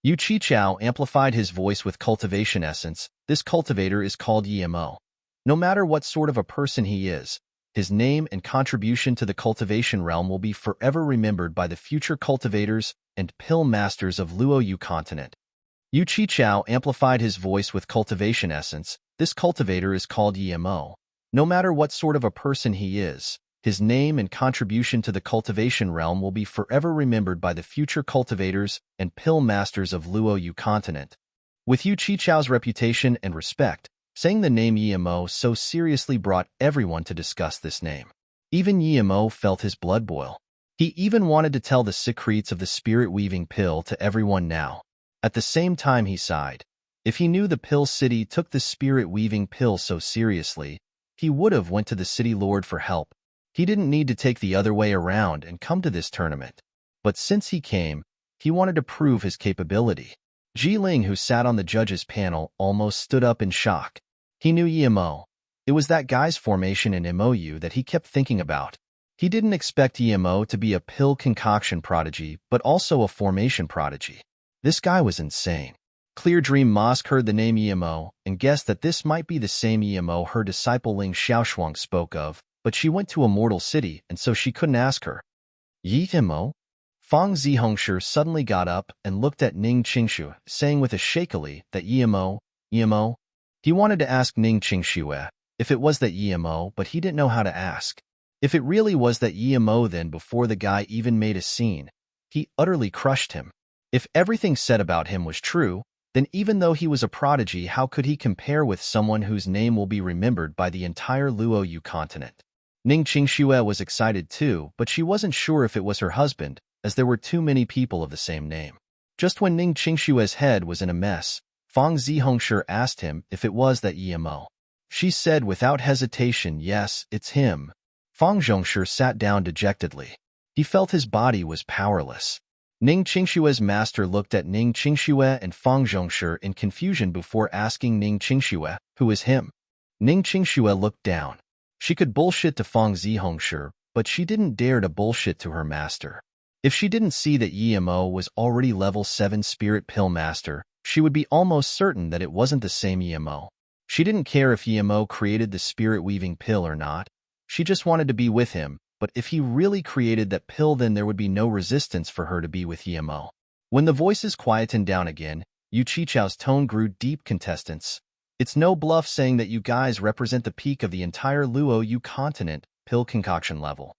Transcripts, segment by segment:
Yu Qichao amplified his voice with cultivation essence. This cultivator is called Yimo. No matter what sort of a person he is, his name and contribution to the cultivation realm will be forever remembered by the future cultivators and pill masters of Luo Yu continent. Yu Qichao amplified his voice with cultivation essence. This cultivator is called Yimo. No matter what sort of a person he is, his name and contribution to the cultivation realm will be forever remembered by the future cultivators and pill masters of Luo Yu continent. With Yu Qichao's reputation and respect, saying the name Yimo so seriously brought everyone to discuss this name. Even Yimo felt his blood boil. He even wanted to tell the secrets of the spirit-weaving pill to everyone now. At the same time he sighed. If he knew the pill city took the spirit-weaving pill so seriously, he would have went to the city lord for help. He didn't need to take the other way around and come to this tournament. But since he came, he wanted to prove his capability. Ji Ling, who sat on the judges' panel, almost stood up in shock. He knew Yimo. It was that guy's formation in MOU that he kept thinking about. He didn't expect Yimo to be a pill concoction prodigy, but also a formation prodigy. This guy was insane. Clear Dream Mosque heard the name Yimo and guessed that this might be the same Yimo her disciple Ling Xiaoshuang spoke of, but she went to Immortal City and so she couldn't ask her. Yimo? Fang Zihongshi suddenly got up and looked at Ning Qingshu, saying with a shakily that Yimo. He wanted to ask Ning Qingshu if it was that Yimo, but he didn't know how to ask. If it really was that Yimo, then before the guy even made a scene, he utterly crushed him. If everything said about him was true, then even though he was a prodigy, how could he compare with someone whose name will be remembered by the entire Luo Yu continent? Ning Qingshu was excited too, but she wasn't sure if it was her husband, as there were too many people of the same name. Just when Ning Qingshu's head was in a mess, Fang Zihongshi asked him if it was that Yimo. She said without hesitation, yes, it's him. Fang Zhongshi sat down dejectedly. He felt his body was powerless. Ning Qingshu's master looked at Ning Qingshu and Fang Zhongshi in confusion before asking Ning Qingshu, who is him? Ning Qingshu looked down. She could bullshit to Fang Zihongshi, but she didn't dare to bullshit to her master. If she didn't see that Yimo was already level 7 spirit pill master, she would be almost certain that it wasn't the same Yimo. She didn't care if Yimo created the spirit-weaving pill or not. She just wanted to be with him, but if he really created that pill, then there would be no resistance for her to be with Yimo. When the voices quietened down again, Yu Qichao's tone grew deep. Contestants, it's no bluff saying that you guys represent the peak of the entire Luo Yu continent, pill concoction level.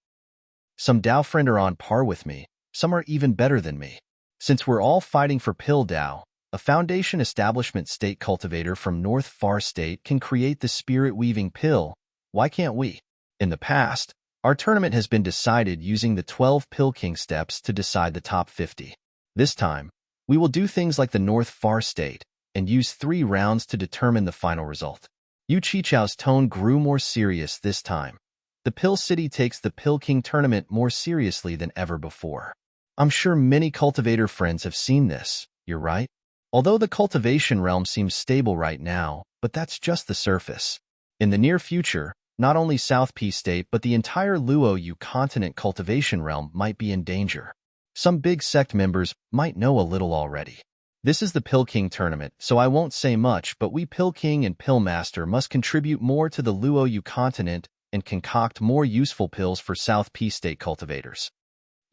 Some Dao friend are on par with me. Some are even better than me. Since we're all fighting for Pill Dao, a foundation establishment state cultivator from North Far State can create the spirit-weaving pill. Why can't we? In the past, our tournament has been decided using the 12 Pill King steps to decide the top 50. This time, we will do things like the North Far State and use 3 rounds to determine the final result. Yu Qichao's tone grew more serious this time. The Pill City takes the Pill King tournament more seriously than ever before. I'm sure many cultivator friends have seen this, you're right? Although the cultivation realm seems stable right now, but that's just the surface. In the near future, not only South P State but the entire Luo Yu continent cultivation realm might be in danger. Some big sect members might know a little already. This is the Pill King tournament, so I won't say much, but we Pill King and Pill Master must contribute more to the Luo Yu continent and concoct more useful pills for South P State cultivators.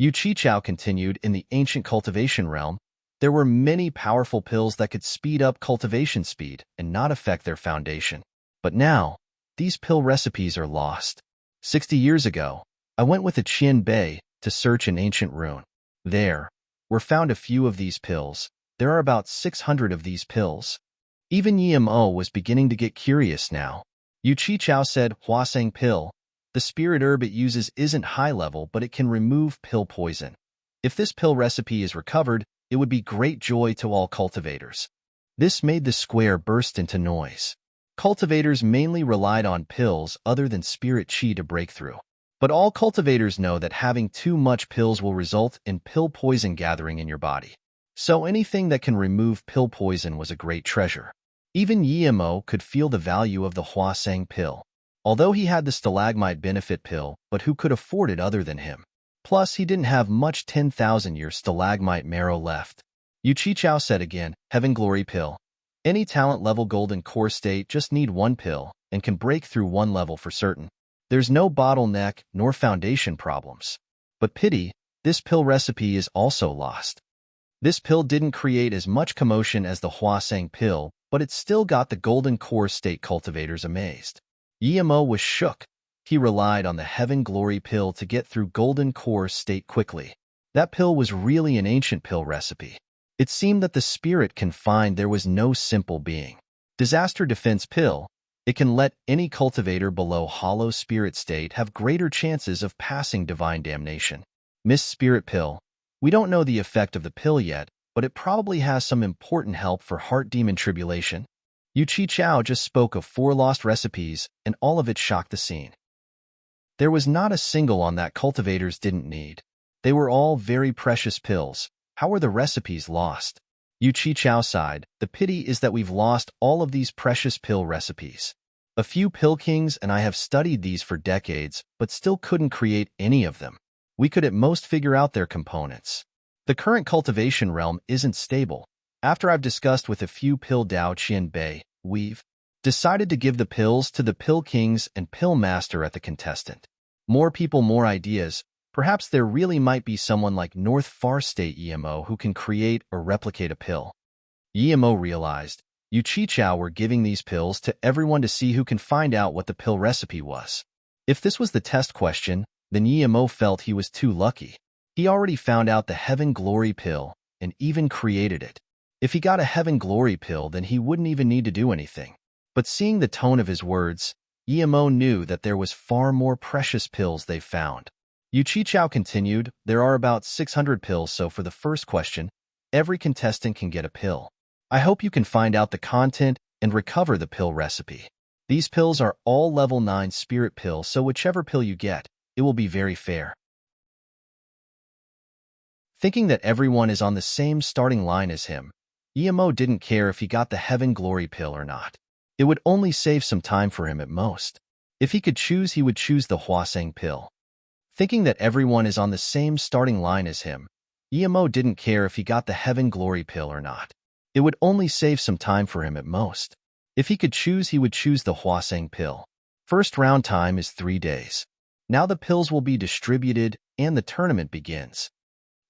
Yu Qichao continued. In the ancient cultivation realm, there were many powerful pills that could speed up cultivation speed and not affect their foundation. But now, these pill recipes are lost. 60 years ago, I went with a Qian Bei to search an ancient rune. There were found a few of these pills. There are about 600 of these pills. Even Yimo was beginning to get curious now. Yu Qichao said, Huasang pill. The spirit herb it uses isn't high level, but it can remove pill poison. If this pill recipe is recovered, it would be great joy to all cultivators. This made the square burst into noise. Cultivators mainly relied on pills other than spirit chi to break through. But all cultivators know that having too much pills will result in pill poison gathering in your body. So anything that can remove pill poison was a great treasure. Even Yimo could feel the value of the Huasang pill. Although he had the stalagmite benefit pill, but who could afford it other than him? Plus, he didn't have much 10,000-year stalagmite marrow left. Yu Qichao said again, Heaven Glory Pill. Any talent level golden core state just need one pill and can break through one level for certain. There's no bottleneck nor foundation problems. But pity, this pill recipe is also lost. This pill didn't create as much commotion as the Huasang pill, but it still got the golden core state cultivators amazed. Yimo was shook. He relied on the Heaven Glory pill to get through golden core state quickly. That pill was really an ancient pill recipe. It seemed that the spirit confined there was no simple being. Disaster defense pill. It can let any cultivator below hollow spirit state have greater chances of passing divine damnation. Mist spirit pill. We don't know the effect of the pill yet, but it probably has some important help for heart demon tribulation. Yu Qichao just spoke of 4 lost recipes, and all of it shocked the scene. There was not a single on that cultivators didn't need. They were all very precious pills. How were the recipes lost? Yu Qichao sighed. The pity is that we've lost all of these precious pill recipes. A few pill kings and I have studied these for decades, but still couldn't create any of them. We could at most figure out their components. The current cultivation realm isn't stable. After I've discussed with a few pill Dao Qian Bei, we've decided to give the pills to the pill kings and pill master at the contestant. More people, more ideas. Perhaps there really might be someone like North Far State Yimo who can create or replicate a pill. Yimo realized Yu Qichao were giving these pills to everyone to see who can find out what the pill recipe was. If this was the test question, then Yimo felt he was too lucky. He already found out the Heaven Glory pill and even created it. If he got a Heaven Glory pill, then he wouldn't even need to do anything. But seeing the tone of his words, Yimo knew that there was far more precious pills they found. Yu Qichao continued, there are about 600 pills, so for the first question, every contestant can get a pill. I hope you can find out the content and recover the pill recipe. These pills are all level 9 spirit pills, so whichever pill you get, it will be very fair. Thinking that everyone is on the same starting line as him, Yimo didn't care if he got the Heaven Glory pill or not. It would only save some time for him at most. If he could choose, he would choose the Huasang pill. Thinking that everyone is on the same starting line as him, Yimo didn't care if he got the Heaven Glory pill or not. It would only save some time for him at most. If he could choose, he would choose the Huasang pill. First round time is 3 days. Now the pills will be distributed and the tournament begins.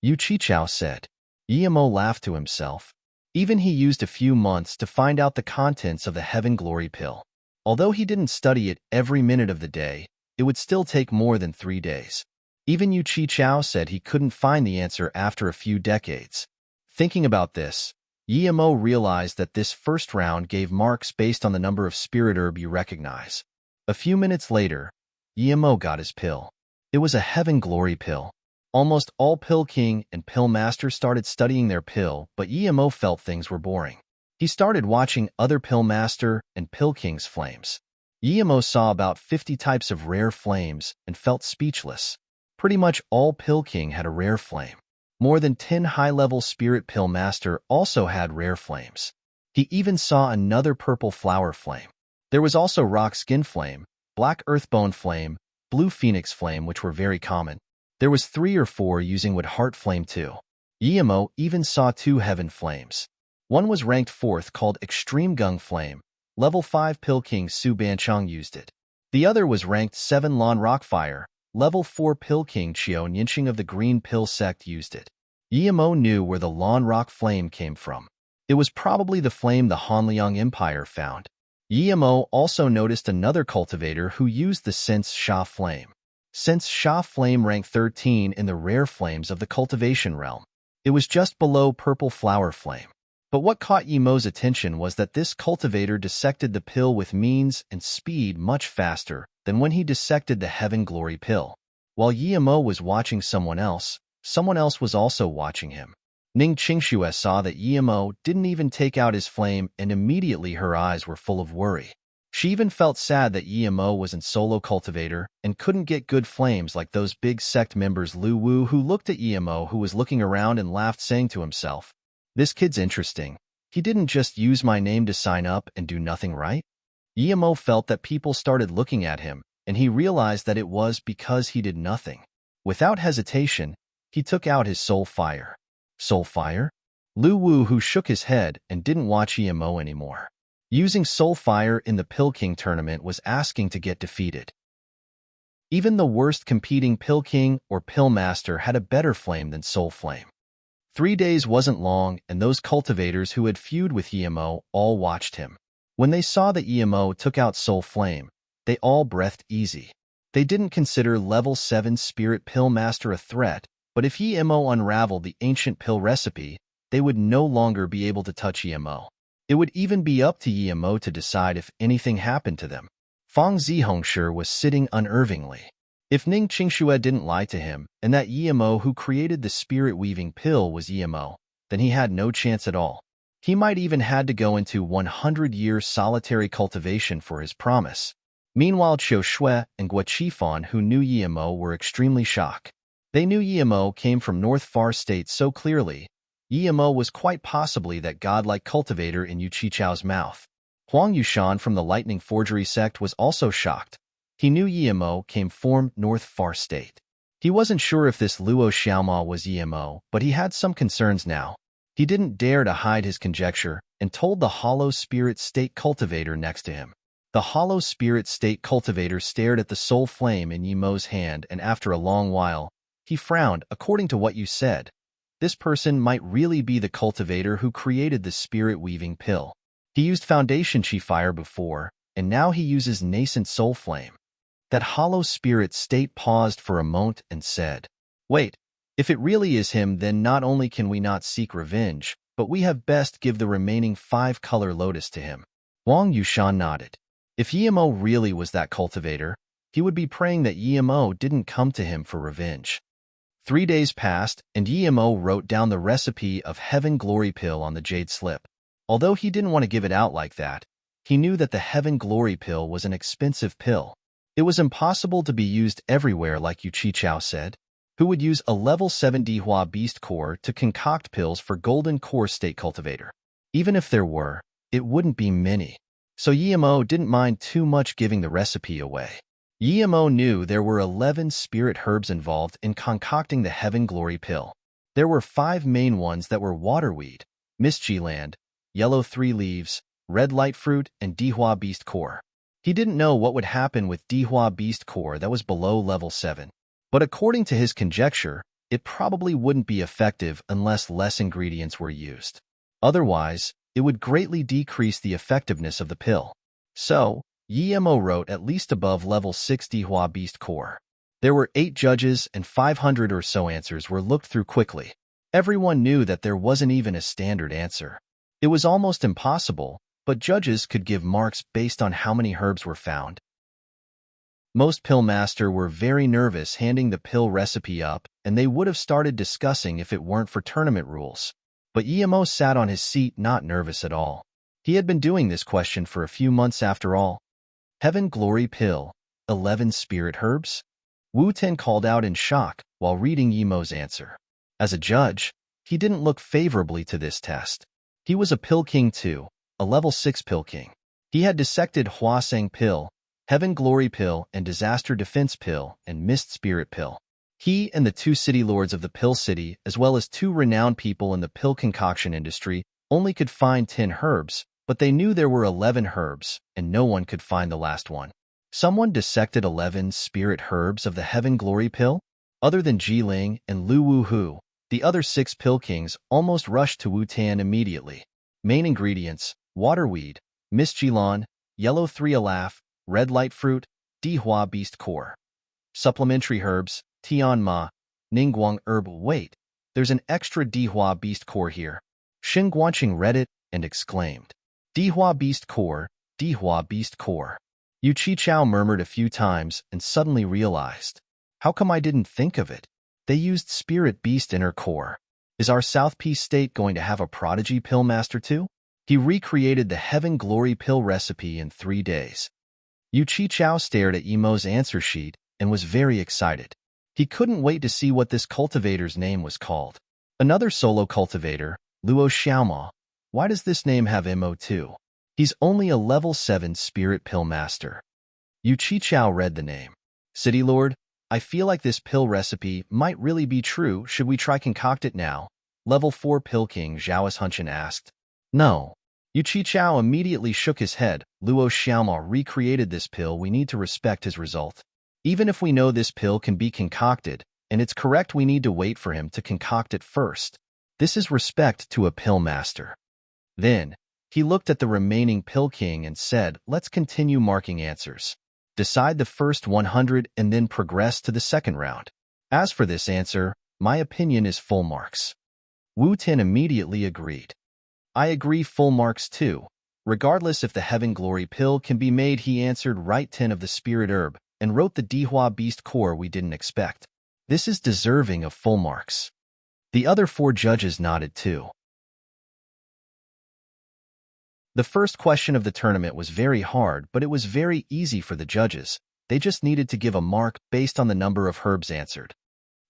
Yu Qichao said. Yimo laughed to himself. Even he used a few months to find out the contents of the Heaven Glory pill. Although he didn't study it every minute of the day, it would still take more than 3 days. Even Yu Qichao said he couldn't find the answer after a few decades. Thinking about this, Yimo realized that this first round gave marks based on the number of spirit herb you recognize. A few minutes later, Yimo got his pill. It was a Heaven Glory pill. Almost all Pill King and Pill Master started studying their pill, but Yimo felt things were boring. He started watching other Pill Master and Pill King's flames. Yimo saw about 50 types of rare flames and felt speechless. Pretty much all Pill King had a rare flame. More than 10 high-level Spirit Pill Master also had rare flames. He even saw another purple flower flame. There was also rock skin flame, black earthbone flame, blue phoenix flame, which were very common. There was 3 or 4 using wood heart flame too. Yimo even saw 2 heaven flames. One was ranked 4th called Extreme Gung Flame. Level 5 Pill King Su Banchong used it. The other was ranked 7 Lon Rockfire. Level 4 Pill King Chio Nyinching of the Green Pill Sect used it. Yimo knew where the Lon Rock flame came from. It was probably the flame the Hanliang Empire found. Yimo also noticed another cultivator who used the Sense Sha flame. Sense Sha flame ranked 13 in the rare flames of the cultivation realm. It was just below purple flower flame. But what caught Yimo's attention was that this cultivator dissected the pill with means and speed much faster than when he dissected the Heaven Glory pill. While Yimo was watching someone else was also watching him. Ning Qingxue saw that Yimo didn't even take out his flame, and immediately her eyes were full of worry. She even felt sad that Yimo was in solo cultivator and couldn't get good flames like those big sect members Lu Wu, who looked at Yimo, who was looking around, and laughed, saying to himself, "This kid's interesting. He didn't just use my name to sign up and do nothing, right?" Yimo felt that people started looking at him, and he realized that it was because he did nothing. Without hesitation, he took out his soul fire. Soul fire? Lu Wu, who shook his head and didn't watch EMO anymore. Using Soul Fire in the Pill King tournament was asking to get defeated. Even the worst competing Pill King or Pill Master had a better flame than Soul Flame. 3 days wasn't long, and those cultivators who had feud with EMO all watched him. When they saw that EMO took out Soul Flame, they all breathed easy. They didn't consider level 7 Spirit Pill Master a threat, but if EMO unraveled the ancient pill recipe, they would no longer be able to touch EMO. It would even be up to EMO to decide if anything happened to them. Fang Zihongshi was sitting unervingly. If Ning Qingxue didn't lie to him, and that EMO who created the spirit-weaving pill was EMO, then he had no chance at all. He might even had to go into 100-year solitary cultivation for his promise. Meanwhile, Qiu Shui and Guo Qifan, who knew EMO, were extremely shocked. They knew EMO came from North Far State so clearly. EMO was quite possibly that godlike cultivator in Yu Qichao's mouth. Huang Yushan from the Lightning Forgery sect was also shocked. He knew EMO came from North Far State. He wasn't sure if this Luo Xiaoma was EMO, but he had some concerns now. He didn't dare to hide his conjecture and told the Hollow Spirit State cultivator next to him. The Hollow Spirit State cultivator stared at the soul flame in EMO's hand, and after a long while, he frowned. According to what you said, this person might really be the cultivator who created the spirit-weaving pill. He used Foundation Chi Fire before, and now he uses Nascent Soul Flame. That Hollow Spirit State paused for a moment and said, "Wait, if it really is him, then not only can we not seek revenge, but we have best give the remaining 5-color lotus to him." Wang Yushan nodded. If EMO really was that cultivator, he would be praying that EMO didn't come to him for revenge. 3 days passed, and EMO wrote down the recipe of Heaven Glory Pill on the jade slip. Although he didn't want to give it out like that, he knew that the Heaven Glory Pill was an expensive pill. It was impossible to be used everywhere like Yu Qichao said. Who would use a level 7 Dihua Beast Core to concoct pills for Golden Core State Cultivator? Even if there were, it wouldn't be many. So EMO didn't mind too much giving the recipe away. EMO knew there were 11 spirit herbs involved in concocting the Heaven Glory Pill. There were 5 main ones that were waterweed, misty land, yellow 3 leaves, red light fruit, and Dihua Beast Core. He didn't know what would happen with Dihua Beast Core that was below level 7. But according to his conjecture, it probably wouldn't be effective unless less ingredients were used. Otherwise, it would greatly decrease the effectiveness of the pill. So, EMO wrote at least above level 6 Dihua Beast Core. There were 8 judges and 500 or so answers were looked through quickly. Everyone knew that there wasn't even a standard answer. It was almost impossible, but judges could give marks based on how many herbs were found. Most pill master were very nervous handing the pill recipe up, and they would have started discussing if it weren't for tournament rules. But EMO sat on his seat not nervous at all. He had been doing this question for a few months after all. Heaven Glory Pill, 11 spirit herbs? Wu Ten called out in shock while reading EMO's answer. As a judge, he didn't look favorably to this test. He was a pill king too, a level 6 pill king. He had dissected Huasang Pill, Heaven Glory Pill, and Disaster Defense Pill, and Mist Spirit Pill. He and the 2 city lords of the pill city, as well as 2 renowned people in the pill concoction industry, only could find 10 herbs, but they knew there were 11 herbs, and no one could find the last one. Someone dissected 11 spirit herbs of the Heaven Glory Pill? Other than Jiling and Lu Wuhu, the other 6 pill kings almost rushed to Wu Tan immediately. Main ingredients: waterweed, misjilan, yellow 3 alaf, red light fruit, Dihua Beast Core. Supplementary herbs: Tianma, Ningguang herb. Wait, there's an extra Dihua Beast Core here. Xin Guanqing read it and exclaimed, "Dihua Beast Core, Dihua Beast Core." Yu Qichao murmured a few times and suddenly realized, how come I didn't think of it? They used Spirit Beast Inner Core. Is our South Peace State going to have a prodigy pill master too? He recreated the Heaven Glory Pill recipe in 3 days. Yu Qichao stared at EMO's answer sheet and was very excited. He couldn't wait to see what this cultivator's name was called. Another solo cultivator, Luo Xiaoma. Why does this name have MO too? He's only a level 7 spirit pill master. Yu Qichao read the name. City Lord, I feel like this pill recipe might really be true. Should we try concoct it now? Level 4 Pill King Zhao's Hunshan asked. No. Yu Qichao immediately shook his head. Luo Xiaoma recreated this pill. We need to respect his result. Even if we know this pill can be concocted, and it's correct, we need to wait for him to concoct it first. This is respect to a pill master. Then, he looked at the remaining Pill King and said, let's continue marking answers. Decide the first 100 and then progress to the second round. As for this answer, my opinion is full marks. Wu Tin immediately agreed. I agree, full marks too. Regardless if the Heaven Glory pill can be made, he answered right. 10 of the Spirit Herb and wrote the Dihua Beast Core we didn't expect. This is deserving of full marks. The other 4 judges nodded too. The first question of the tournament was very hard, but it was very easy for the judges. They just needed to give a mark based on the number of herbs answered.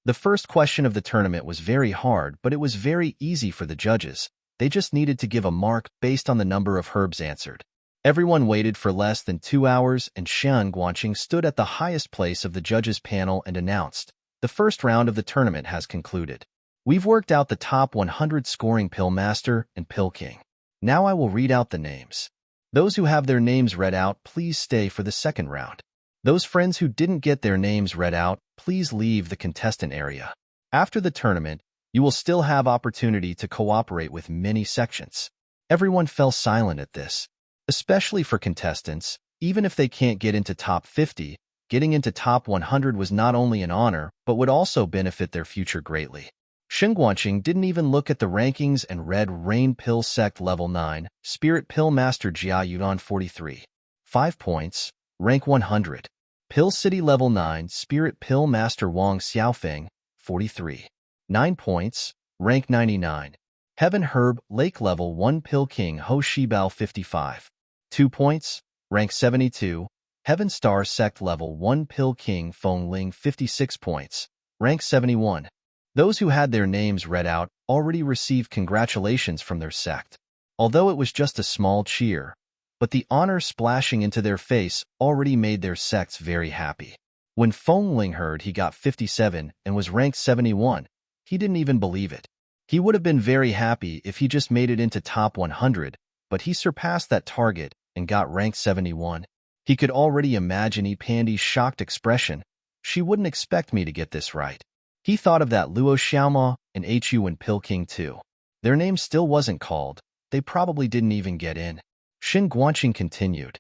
The first question of the tournament was very hard, but it was very easy for the judges. They just needed to give a mark based on the number of herbs answered. Everyone waited for less than 2 hours, and Shen Guanqing stood at the highest place of the judges' panel and announced, the first round of the tournament has concluded. We've worked out the top 100 scoring Pill Master and Pill King. Now I will read out the names. Those who have their names read out, please stay for the second round. Those friends who didn't get their names read out, please leave the contestant area. After the tournament, you will still have opportunity to cooperate with many sections. Everyone fell silent at this. Especially for contestants, even if they can't get into top 50, getting into top 100 was not only an honor, but would also benefit their future greatly. Shen Guanqing didn't even look at the rankings and read Rain Pill Sect Level 9, Spirit Pill Master Jia Yudon 43. 5 points, rank 100. Pill City Level 9, Spirit Pill Master Wang Xiaofeng, 43. 9 points, rank 99. Heaven Herb Lake Level 1 Pill King Ho Shibao 55. 2 points, rank 72. Heaven Star Sect Level 1 Pill King Feng Ling 56 points, rank 71. Those who had their names read out already received congratulations from their sect. Although it was just a small cheer, but the honor splashing into their face already made their sects very happy. When Feng Ling heard he got 57 and was ranked 71, he didn't even believe it. He would have been very happy if he just made it into top 100, but he surpassed that target and got ranked 71. He could already imagine Pandy's shocked expression. She wouldn't expect me to get this right. He thought of that Luo Xiaoma and Hu and Pill King too. Their name still wasn't called. They probably didn't even get in. Shen Guanqing continued.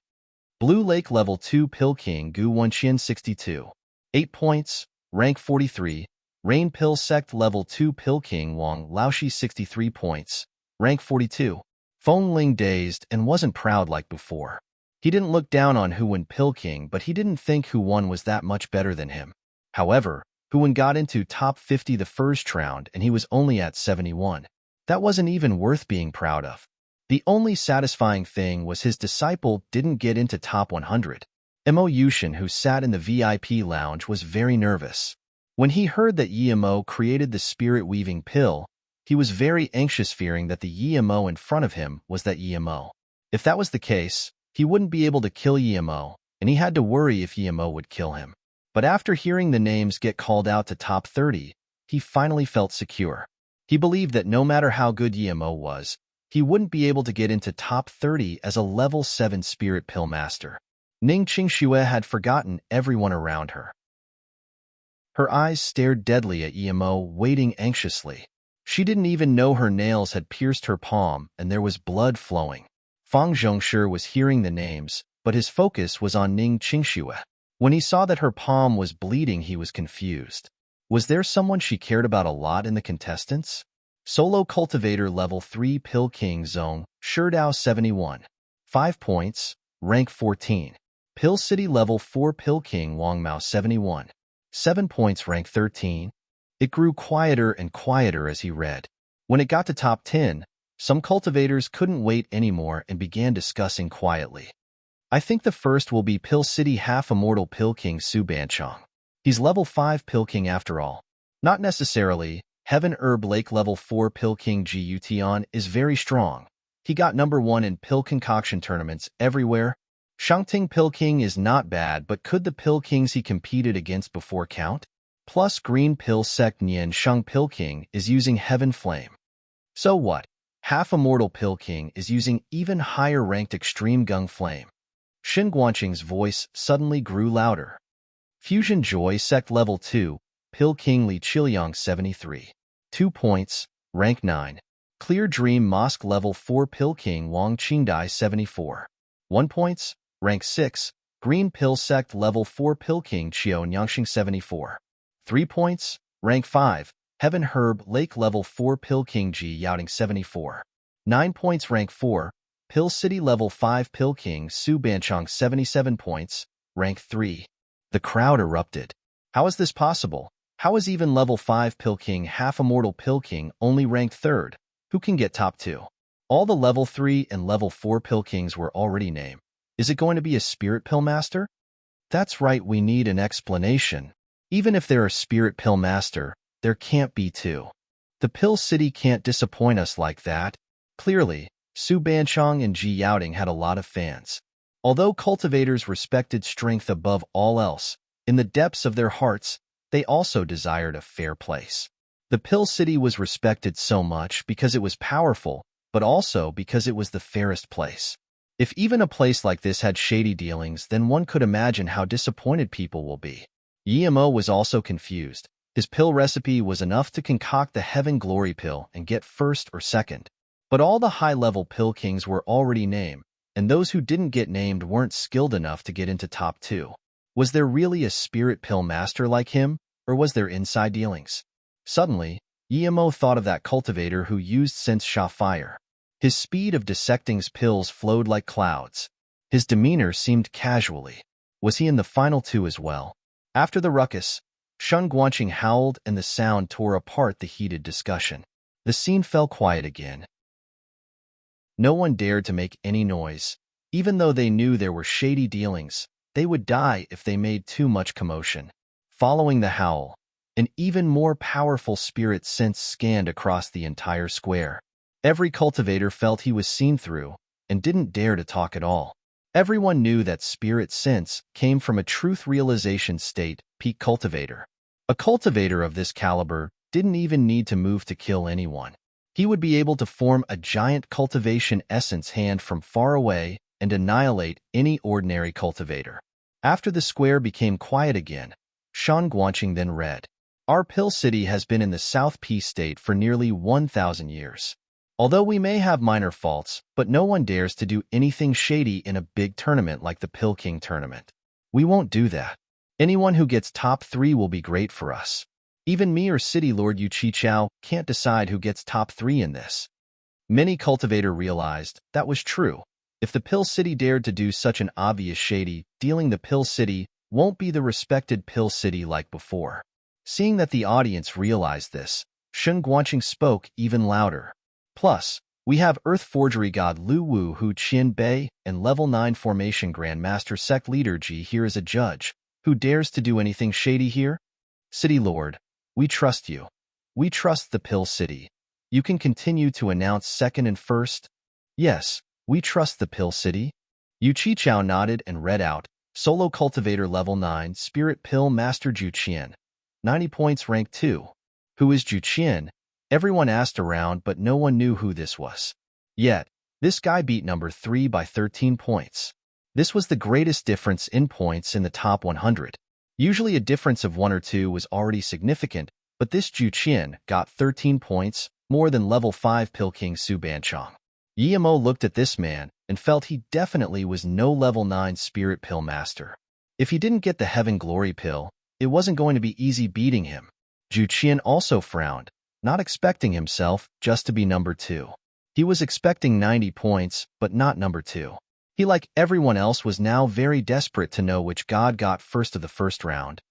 Blue Lake Level 2 Pill King Gu Wenqian 62. 8 points, rank 43. Rain Pill Sect Level 2 Pill King Wang Laoshi 63 points, rank 42. Feng Ling dazed and wasn't proud like before. He didn't look down on Hu and Pill King, but he didn't think Hu Wen was that much better than him. However, Hu Wen got into top 50 the first round and he was only at 71. That wasn't even worth being proud of. The only satisfying thing was his disciple didn't get into top 100. Mo Yushin, who sat in the VIP lounge, was very nervous. When he heard that Mo created the spirit-weaving pill, he was very anxious, fearing that the Mo in front of him was that Mo. If that was the case, he wouldn't be able to kill Mo, and he had to worry if Mo would kill him. But after hearing the names get called out to top 30, he finally felt secure. He believed that no matter how good Mo was, he wouldn't be able to get into top 30 as a level 7 spirit pill master. Ning Qingxue had forgotten everyone around her. Her eyes stared deadly at Mo, waiting anxiously. She didn't even know her nails had pierced her palm and there was blood flowing. Fang Zhongshi was hearing the names, but his focus was on Ning Qingxue. When he saw that her palm was bleeding, he was confused. Was there someone she cared about a lot in the contestants? Solo Cultivator Level 3 Pill King Zong, Shidao 71. 5 points, rank 14. Pill City Level 4 Pill King Wang Mao 71. 7 points, rank 13. It grew quieter and quieter as he read. When it got to top 10, some cultivators couldn't wait anymore and began discussing quietly. I think the first will be Pill City half-immortal Pill King Su Banchong. He's level 5 Pill King after all. Not necessarily. Heaven Herb Lake Level 4 Pill King Ji Yution is very strong. He got number 1 in pill concoction tournaments everywhere. Shangting Pill King is not bad, but could the Pill Kings he competed against before count? Plus Green Pill Sect Nian Sheng Pill King is using Heaven Flame. So what? Half-immortal Pill King is using even higher-ranked Extreme Gung Flame. Shin Guanqing's voice suddenly grew louder. Fusion Joy Sect Level 2, Pill King Li Chiliang 73. 2 points, Rank 9. Clear Dream Mosque Level 4 Pill King Wang Qingdai 74. 1 points, Rank 6. Green Pill Sect Level 4 Pill King Qiao Nyangxing 74. 3 points, Rank 5. Heaven Herb Lake Level 4 Pill King Ji Yaoting 74. 9 points, Rank 4. Pill City Level 5 Pill King Su Banchong 77 points, Rank 3. The crowd erupted. How is this possible? How is even Level 5 Pill King Half-Immortal Pill King only ranked 3rd? Who can get top 2? All the Level 3 and Level 4 Pill Kings were already named. Is it going to be a Spirit Pill Master? That's right, we need an explanation. Even if they're a Spirit Pill Master, there can't be 2. The Pill City can't disappoint us like that. Clearly, Su Banchong and Ji Yaoting had a lot of fans. Although cultivators respected strength above all else, in the depths of their hearts, they also desired a fair place. The Pill City was respected so much because it was powerful, but also because it was the fairest place. If even a place like this had shady dealings, then one could imagine how disappointed people will be. Yimo was also confused. His pill recipe was enough to concoct the Heaven Glory pill and get 1st or 2nd. But all the high-level pill kings were already named, and those who didn't get named weren't skilled enough to get into top 2. Was there really a spirit pill master like him, or was there inside dealings? Suddenly, Yimo thought of that cultivator who used Sense Sha Fire. His speed of dissecting's pills flowed like clouds. His demeanor seemed casually. Was he in the final 2 as well? After the ruckus, Shun Guanqing howled and the sound tore apart the heated discussion. The scene fell quiet again. No one dared to make any noise. Even though they knew there were shady dealings, they would die if they made too much commotion. Following the howl, an even more powerful spirit sense scanned across the entire square. Every cultivator felt he was seen through and didn't dare to talk at all. Everyone knew that spirit sense came from a truth realization state, peak cultivator. A cultivator of this caliber didn't even need to move to kill anyone. He would be able to form a giant cultivation essence hand from far away and annihilate any ordinary cultivator. After the square became quiet again, Shan Guanqing then read, "Our Pill City has been in the South Peace State for nearly 1,000 years. Although we may have minor faults, but no one dares to do anything shady in a big tournament like the Pill King tournament. We won't do that. Anyone who gets top 3 will be great for us. Even me or City Lord Yu Qichao can't decide who gets top 3 in this." Many cultivator realized that was true. If the Pill City dared to do such an obvious shady dealing, the Pill City won't be the respected Pill City like before. Seeing that the audience realized this, Shun Guanqing spoke even louder. "Plus, we have Earth Forgery God Lu Wu Hu Qian Bei and Level 9 Formation Grandmaster Sect Leader Ji here as a judge. Who dares to do anything shady here? City Lord, we trust you. We trust the Pill City. You can continue to announce 2nd and 1st. Yes, we trust the Pill City." Yu Qichao nodded and read out, "Solo Cultivator Level 9 Spirit Pill Master Ju Qian. 90 points, Rank 2. Who is Ju Qian?" Everyone asked around, but no one knew who this was. Yet, this guy beat number 3 by 13 points. This was the greatest difference in points in the top 100. Usually a difference of 1 or 2 was already significant, but this Ju Qian got 13 points, more than Level 5 Pill King Su Banchong. Yimo looked at this man and felt he definitely was no Level 9 Spirit Pill Master. If he didn't get the Heaven Glory Pill, it wasn't going to be easy beating him. Ju Qian also frowned, not expecting himself just to be number 2. He was expecting 90 points, but not number 2. He, like everyone else, was now very desperate to know which god got first of the first round.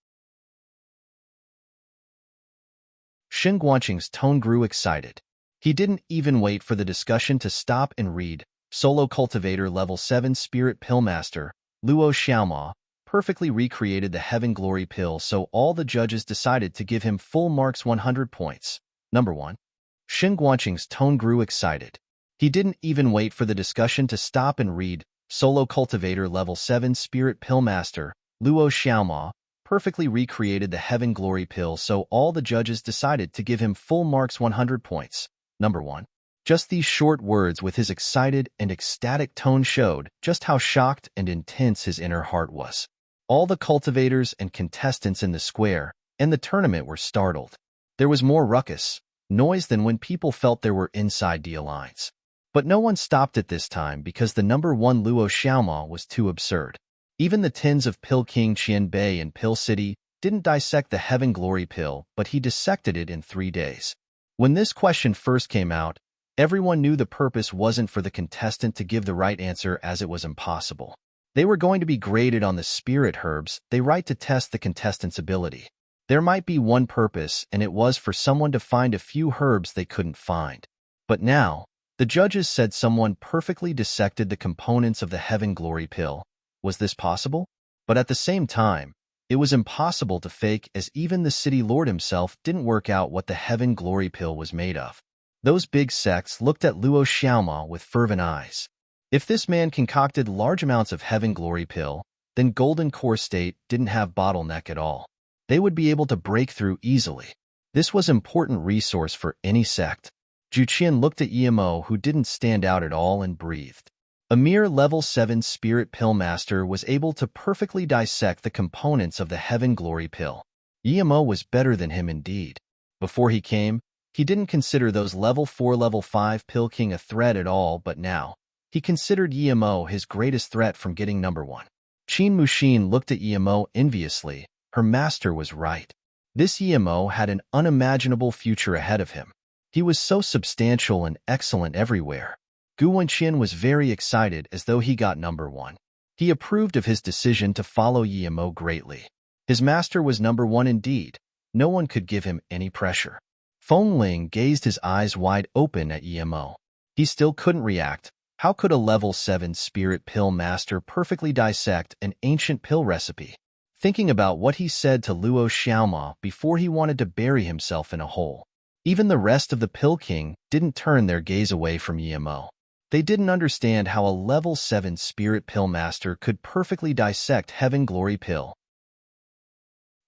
Shin Guanqing's tone grew excited. He didn't even wait for the discussion to stop and read, "Solo Cultivator Level 7 Spirit Pill Master, Luo Xiaoma, perfectly recreated the Heaven Glory Pill, so all the judges decided to give him full marks 100 points. Number 1. Shin Guanqing's tone grew excited. He didn't even wait for the discussion to stop and read, "Solo Cultivator Level 7 Spirit Pill Master, Luo Xiaoma, perfectly recreated the Heaven Glory Pill, so all the judges decided to give him full marks 100 points. Number 1. Just these short words with his excited and ecstatic tone showed just how shocked and intense his inner heart was. All the cultivators and contestants in the square and the tournament were startled. There was more ruckus, noise than when people felt there were inside deal lines. But no one stopped at this time because the number one Luo Xiaoma was too absurd. Even the tins of Pill King Qian Bei and Pill City didn't dissect the Heaven Glory pill, but he dissected it in 3 days. When this question first came out, everyone knew the purpose wasn't for the contestant to give the right answer, as it was impossible. They were going to be graded on the spirit herbs they write to test the contestant's ability. There might be one purpose, and it was for someone to find a few herbs they couldn't find. But now, the judges said someone perfectly dissected the components of the Heaven Glory pill. Was this possible? But at the same time, it was impossible to fake, as even the city lord himself didn't work out what the Heaven Glory pill was made of. Those big sects looked at Luo Xiaoma with fervent eyes. If this man concocted large amounts of Heaven Glory pill, then Golden Core State didn't have bottleneck at all. They would be able to break through easily. This was an important resource for any sect. Zhu Qian looked at Emo, who didn't stand out at all, and breathed. A mere level 7 spirit pill master was able to perfectly dissect the components of the Heaven Glory pill. Emo was better than him indeed. Before he came, he didn't consider those level 4 level 5 Pill King a threat at all, but now, he considered Emo his greatest threat from getting number 1. Qin Muxin looked at Emo enviously. Her master was right. This Emo had an unimaginable future ahead of him. He was so substantial and excellent everywhere. Gu Wenqian was very excited, as though he got number 1. He approved of his decision to follow Emo greatly. His master was number 1 indeed. No one could give him any pressure. Feng Ling gazed his eyes wide open at Emo. He still couldn't react. How could a level 7 spirit pill master perfectly dissect an ancient pill recipe? Thinking about what he said to Luo Xiaoma before he wanted to bury himself in a hole. Even the rest of the Pill King didn't turn their gaze away from Emo. They didn't understand how a level 7 spirit pill master could perfectly dissect Heaven Glory pill.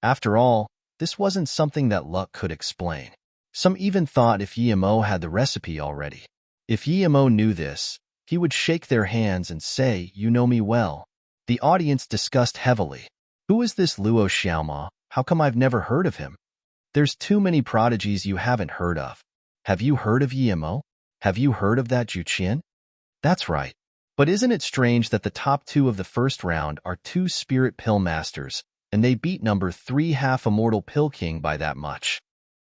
After all, this wasn't something that luck could explain. Some even thought if Emo had the recipe already. If Emo knew this, he would shake their hands and say, "You know me well." The audience discussed heavily. Who is this Luo Xiaoma? How come I've never heard of him? There's too many prodigies you haven't heard of. Have you heard of Emo? Have you heard of that Zhu Qian? That's right. But isn't it strange that the top 2 of the first round are 2 spirit pill masters, and they beat number 3 half-immortal Pill King by that much?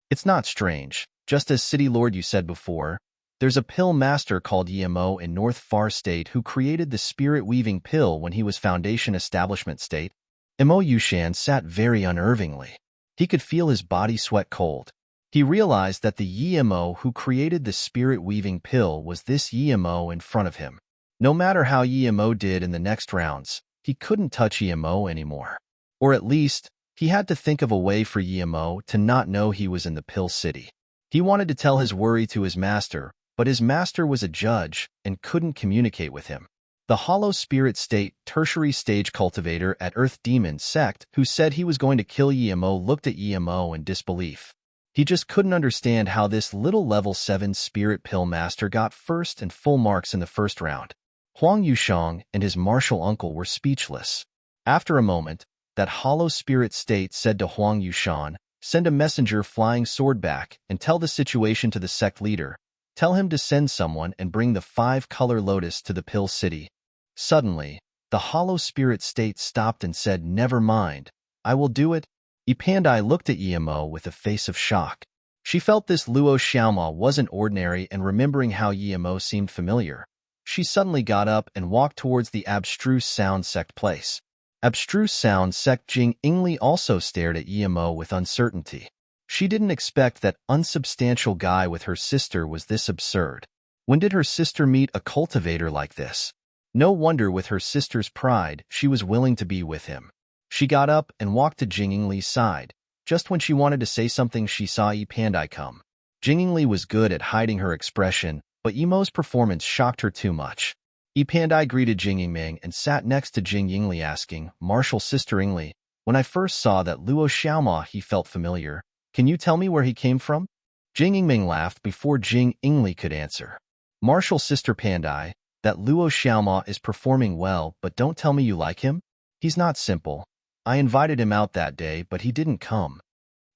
It's not strange. Just as City Lord you said before, there's a pill master called Emo in North Far State who created the spirit-weaving pill when he was Foundation Establishment State. Emo Yushan sat very unnervingly. He could feel his body sweat cold. He realized that the Emo who created the spirit-weaving pill was this Emo in front of him. No matter how Emo did in the next rounds, he couldn't touch Emo anymore. Or at least, he had to think of a way for Emo to not know he was in the Pill City. He wanted to tell his worry to his master, but his master was a judge and couldn't communicate with him. The Hollow Spirit State tertiary stage cultivator at Earth Demon Sect who said he was going to kill Emo looked at Emo in disbelief. He just couldn't understand how this little level 7 spirit pill master got first and full marks in the first round. Huang Yushang and his martial uncle were speechless. After a moment, that Hollow Spirit State said to Huang Yushang, "Send a messenger flying sword back and tell the situation to the sect leader. Tell him to send someone and bring the 5-color lotus to the Pill City." Suddenly, the Hollow Spirit State stopped and said, "Never mind. I will do it." Ipandai looked at Emo with a face of shock. She felt this Luo Xiaoma wasn't ordinary, and remembering how Emo seemed familiar, she suddenly got up and walked towards the Abstruse Sound Sect place. Abstruse Sound Sect Jing Yingli also stared at Emo with uncertainty. She didn't expect that unsubstantial guy with her sister was this absurd. When did her sister meet a cultivator like this? No wonder with her sister's pride, she was willing to be with him. She got up and walked to Jingyingli's side. Just when she wanted to say something, she saw Ipandai come. Jingyingli was good at hiding her expression, but Emo's performance shocked her too much. Ipandai greeted Jingyingming and sat next to Jingyingli, asking, "Martial Sister Yingli, when I first saw that Luo Xiaoma, he felt familiar. Can you tell me where he came from?" Jing Yingming laughed before Jing Yingli could answer. Martial Sister Pandai, that Luo Xiaoma is performing well, but don't tell me you like him? He's not simple. I invited him out that day, but he didn't come.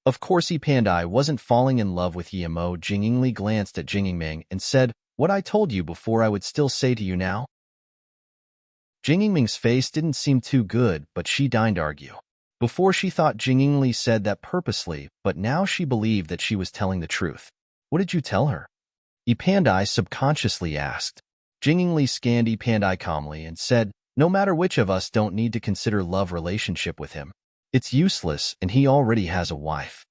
Of course Pandai wasn't falling in love with Yimo. Jing Yingli glanced at Jing Yingming and said, what I told you before I would still say to you now? Jing Yingming's face didn't seem too good, but she didn't argue. Before she thought Jing Yingli said that purposely, but now she believed that she was telling the truth. What did you tell her? Pandai subconsciously asked. Jing Yingli scanned Pandai calmly and said, no matter which of us don't need to consider love relationship with him. It's useless and he already has a wife.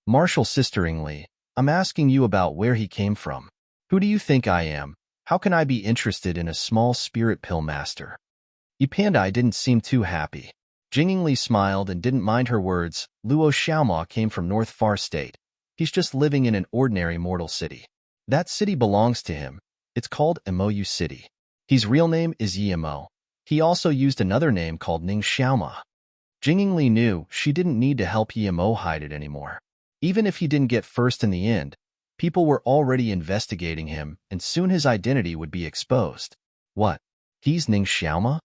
Martial Sister Yingli, I'm asking you about where he came from. Who do you think I am? How can I be interested in a small spirit pill master? Pandai didn't seem too happy. Jing Yingli smiled and didn't mind her words. Luo Xiaoma came from North Far State. He's just living in an ordinary mortal city. That city belongs to him. It's called Mou City. His real name is Yimo. He also used another name called Ning Xiaoma. Jing Yingli knew she didn't need to help Yimo hide it anymore. Even if he didn't get first in the end, people were already investigating him, and soon his identity would be exposed. What? He's Ning Xiaoma?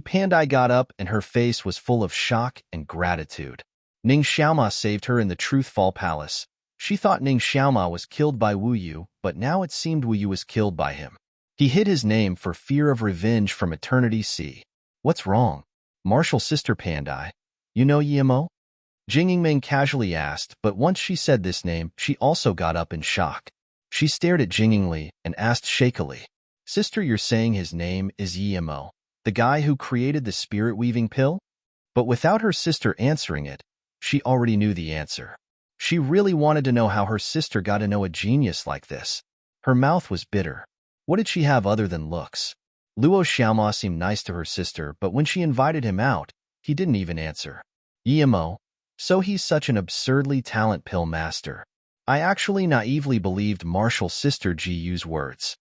Pandai got up and her face was full of shock and gratitude. Ning Xiaoma saved her in the Truthfall Palace. She thought Ning Xiaoma was killed by Wu Yu, but now it seemed Wu Yu was killed by him. He hid his name for fear of revenge from Eternity Sea. What's wrong? Martial Sister Pandai, you know Yimo? Jing Yingming casually asked, but once she said this name, she also got up in shock. She stared at Jing Yingli and asked shakily, Sister, you're saying his name is Yimo, the guy who created the spirit-weaving pill? But without her sister answering it, she already knew the answer. She really wanted to know how her sister got to know a genius like this. Her mouth was bitter. What did she have other than looks? Luo Xiaoma seemed nice to her sister, but when she invited him out, he didn't even answer. Yimo, so he's such an absurdly talented pill master. I actually naively believed Martial Sister Jiu's words.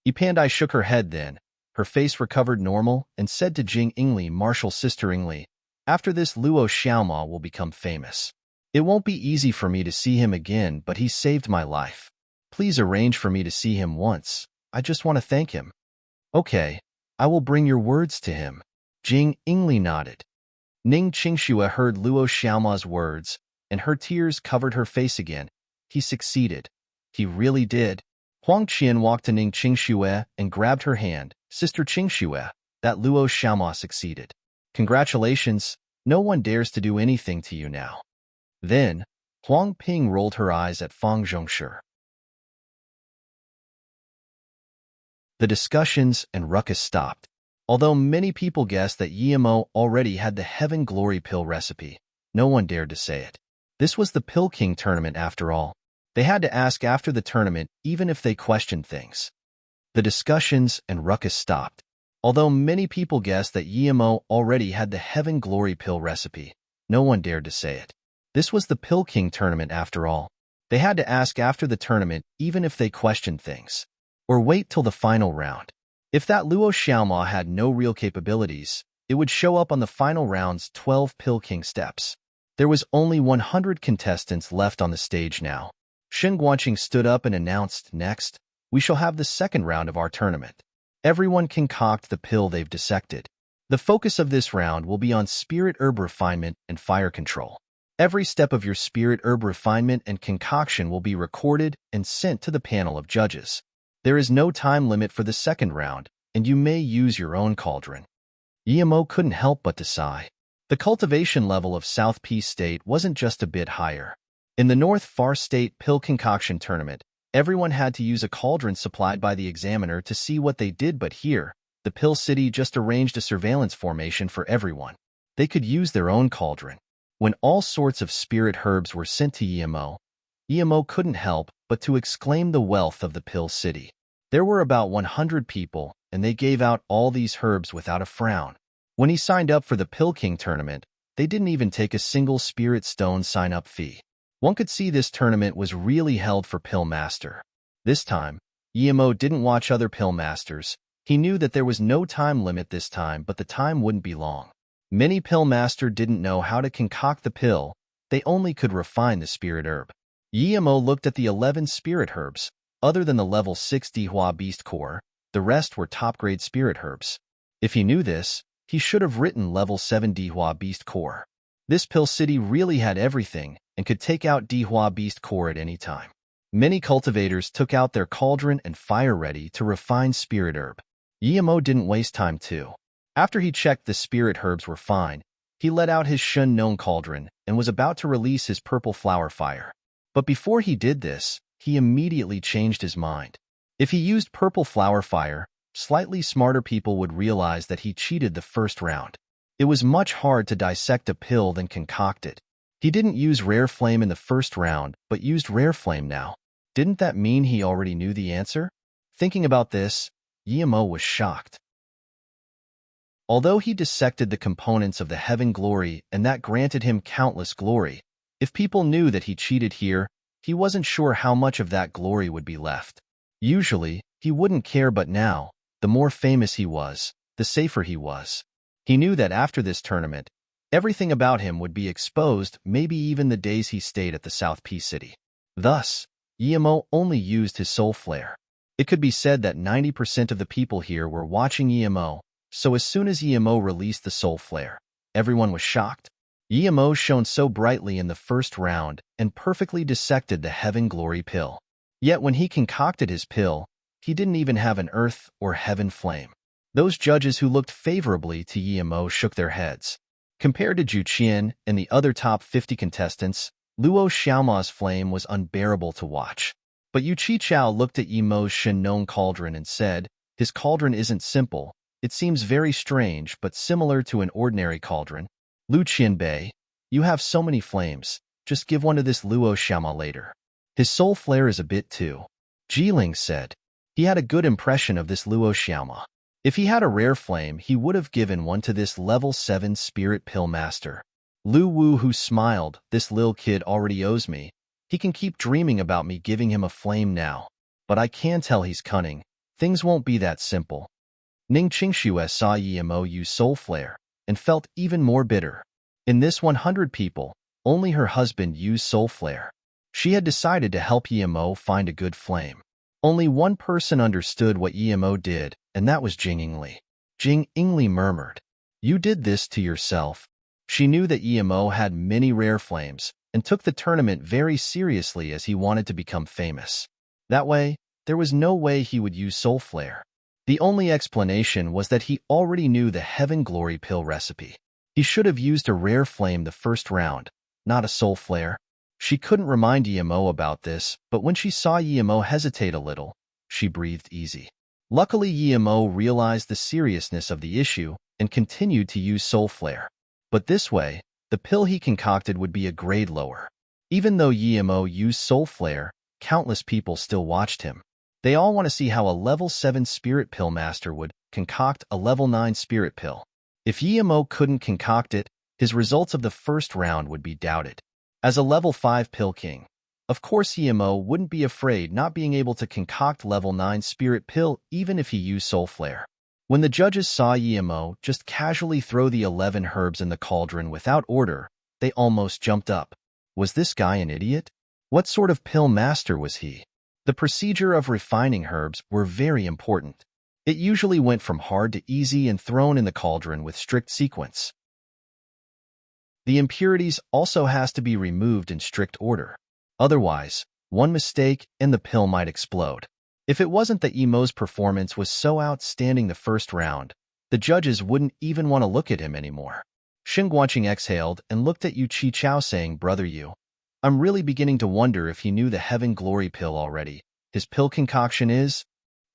Pandai shook her head then. Her face recovered normal and said to Jing Yingli, Martial Sister Yingli, after this Luo Xiaoma will become famous. It won't be easy for me to see him again, but he saved my life. Please arrange for me to see him once. I just want to thank him. Okay, I will bring your words to him. Jing Yingli nodded. Ning Qingxue heard Luo Xiaoma's words, and her tears covered her face again. He succeeded. He really did. Huang Qian walked to Ning Qingxue and grabbed her hand. Sister Qingxue, that Luo Xiaoma succeeded. Congratulations, no one dares to do anything to you now. Then, Huang Ping rolled her eyes at Fang Zhongshi. The discussions and ruckus stopped. Although many people guessed that Yimo already had the Heaven Glory pill recipe, no one dared to say it. This was the Pill King tournament after all. They had to ask after the tournament even if they questioned things. The discussions and ruckus stopped. Although many people guessed that Yimo already had the Heaven Glory pill recipe, no one dared to say it. This was the Pill King tournament after all. They had to ask after the tournament even if they questioned things. Or wait till the final round. If that Luo Xiaoma had no real capabilities, it would show up on the final round's 12 Pill King steps. There was only 100 contestants left on the stage now. Shen Guanqing stood up and announced, next, we shall have the second round of our tournament. Everyone concoct the pill they've dissected. The focus of this round will be on spirit herb refinement and fire control. Every step of your spirit herb refinement and concoction will be recorded and sent to the panel of judges. There is no time limit for the second round, and you may use your own cauldron. Yimo couldn't help but to sigh. The cultivation level of South Peace State wasn't just a bit higher. In the North Far State Pill Concoction Tournament, everyone had to use a cauldron supplied by the examiner to see what they did, but here, the Pill City just arranged a surveillance formation for everyone. They could use their own cauldron. When all sorts of spirit herbs were sent to Yimo couldn't help but to exclaim the wealth of the Pill City. There were about 100 people, and they gave out all these herbs without a frown. When he signed up for the Pill King tournament, they didn't even take a single spirit stone sign-up fee. One could see this tournament was really held for Pill Master. This time, Yimo didn't watch other Pill Masters. He knew that there was no time limit this time, but the time wouldn't be long. Many Pill Master didn't know how to concoct the pill. They only could refine the spirit herb. Yemo looked at the 11 spirit herbs. Other than the level 6 Dihua Beast Core, the rest were top-grade spirit herbs. If he knew this, he should have written level 7 Dihua Beast Core. This pill city really had everything and could take out Dihua Beast Core at any time. Many cultivators took out their cauldron and fire ready to refine spirit herb. Yemo didn't waste time too. After he checked the spirit herbs were fine, he let out his Shun known cauldron and was about to release his purple flower fire. But before he did this, he immediately changed his mind. If he used purple flower fire, slightly smarter people would realize that he cheated the first round. It was much hard to dissect a pill than concoct it. He didn't use rare flame in the first round, but used rare flame now. Didn't that mean he already knew the answer? Thinking about this, Yemo was shocked. Although he dissected the components of the heaven glory and that granted him countless glory, if people knew that he cheated here, he wasn't sure how much of that glory would be left. Usually, he wouldn't care, but now, the more famous he was, the safer he was. He knew that after this tournament, everything about him would be exposed, maybe even the days he stayed at the South P City. Thus, Yemo only used his soul flare. It could be said that 90% of the people here were watching Yemo, so as soon as Yemo released the soul flare, everyone was shocked. Yemo shone so brightly in the first round and perfectly dissected the heaven glory pill. Yet when he concocted his pill, he didn't even have an earth or heaven flame. Those judges who looked favorably to Yemo shook their heads. Compared to Ju Qian and the other top 50 contestants, Luo Xiaoma's flame was unbearable to watch. But Yu Qichao looked at Yemo's Shen known cauldron and said, "His cauldron isn't simple. It seems very strange but similar to an ordinary cauldron. Lu Qianbei, you have so many flames. Just give one to this Luo Xiaoma later. His soul flare is a bit too." Jiling said. He had a good impression of this Luo Xiaoma. If he had a rare flame, he would have given one to this level 7 spirit pill master. Lu Wu, who smiled, "This lil kid already owes me. He can keep dreaming about me giving him a flame now. But I can tell he's cunning. Things won't be that simple." Ning Qingxue saw Yemo use soul flare and felt even more bitter. In this 100 people, only her husband used soul flare. She had decided to help Yemo find a good flame. Only one person understood what Yemo did, and that was Jing Yingli. Jing Yingli murmured, "You did this to yourself." She knew that Yemo had many rare flames and took the tournament very seriously as he wanted to become famous. That way, there was no way he would use soul flare. The only explanation was that he already knew the Heaven Glory pill recipe. He should have used a rare flame the first round, not a soul flare. She couldn't remind Yemo about this, but when she saw Yemo hesitate a little, she breathed easy. Luckily, Yemo realized the seriousness of the issue and continued to use soul flare. But this way, the pill he concocted would be a grade lower. Even though Yemo used soul flare, countless people still watched him. They all want to see how a level 7 spirit pill master would concoct a level 9 spirit pill. If Yemo couldn't concoct it, his results of the first round would be doubted. As a level 5 pill king, of course Yemo wouldn't be afraid not being able to concoct level 9 spirit pill even if he used soul flare. When the judges saw Yemo just casually throw the 11 herbs in the cauldron without order, they almost jumped up. Was this guy an idiot? What sort of pill master was he? The procedure of refining herbs were very important. It usually went from hard to easy and thrown in the cauldron with strict sequence. The impurities also has to be removed in strict order. Otherwise, one mistake and the pill might explode. If it wasn't that Yemo's performance was so outstanding the first round, the judges wouldn't even want to look at him anymore. Xing Guanqing exhaled and looked at Yu Qichao saying, "Brother Yu, I'm really beginning to wonder if he knew the Heaven Glory pill already. His pill concoction is?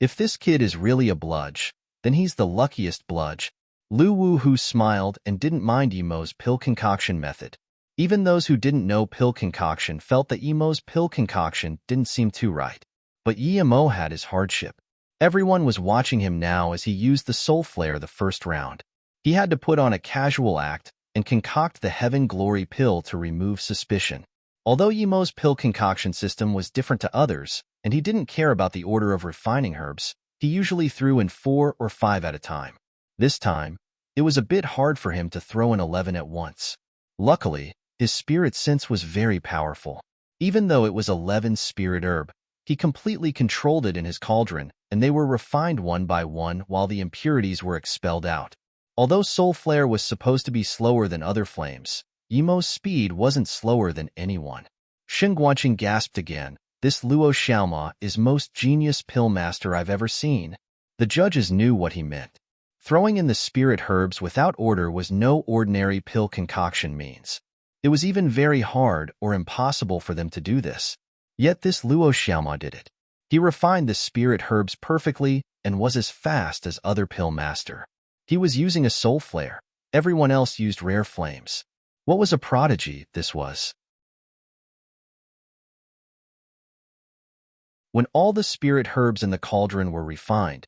If this kid is really a bludge, then he's the luckiest bludge." Lu Wu, who smiled and didn't mind Yemo's pill concoction method. Even those who didn't know pill concoction felt that Yemo's pill concoction didn't seem too right. But Yemo had his hardship. Everyone was watching him now as he used the soul flare the first round. He had to put on a casual act and concoct the Heaven Glory pill to remove suspicion. Although Yemo's pill concoction system was different to others, and he didn't care about the order of refining herbs, he usually threw in 4 or 5 at a time. This time, it was a bit hard for him to throw in 11 at once. Luckily, his spirit sense was very powerful. Even though it was 11 spirit herb, he completely controlled it in his cauldron, and they were refined one by one while the impurities were expelled out. Although Soul Flare was supposed to be slower than other flames, Yemo's speed wasn't slower than anyone. Xinguanqing gasped again. This Luo Xiaoma is most genius pill master I've ever seen. The judges knew what he meant. Throwing in the spirit herbs without order was no ordinary pill concoction means. It was even very hard or impossible for them to do this. Yet this Luo Xiaoma did it. He refined the spirit herbs perfectly and was as fast as other pill master. He was using a soul flare. Everyone else used rare flames. What was a prodigy this was? When all the spirit herbs in the cauldron were refined,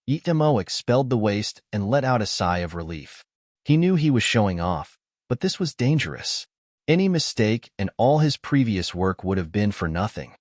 Yitamo expelled the waste and let out a sigh of relief. He knew he was showing off, but this was dangerous. Any mistake and all his previous work would have been for nothing.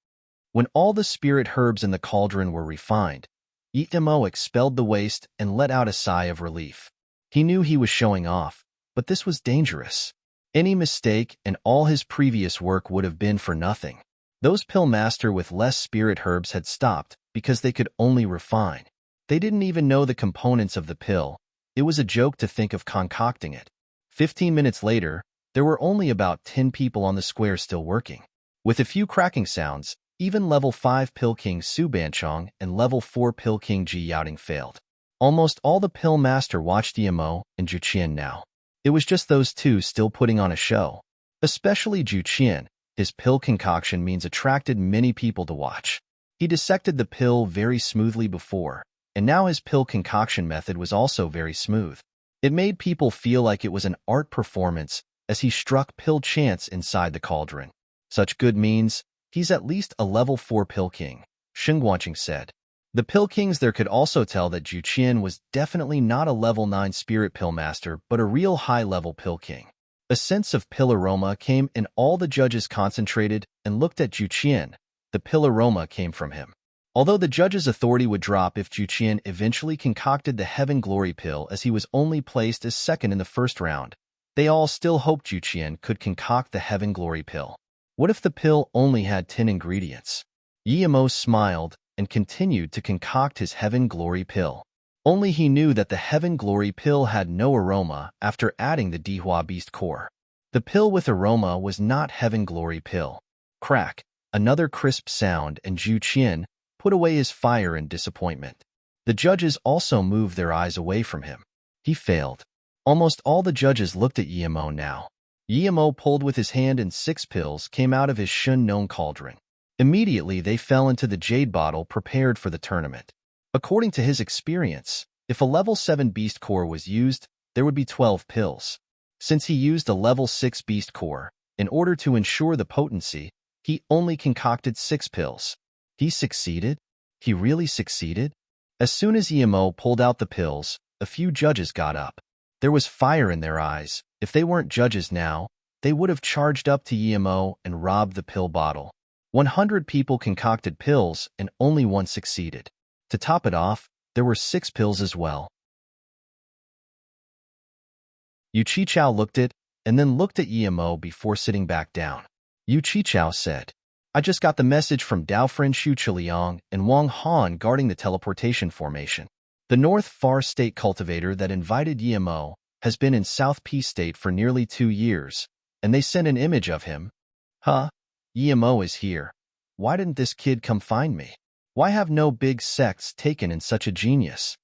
When all the spirit herbs in the cauldron were refined, Yitamo expelled the waste and let out a sigh of relief. He knew he was showing off, but this was dangerous. Any mistake and all his previous work would have been for nothing. Those pill master with less spirit herbs had stopped because they could only refine. They didn't even know the components of the pill. It was a joke to think of concocting it. 15 minutes later, there were only about 10 people on the square still working. With a few cracking sounds, even level 5 Pill King Su Banchong and level 4 Pill King Ji Yaoting failed. Almost all the pill master watched Yimo and Juqian now. It was just those two still putting on a show. Especially Juqian, his pill concoction means attracted many people to watch. He dissected the pill very smoothly before, and now his pill concoction method was also very smooth. It made people feel like it was an art performance as he struck pill chants inside the cauldron. Such good means he's at least a level 4 pill king, Xinguanqing said. The pill kings there could also tell that Juqian was definitely not a level 9 spirit pill master, but a real high-level pill king. A sense of pill aroma came and all the judges concentrated and looked at Juqian. The pill aroma came from him. Although the judges' authority would drop if Juqian eventually concocted the Heaven Glory pill as he was only placed as second in the first round, they all still hoped Juqian could concoct the Heaven Glory pill. What if the pill only had 10 ingredients? Yimo smiled and continued to concoct his Heaven Glory pill. Only he knew that the Heaven Glory pill had no aroma after adding the Dihua Beast core. The pill with aroma was not Heaven Glory pill. Crack, another crisp sound, and Juqian put away his fire in disappointment. The judges also moved their eyes away from him. He failed. Almost all the judges looked at Yimo now. Yimo pulled with his hand and 6 pills came out of his Shun known cauldron. Immediately they fell into the jade bottle prepared for the tournament. According to his experience, if a level 7 beast core was used, there would be 12 pills. Since he used a level 6 beast core, in order to ensure the potency, he only concocted 6 pills. He succeeded? He really succeeded? As soon as Yimo pulled out the pills, a few judges got up. There was fire in their eyes. If they weren't judges now, they would have charged up to Yimo and robbed the pill bottle. 100 people concocted pills and only one succeeded. To top it off, there were 6 pills as well. Yu Qichao looked at and then looked at Yimo before sitting back down. Yu Qichao said, I just got the message from Daofren Shu Chiliang and Wang Han guarding the teleportation formation. The North Far State cultivator that invited Yimo has been in South P State for nearly 2 years, and they sent an image of him. Huh? Yimo is here. Why didn't this kid come find me? Why have no big sects taken in such a genius?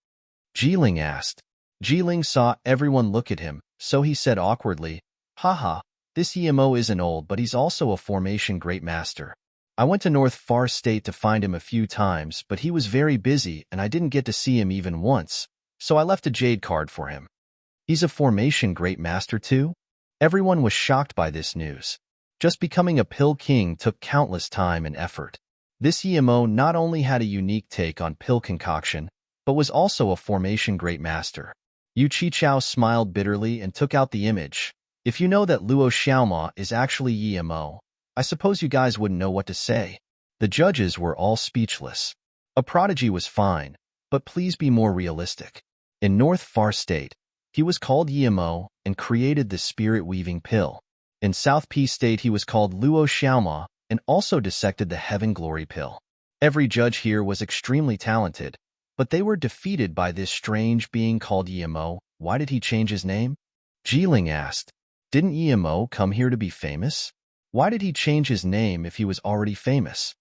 Jiling asked. Jiling saw everyone look at him, so he said awkwardly, Haha, this Yimo isn't old, but he's also a formation great master. I went to North Far State to find him a few times, but he was very busy and I didn't get to see him even once, so I left a jade card for him. He's a formation great master too? Everyone was shocked by this news. Just becoming a pill king took countless time and effort. This Yimo not only had a unique take on pill concoction, but was also a formation great master. Yu Qichao smiled bitterly and took out the image. If you know that Luo Xiaoma is actually Yimo, I suppose you guys wouldn't know what to say. The judges were all speechless. A prodigy was fine, but please be more realistic. In North Far State, he was called Yimo and created the spirit-weaving pill. In South P State he was called Luo Xiaoma and also dissected the Heaven Glory pill. Every judge here was extremely talented, but they were defeated by this strange being called Emo. Why did he change his name? Jiling asked. Didn't Emo come here to be famous? Why did he change his name if he was already famous?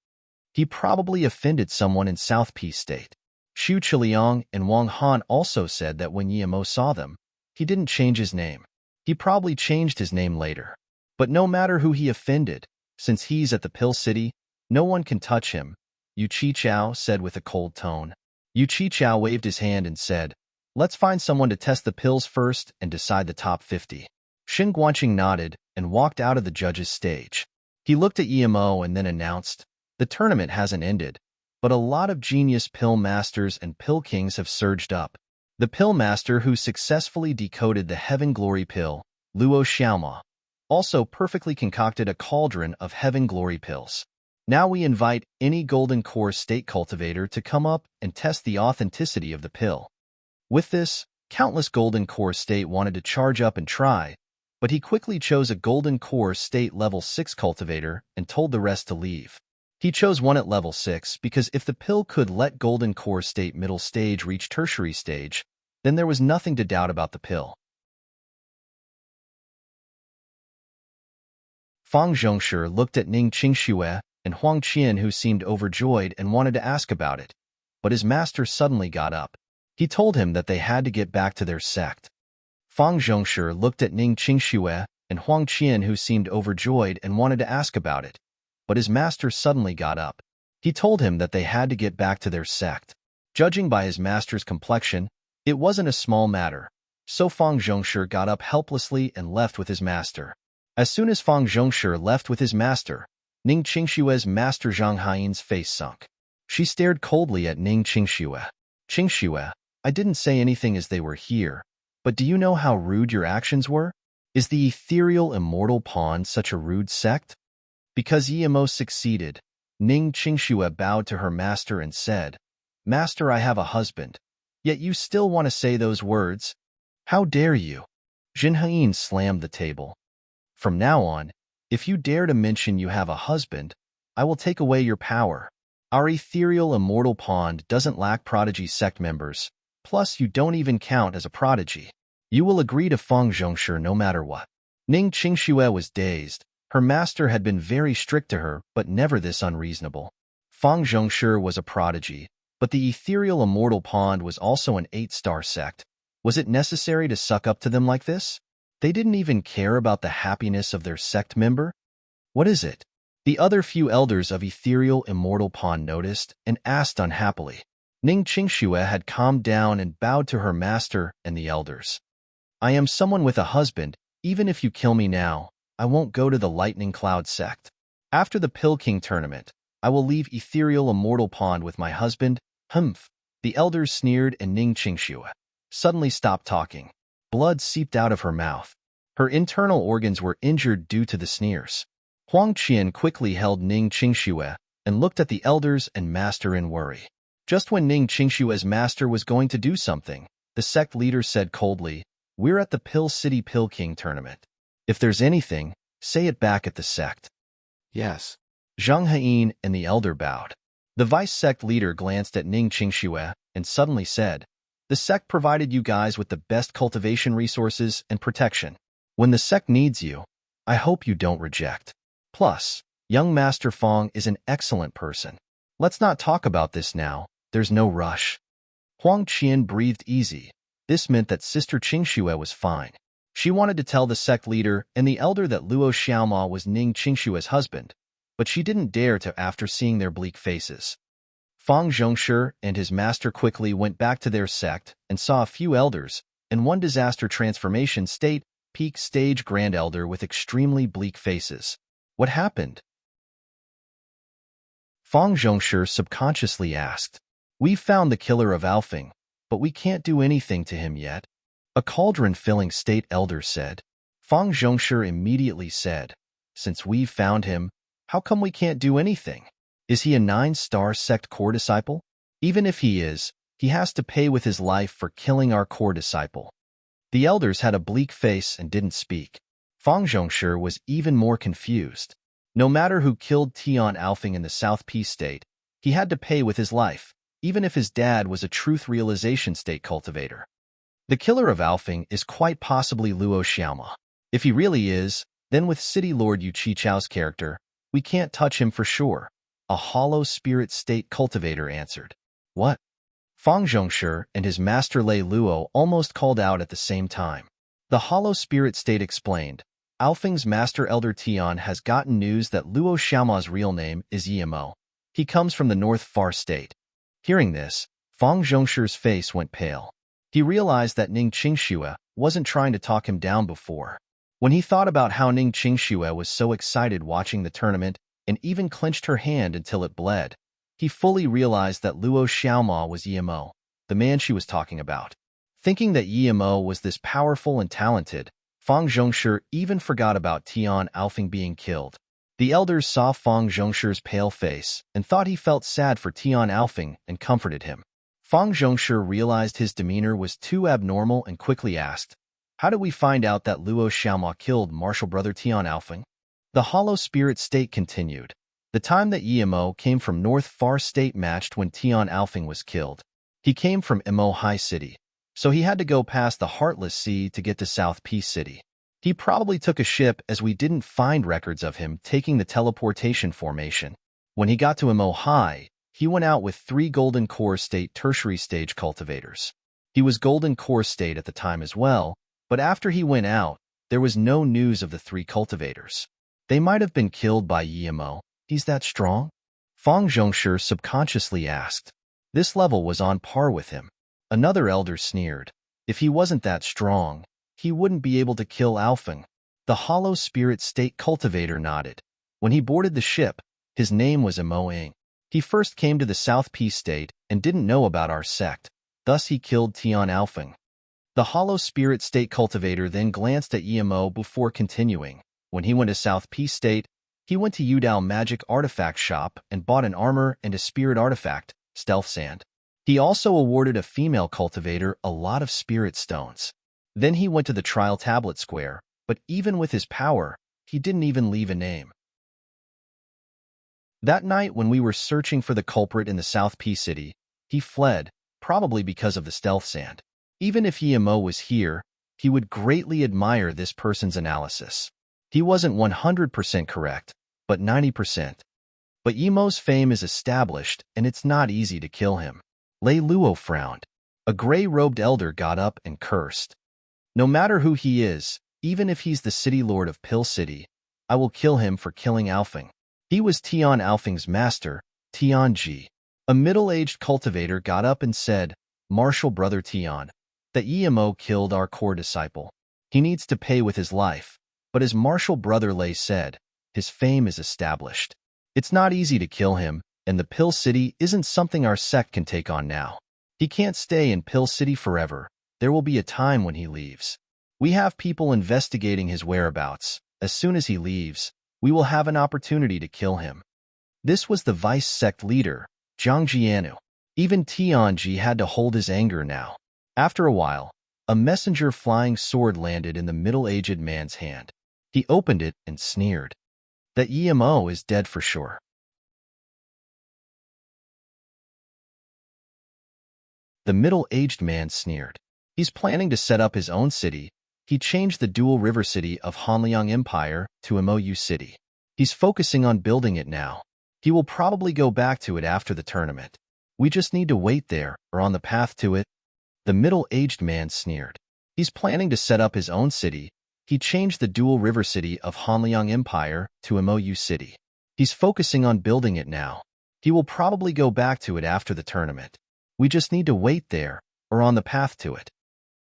He probably offended someone in South Peace State. Xu Chiliang and Wang Han also said that when Emo saw them, he didn't change his name. He probably changed his name later. But no matter who he offended, since he's at the Pill City, no one can touch him, Yu Qichao said with a cold tone. Yu Qichao waved his hand and said, let's find someone to test the pills first and decide the top 50. Shin Guanqing nodded and walked out of the judge's stage. He looked at Emo and then announced, the tournament hasn't ended, but a lot of genius pill masters and pill kings have surged up. The pill master who successfully decoded the Heaven Glory pill, Luo Xiaoma, also perfectly concocted a cauldron of Heaven Glory pills. Now we invite any golden core state cultivator to come up and test the authenticity of the pill. With this, countless golden core state wanted to charge up and try, but he quickly chose a golden core state level 6 cultivator and told the rest to leave. He chose one at level 6 because if the pill could let golden core state middle stage reach tertiary stage, then there was nothing to doubt about the pill. Fang Zhongshi looked at Ning Qingxue and Huang Qian, who seemed overjoyed and wanted to ask about it, but his master suddenly got up. He told him that they had to get back to their sect. Fang Zhongshi looked at Ning Qingxue and Huang Qian, who seemed overjoyed and wanted to ask about it, but his master suddenly got up. He told him that they had to get back to their sect. Judging by his master's complexion, it wasn't a small matter, so Fang Zhongshi got up helplessly and left with his master. As soon as Fang Zhongshi left with his master, Ning Qingxue's master Zhang Haiyin's face sunk. She stared coldly at Ning Qingxue. Qingxue, I didn't say anything as they were here, but do you know how rude your actions were? Is the ethereal immortal pawn such a rude sect? Because Emo succeeded, Ning Qingxue bowed to her master and said, Master, I have a husband, yet you still want to say those words? How dare you? Zhang Haiyin slammed the table. From now on, if you dare to mention you have a husband, I will take away your power. Our ethereal immortal pawn doesn't lack prodigy sect members, plus you don't even count as a prodigy. You will agree to Fang Zhongshi no matter what. Ning Qingxue was dazed. Her master had been very strict to her, but never this unreasonable. Fang Zhongshi was a prodigy, but the ethereal immortal pawn was also an 8-star sect. Was it necessary to suck up to them like this? They didn't even care about the happiness of their sect member? What is it? The other few elders of ethereal immortal pawn noticed and asked unhappily. Ning Qingxue had calmed down and bowed to her master and the elders. I am someone with a husband. Even if you kill me now, I won't go to the Lightning Cloud sect. After the Pill King tournament, I will leave ethereal immortal pawn with my husband. Humph. The elders sneered and Ning Qingxue suddenly stopped talking. Blood seeped out of her mouth. Her internal organs were injured due to the sneers. Huang Qian quickly held Ning Qingxue and looked at the elders and master in worry. Just when Ning Qingxue's master was going to do something, the sect leader said coldly, We're at the Pill City Pill King tournament. If there's anything, say it back at the sect. Yes. Zhang Haiyin and the elder bowed. The vice sect leader glanced at Ning Qingxue and suddenly said, The sect provided you guys with the best cultivation resources and protection. When the sect needs you, I hope you don't reject. Plus, young Master Fang is an excellent person. Let's not talk about this now, there's no rush. Huang Qian breathed easy. This meant that Sister Qingxue was fine. She wanted to tell the sect leader and the elder that Luo Xiaoma was Ning Qingxue's husband, but she didn't dare to after seeing their bleak faces. Fang Zhongshi and his master quickly went back to their sect and saw a few elders and one disaster transformation state, peak stage grand elder with extremely bleak faces. What happened? Fang Zhongshi subconsciously asked. We've found the killer of Alfing, but we can't do anything to him yet. A cauldron-filling state elder said. Fang Zhongshi immediately said, Since we've found him, how come we can't do anything? Is he a 9-star sect core disciple? Even if he is, he has to pay with his life for killing our core disciple. The elders had a bleak face and didn't speak. Fang Zhongshi was even more confused. No matter who killed Tian Alfing in the South Peace State, he had to pay with his life, even if his dad was a truth realization state cultivator. The killer of Alfing is quite possibly Luo Xiaoma. If he really is, then with City Lord Yu Qichao's character, we can't touch him for sure. A hollow spirit state cultivator answered. What? Fang Zhongshi and his master Lei Luo almost called out at the same time. The hollow spirit state explained. Alfing's master elder Tian has gotten news that Luo Xiaoma's real name is Yimo. He comes from the North Far State. Hearing this, Fang Zhongshi's face went pale. He realized that Ning Qingxue wasn't trying to talk him down before. When he thought about how Ning Qingxue was so excited watching the tournament and even clenched her hand until it bled, he fully realized that Luo Xiaoma was Yimo, the man she was talking about. Thinking that Yimo was this powerful and talented, Fang Zhongshi even forgot about Tian Alfing being killed. The elders saw Fang Zhongshi's pale face and thought he felt sad for Tian Alfing and comforted him. Fang Zhongshi realized his demeanor was too abnormal and quickly asked, "How did we find out that Luo Xiaoma killed martial brother Tian Alfing?" The hollow spirit state continued. The time that Yimo came from North Far State matched when Tian Alfing was killed. He came from Imo High City, so he had to go past the Heartless Sea to get to South Peace City. He probably took a ship as we didn't find records of him taking the teleportation formation. When he got to Imo High, he went out with 3 Golden Core State tertiary stage cultivators. He was Golden Core State at the time as well, but after he went out, there was no news of the 3 cultivators. They might have been killed by Yimo. He's that strong? Fang Zhongshi subconsciously asked. This level was on par with him. Another elder sneered. If he wasn't that strong, he wouldn't be able to kill Alfing. The hollow spirit state cultivator nodded. When he boarded the ship, his name was Imo Ing. He first came to the South Peace State and didn't know about our sect. Thus he killed Tian Alfing. The hollow spirit state cultivator then glanced at Yimo before continuing. When he went to South Peace State, he went to Yudao Magic Artifact Shop and bought an armor and a spirit artifact, Stealth Sand. He also awarded a female cultivator a lot of spirit stones. Then he went to the Trial Tablet Square, but even with his power, he didn't even leave a name. That night when we were searching for the culprit in the South Peace City, he fled, probably because of the Stealth Sand. Even if Yimo was here, he would greatly admire this person's analysis. He wasn't 100% correct, but 90%. But Yimo's fame is established, and it's not easy to kill him. Lei Luo frowned. A gray-robed elder got up and cursed. No matter who he is, even if he's the city lord of Pill City, I will kill him for killing Alfing. He was Tian Alfing's master, Tian Ji. A middle-aged cultivator got up and said, Martial brother Tian, that Yimo killed our core disciple. He needs to pay with his life. But as martial brother Lei said, his fame is established. It's not easy to kill him, and the Pill City isn't something our sect can take on now. He can't stay in Pill City forever. There will be a time when he leaves. We have people investigating his whereabouts. As soon as he leaves, we will have an opportunity to kill him. This was the vice sect leader, Zhang Jianu. Even Tianji had to hold his anger now. After a while, a messenger flying sword landed in the middle-aged man's hand. He opened it and sneered. That Yimo is dead for sure. The middle-aged man sneered. He's planning to set up his own city. He changed the dual river city of Hanliang Empire to Imoyu City. He's focusing on building it now. He will probably go back to it after the tournament. We just need to wait there or on the path to it. The middle-aged man sneered. He's planning to set up his own city. He changed the dual river city of Hanliang Empire to Imoyu City. He's focusing on building it now. He will probably go back to it after the tournament. We just need to wait there or on the path to it.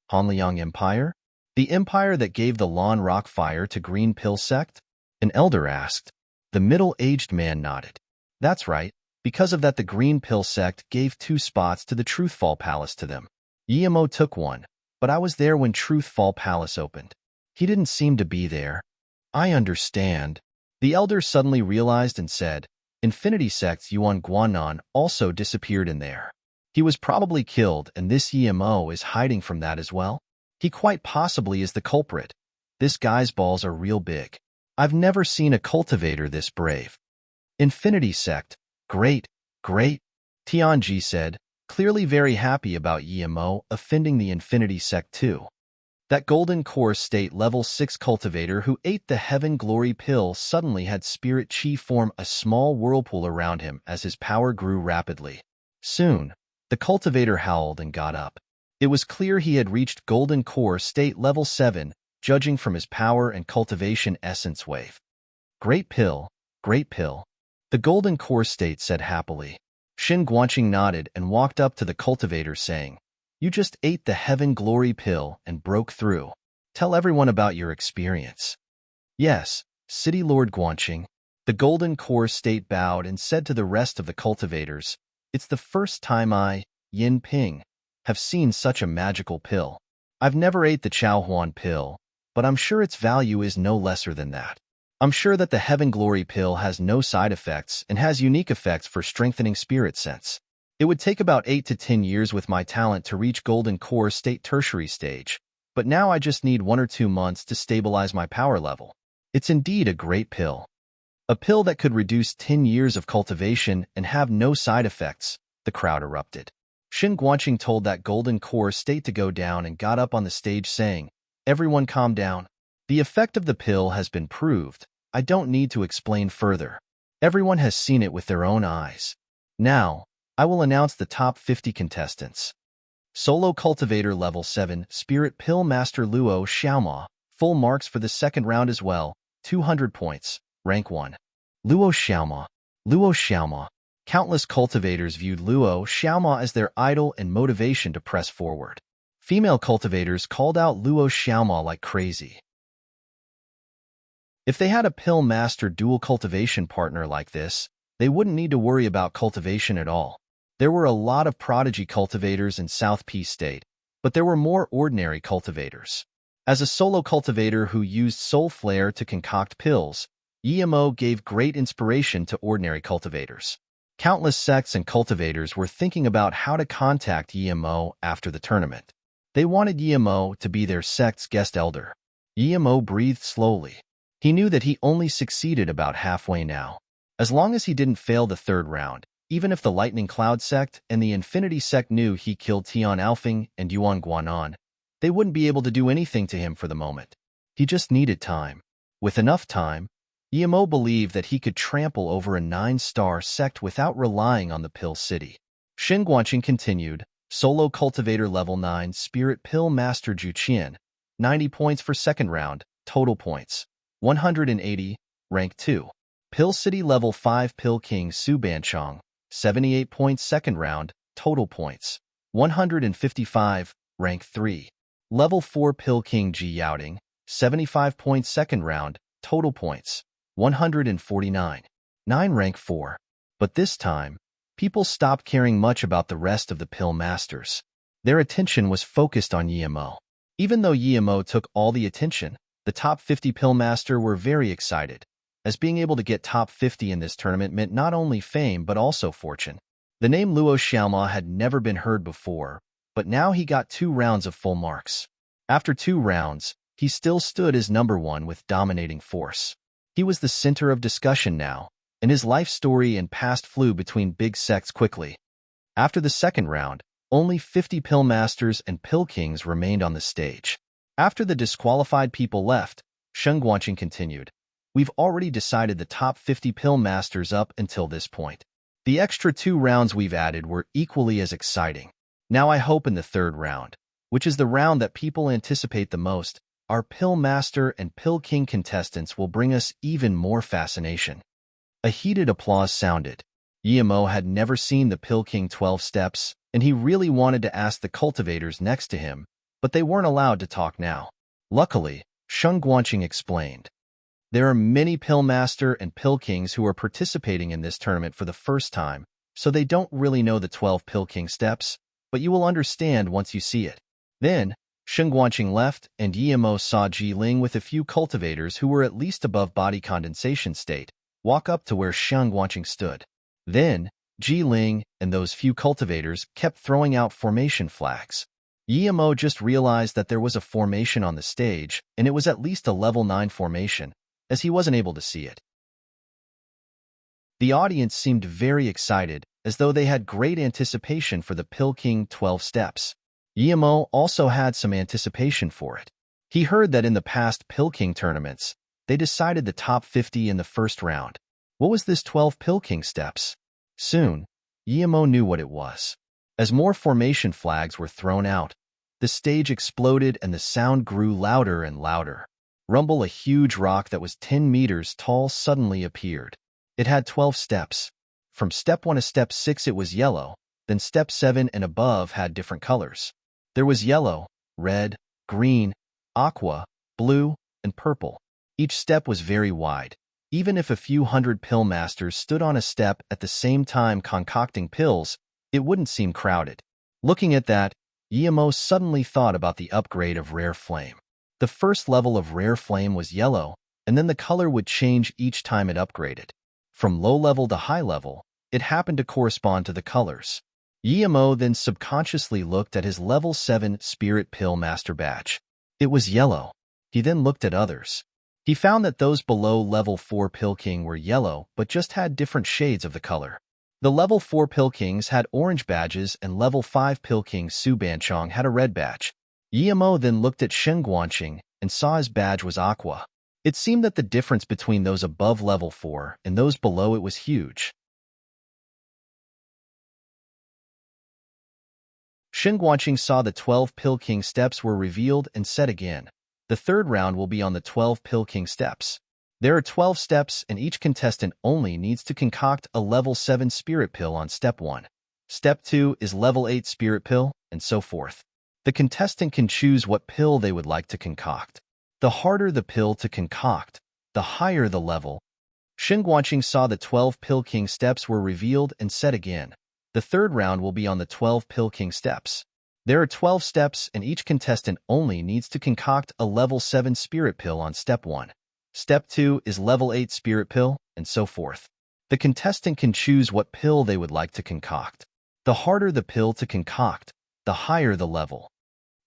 Hanliang Empire? The empire that gave the Lawn Rock Fire to Green Pill Sect? An elder asked. The middle-aged man nodded. That's right. Because of that, the Green Pill Sect gave 2 spots to the Truthfall Palace to them. Yimo took one, but I was there when Truthfall Palace opened. He didn't seem to be there. I understand. The elder suddenly realized and said, Infinity Sect's Yuan Guanan also disappeared in there. He was probably killed, and this Yimo is hiding from that as well. He quite possibly is the culprit. This guy's balls are real big. I've never seen a cultivator this brave. Infinity Sect. Great, great, Tianji said, clearly very happy about Yimo offending the Infinity Sect too. That golden core state level 6 cultivator who ate the heaven glory pill suddenly had spirit chi form a small whirlpool around him as his power grew rapidly. Soon, the cultivator howled and got up. It was clear he had reached golden core state level 7, judging from his power and cultivation essence wave. Great pill, the golden core state said happily. Xin Guanqing nodded and walked up to the cultivator saying, "You just ate the heaven glory pill and broke through. Tell everyone about your experience." "Yes, City Lord Guanqing." The golden core state bowed and said to the rest of the cultivators, "It's the first time I, Yin Ping, have seen such a magical pill. I've never ate the Chao Huan pill, but I'm sure its value is no lesser than that. I'm sure that the Heaven Glory pill has no side effects and has unique effects for strengthening spirit sense. It would take about 8 to 10 years with my talent to reach Golden Core State Tertiary stage, but now I just need 1 or 2 months to stabilize my power level. It's indeed a great pill. A pill that could reduce 10 years of cultivation and have no side effects," the crowd erupted. Xin Guanqing told that Golden Core State to go down and got up on the stage saying, "Everyone calm down. The effect of the pill has been proved. I don't need to explain further. Everyone has seen it with their own eyes. Now, I will announce the top 50 contestants. Solo Cultivator Level 7, Spirit Pill Master Luo Xiaoma, full marks for the second round as well, 200 points, rank 1. Luo Xiaoma. Countless cultivators viewed Luo Xiaoma as their idol and motivation to press forward. Female cultivators called out Luo Xiaoma like crazy. If they had a pill master dual cultivation partner like this, they wouldn't need to worry about cultivation at all. There were a lot of prodigy cultivators in South Peace State, but there were more ordinary cultivators. As a solo cultivator who used soul flare to concoct pills, Yimo gave great inspiration to ordinary cultivators. Countless sects and cultivators were thinking about how to contact Yimo after the tournament. They wanted Yimo to be their sect's guest elder. Yimo breathed slowly. He knew that he only succeeded about halfway now. As long as he didn't fail the third round, even if the Lightning Cloud sect and the Infinity sect knew he killed Tian Alfing and Yuan Guanan, they wouldn't be able to do anything to him for the moment. He just needed time. With enough time, Yimo believed that he could trample over a 9-star sect without relying on the Pill City. Xin Guanqing continued, Solo Cultivator Level 9 Spirit Pill Master Juqian, 90 points for second round, total points, 180, rank 2. Pill City Level 5 Pill King Su Banchong, 78 points second round, total points, 155, rank 3. Level 4 Pill King Ji Yaoting, 75 points second round, total points, 149. 9 rank 4. But this time, people stopped caring much about the rest of the pill masters. Their attention was focused on Yimo. Even though Yimo took all the attention, the top 50 pill master were very excited, as being able to get top 50 in this tournament meant not only fame but also fortune. The name Luo Xiaoma had never been heard before, but now he got 2 rounds of full marks. After 2 rounds, he still stood as number 1 with dominating force. He was the center of discussion now, and his life story and past flew between big sects quickly. After the second round, only 50 pill masters and pill kings remained on the stage. After the disqualified people left, Sheng Guanqing continued, "We've already decided the top 50 pill masters up until this point. The extra 2 rounds we've added were equally as exciting. Now I hope in the third round, which is the round that people anticipate the most, our pill master and pill king contestants will bring us even more fascination." A heated applause sounded. Yimo had never seen the Pill King 12 steps, and he really wanted to ask the cultivators next to him, but they weren't allowed to talk now. Luckily, Sheng Guanqing explained, "There are many Pill Master and Pill Kings who are participating in this tournament for the first time, so they don't really know the 12 Pill King steps, but you will understand once you see it." Then, Sheng Guanqing left, and Yimo saw Ji Ling with a few cultivators who were at least above body condensation state walk up to where Sheng Guanqing stood. Then, Ji Ling and those few cultivators kept throwing out formation flags. Yimo just realized that there was a formation on the stage, and it was at least a level 9 formation, as he wasn't able to see it. The audience seemed very excited, as though they had great anticipation for the Pill King 12 steps. Yemo also had some anticipation for it. He heard that in the past Pill King tournaments, they decided the top 50 in the first round. What was this 12 Pill King steps? Soon, Yemo knew what it was. As more formation flags were thrown out, the stage exploded and the sound grew louder and louder. Rumble, a huge rock that was 10 meters tall, suddenly appeared. It had 12 steps. From step 1 to step 6 it was yellow, then step 7 and above had different colors. There was yellow, red, green, aqua, blue, and purple. Each step was very wide. Even if a few hundred pill masters stood on a step at the same time concocting pills, it wouldn't seem crowded. Looking at that, Yemo suddenly thought about the upgrade of Rare Flame. The first level of Rare Flame was yellow, and then the color would change each time it upgraded. From low level to high level, it happened to correspond to the colors. Yemo then subconsciously looked at his level 7 Spirit Pill Master badge. It was yellow. He then looked at others. He found that those below level 4 Pill King were yellow but just had different shades of the color. The level 4 Pill Kings had orange badges and level 5 Pill King Su Banchong had a red badge. Yemo then looked at Shen Guanqing and saw his badge was aqua. It seemed that the difference between those above level 4 and those below it was huge. Shen Guanqing saw the 12 Pill King steps were revealed and said again, "The third round will be on the 12 Pill King steps. There are 12 steps and each contestant only needs to concoct a level 7 Spirit Pill on step 1. Step 2 is level 8 Spirit Pill, and so forth. The contestant can choose what pill they would like to concoct. The harder the pill to concoct, the higher the level." Shen Guanqing saw the 12 Pill King steps were revealed and said again, "The third round will be on the 12 Pill King steps. There are 12 steps and each contestant only needs to concoct a level 7 Spirit Pill on step 1. Step 2 is level 8 Spirit Pill, and so forth. The contestant can choose what pill they would like to concoct. The harder the pill to concoct, the higher the level."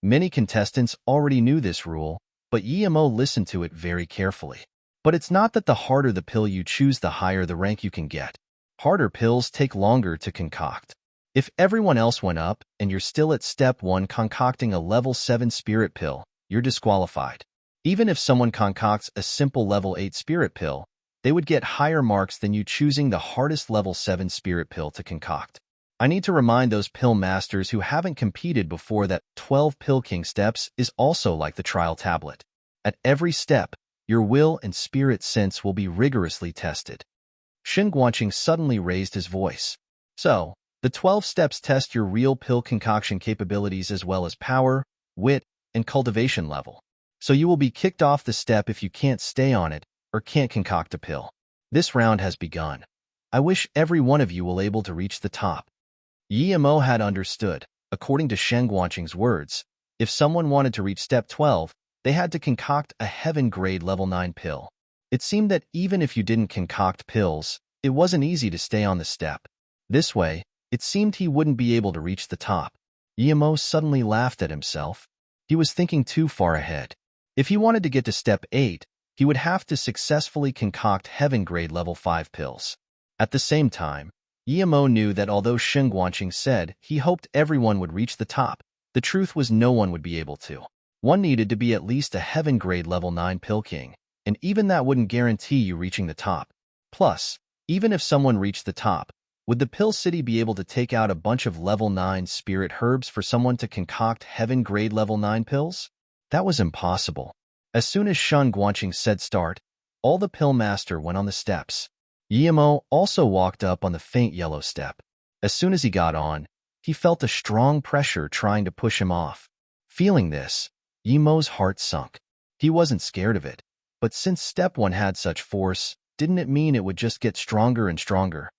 Many contestants already knew this rule, but Yemo listened to it very carefully. But it's not that the harder the pill you choose, the higher the rank you can get. Harder pills take longer to concoct. If everyone else went up and you're still at step 1 concocting a level 7 Spirit Pill, you're disqualified. Even if someone concocts a simple level 8 Spirit Pill, they would get higher marks than you choosing the hardest level 7 Spirit Pill to concoct. I need to remind those pill masters who haven't competed before that 12 Pill King steps is also like the trial tablet. At every step, your will and spirit sense will be rigorously tested. Shen Guanqing suddenly raised his voice. So, the 12 steps test your real pill concoction capabilities as well as power, wit, and cultivation level. So you will be kicked off the step if you can't stay on it or can't concoct a pill. This round has begun. I wish every one of you will able to reach the top. Yemo had understood, according to Shen Guanqing's words, if someone wanted to reach step 12, they had to concoct a heaven grade level 9 pill. It seemed that even if you didn't concoct pills, it wasn't easy to stay on the step. This way, it seemed he wouldn't be able to reach the top. Yemo suddenly laughed at himself. He was thinking too far ahead. If he wanted to get to step 8, he would have to successfully concoct heaven grade level 5 pills. At the same time, Yemo knew that although Shen Guanqing said he hoped everyone would reach the top, the truth was no one would be able to. One needed to be at least a heaven grade level 9 Pill King, and even that wouldn't guarantee you reaching the top. Plus, even if someone reached the top, would the Pill City be able to take out a bunch of level 9 spirit herbs for someone to concoct heaven grade level 9 pills? That was impossible. As soon as Shen Guanqing said start, all the Pill Master went on the steps. Yemo also walked up on the faint yellow step. As soon as he got on, he felt a strong pressure trying to push him off. Feeling this, Yemo's heart sunk. He wasn't scared of it, but since step 1 had such force, didn't it mean it would just get stronger and stronger?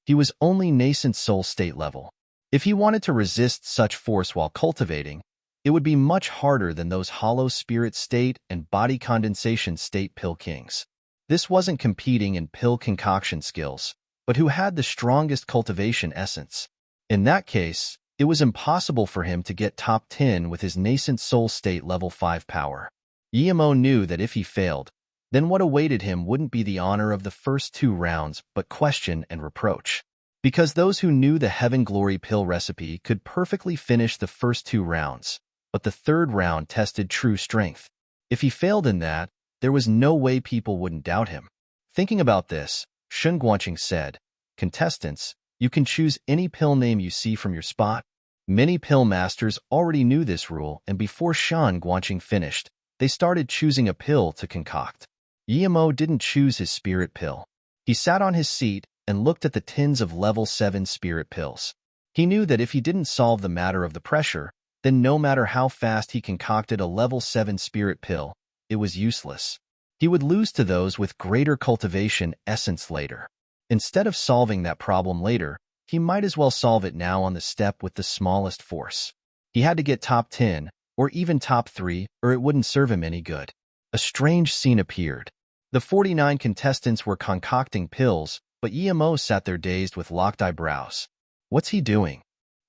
He was only nascent soul state level. If he wanted to resist such force while cultivating, it would be much harder than those hollow spirit state and body condensation state Pill Kings. This wasn't competing in pill concoction skills, but who had the strongest cultivation essence. In that case, it was impossible for him to get top 10 with his nascent soul state level 5 power. Yemo knew that if he failed, then what awaited him wouldn't be the honor of the first 2 rounds, but question and reproach. Because those who knew the Heaven Glory pill recipe could perfectly finish the first 2 rounds, but the third round tested true strength. If he failed in that, there was no way people wouldn't doubt him. Thinking about this, Shen Guanqing said, "Contestants, you can choose any pill name you see from your spot." Many pill masters already knew this rule, and before Shen Guanqing finished, they started choosing a pill to concoct. Yemo didn't choose his spirit pill. He sat on his seat and looked at the tins of level 7 spirit pills. He knew that if he didn't solve the matter of the pressure, then no matter how fast he concocted a level 7 spirit pill, it was useless. He would lose to those with greater cultivation essence later. Instead of solving that problem later, he might as well solve it now on the step with the smallest force. He had to get top 10, or even top 3, or it wouldn't serve him any good. A strange scene appeared. The 49 contestants were concocting pills, but Yemo sat there dazed with locked eyebrows. What's he doing?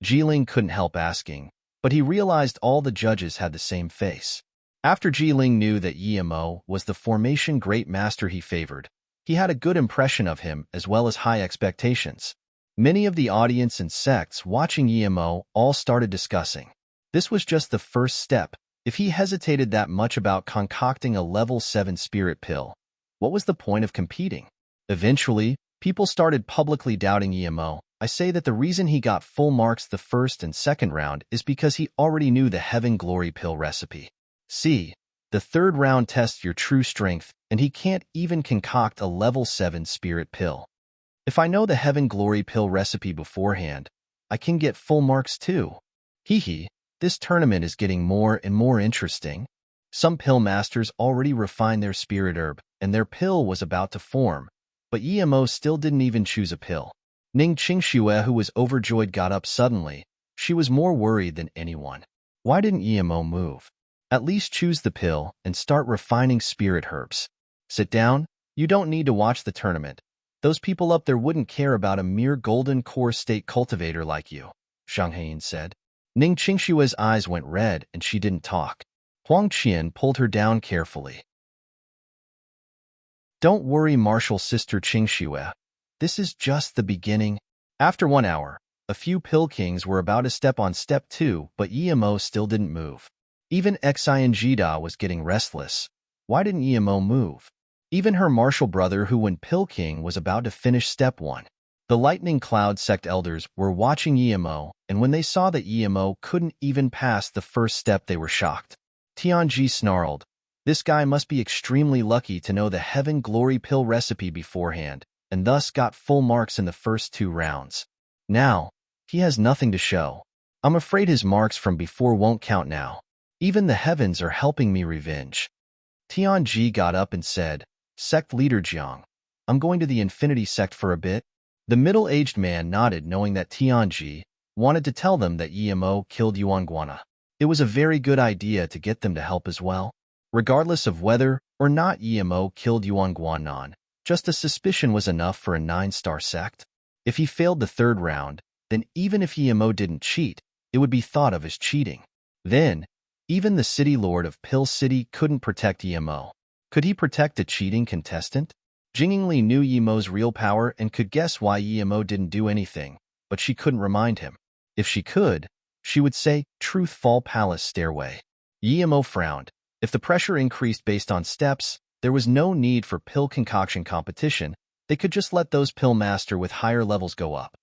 Jiling couldn't help asking, but he realized all the judges had the same face. After Jiling knew that Yemo was the formation great master he favored, he had a good impression of him as well as high expectations. Many of the audience and sects watching Yemo all started discussing. This was just the first step. If he hesitated that much about concocting a level 7 spirit pill, what was the point of competing? Eventually, people started publicly doubting Yemo. I say that the reason he got full marks the first and second round is because he already knew the Heaven Glory pill recipe. See, the third round tests your true strength, and he can't even concoct a level 7 spirit pill. If I know the Heaven Glory pill recipe beforehand, I can get full marks too. Hee, this tournament is getting more and more interesting. Some pill masters already refined their spirit herb, and their pill was about to form, but Yemo still didn't even choose a pill. Ning Qingxue, who was overjoyed, got up suddenly. She was more worried than anyone. Why didn't Yemo move? At least choose the pill and start refining spirit herbs. Sit down. You don't need to watch the tournament. Those people up there wouldn't care about a mere golden core state cultivator like you, Zhang Haiyan said. Ning Qingxue's eyes went red and she didn't talk. Huang Qian pulled her down carefully. Don't worry, martial sister Qingxue. This is just the beginning. After 1 hour, a few pill kings were about to step on step 2, but Yemo still didn't move. Even Xian Jida was getting restless. Why didn't Yemo move? Even her martial brother, who when Pill King was about to finish step 1. The Lightning Cloud sect elders were watching Yemo, and when they saw that Yemo couldn't even pass the first step, they were shocked. Tianji snarled, "This guy must be extremely lucky to know the Heaven Glory pill recipe beforehand, and thus got full marks in the first 2 rounds. Now, he has nothing to show. I'm afraid his marks from before won't count now. Even the heavens are helping me revenge." Tianji got up and said, "Sect leader Jiang, I'm going to the Infinity Sect for a bit." The middle-aged man nodded, knowing that Tianji wanted to tell them that Yemo killed Yuanguana. It was a very good idea to get them to help as well. Regardless of whether or not Yemo killed Yuanguanan, just a suspicion was enough for a 9-star sect. If he failed the 3rd round, then even if Yemo didn't cheat, it would be thought of as cheating. Then, even the city lord of Pill City couldn't protect Yemo. Could he protect a cheating contestant? Jingli knew Yemo's real power and could guess why Yemo didn't do anything, but she couldn't remind him. If she could, she would say, "Truthful Palace Stairway." Yemo frowned. If the pressure increased based on steps, there was no need for pill concoction competition. They could just let those pill master with higher levels go up.